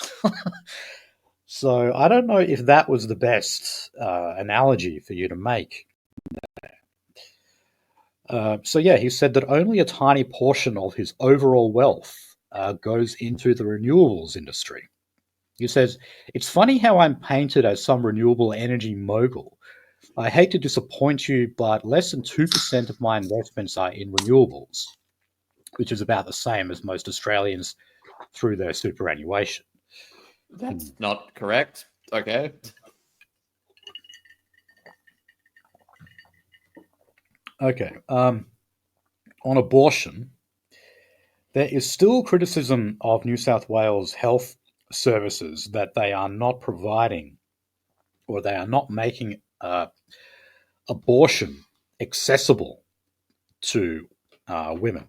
So I don't know if that was the best analogy for you to make. So yeah, he said that only a tiny portion of his overall wealth goes into the renewables industry. He says, "It's funny how I'm painted as some renewable energy mogul. I hate to disappoint you, but less than 2% of my investments are in renewables, which is about the same as most Australians through their superannuation." That's not correct. Okay. Okay. On abortion, there is still criticism of New South Wales health services that they are not providing or they are not making abortion accessible to women.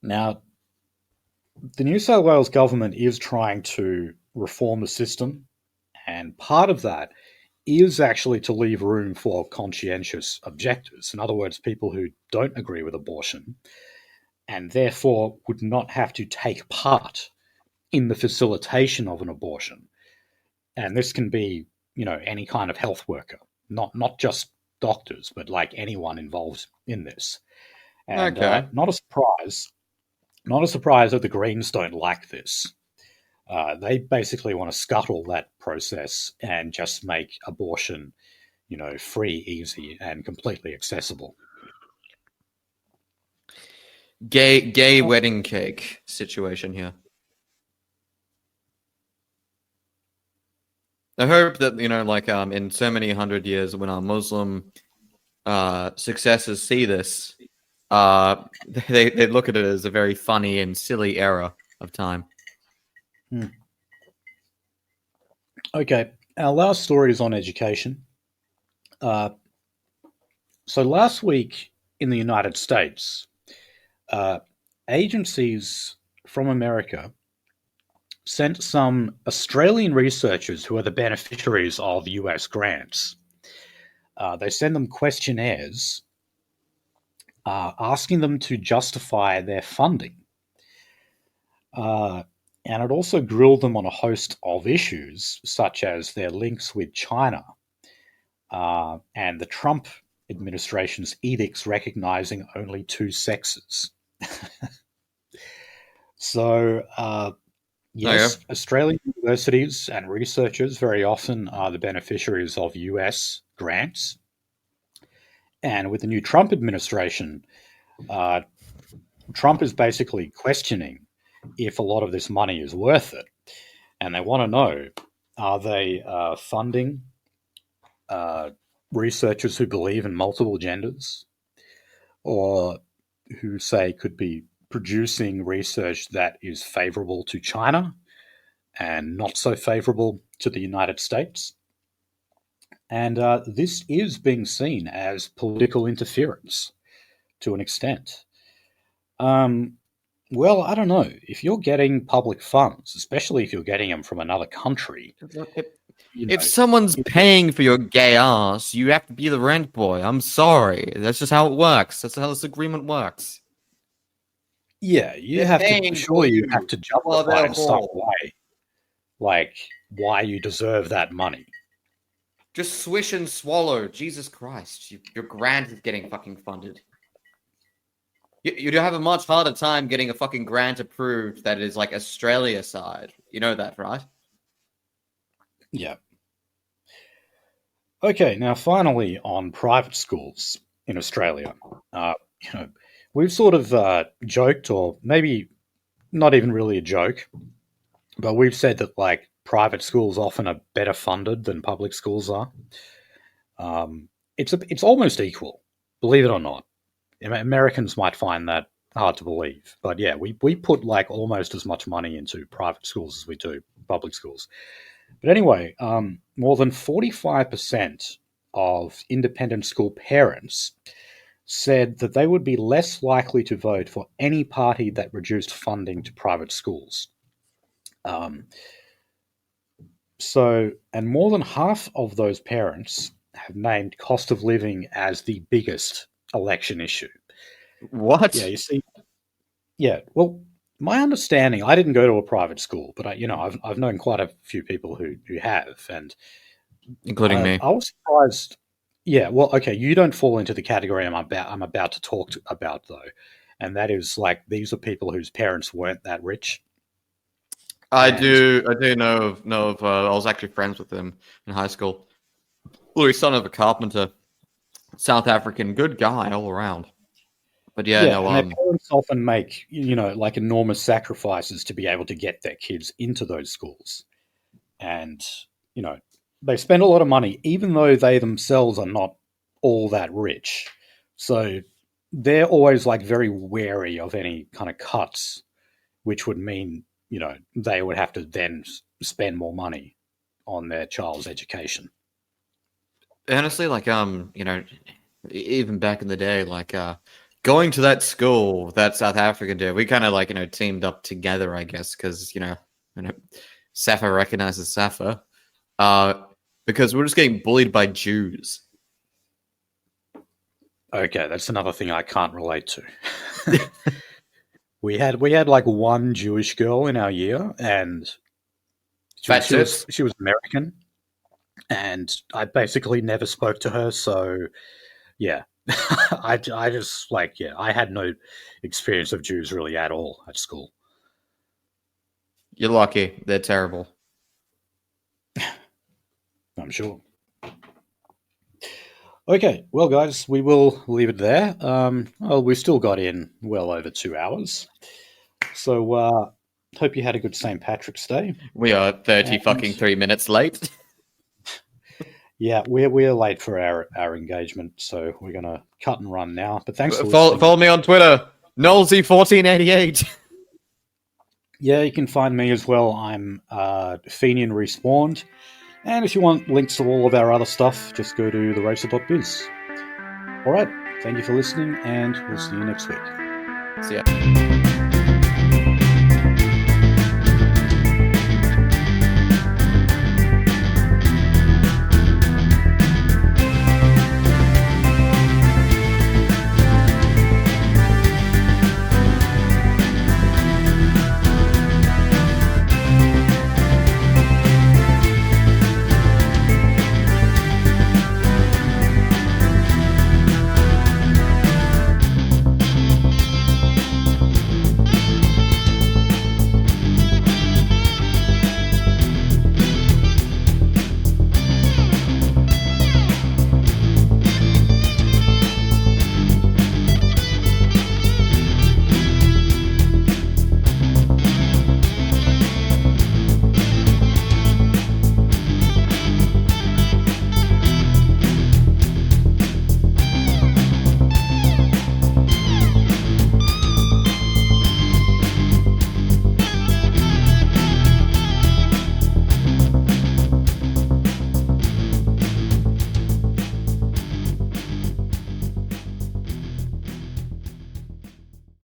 Now, the New South Wales government is trying to reform the system, and part of that is actually to leave room for conscientious objectors. In other words, people who don't agree with abortion and therefore would not have to take part in the facilitation of an abortion. And this can be, any kind of health worker, not just doctors, but like anyone involved in this. And Okay. not a surprise that the Greens don't like this. They basically want to scuttle that process and just make abortion, free, easy, and completely accessible. Gay wedding cake situation here. I hope that in so many 100 years, when our Muslim successors see this, they look at it as a very funny and silly era of time. Okay, our last story is on education. So last week in the United States, agencies from America sent some Australian researchers who are the beneficiaries of US grants. They send them questionnaires asking them to justify their funding. And it also grilled them on a host of issues, such as their links with China and the Trump administration's edicts recognizing only two sexes. So, yes, Australian universities and researchers very often are the beneficiaries of US grants. And with the new Trump administration, Trump is basically questioning if a lot of this money is worth it. And they want to know, are they funding researchers who believe in multiple genders, or who say could be producing research that is favorable to China and not so favorable to the United States. And this is being seen as political interference to an extent. Well, I don't know. If you're getting public funds, especially if you're getting them from another country, If someone's paying for your gay ass, you have to be the rent boy. I'm sorry. That's just how it works. That's how this agreement works. yeah, you They're have to. paying Surely for you you have to while justify they're in some whole. way, like why you deserve that money. Just swish and swallow. Jesus Christ. Your grant is getting fucking funded. You'd have a much harder time getting a fucking grant approved that is like Australia side. You know that, right? Yeah. Okay, now finally on private schools in Australia, you know, we've sort of joked, or maybe not even really a joke, but we've said that like private schools often are better funded than public schools are. It's almost equal, believe it or not. Americans might find that hard to believe, but yeah, we put like almost as much money into private schools as we do public schools. But anyway, more than 45% of independent school parents said that they would be less likely to vote for any party that reduced funding to private schools. Um, and more than half of those parents have named cost of living as the biggest election issue. What? Yeah, you see, yeah. Well, my understanding, I didn't go to a private school, but I've known quite a few people who have, and Including me. I was surprised. Yeah, well, okay, you don't fall into the category I'm about to about though, and that is like these are people whose parents weren't that rich. I And do know of I was actually friends with him in high school. Louis, son of a carpenter, South African, good guy all around. But yeah, yeah, no, and their parents often make like enormous sacrifices to be able to get their kids into those schools, and you know they spend a lot of money, even though they themselves are not all that rich. So they're always like very wary of any kind of cuts, which would mean they would have to then spend more money on their child's education. honestly, like even back in the day, like going to that school that South African did, we kind of like teamed up together, I guess, because Safa recognizes Safa, because we're just getting bullied by Jews. Okay, that's another thing I can't relate to. we had like one Jewish girl in our year, and she was American, and I basically never spoke to her. So yeah, I just like I had no experience of Jews really at all at school. You're lucky. They're terrible. I'm sure. Okay, well, guys, we will leave it there. Well, we still got in well over 2 hours, so hope you had a good St. Patrick's Day. We are 30 And- fucking 3 minutes late. Yeah, we're late for our engagement, so we're gonna cut and run now. But thanks for Follow, listening. follow me on Twitter, Nolsy1488. Yeah, you can find me as well. I'm Fenian Respawned. And if you want links to all of our other stuff, just go to theracer.biz. All right, thank you for listening, and we'll see you next week. See ya.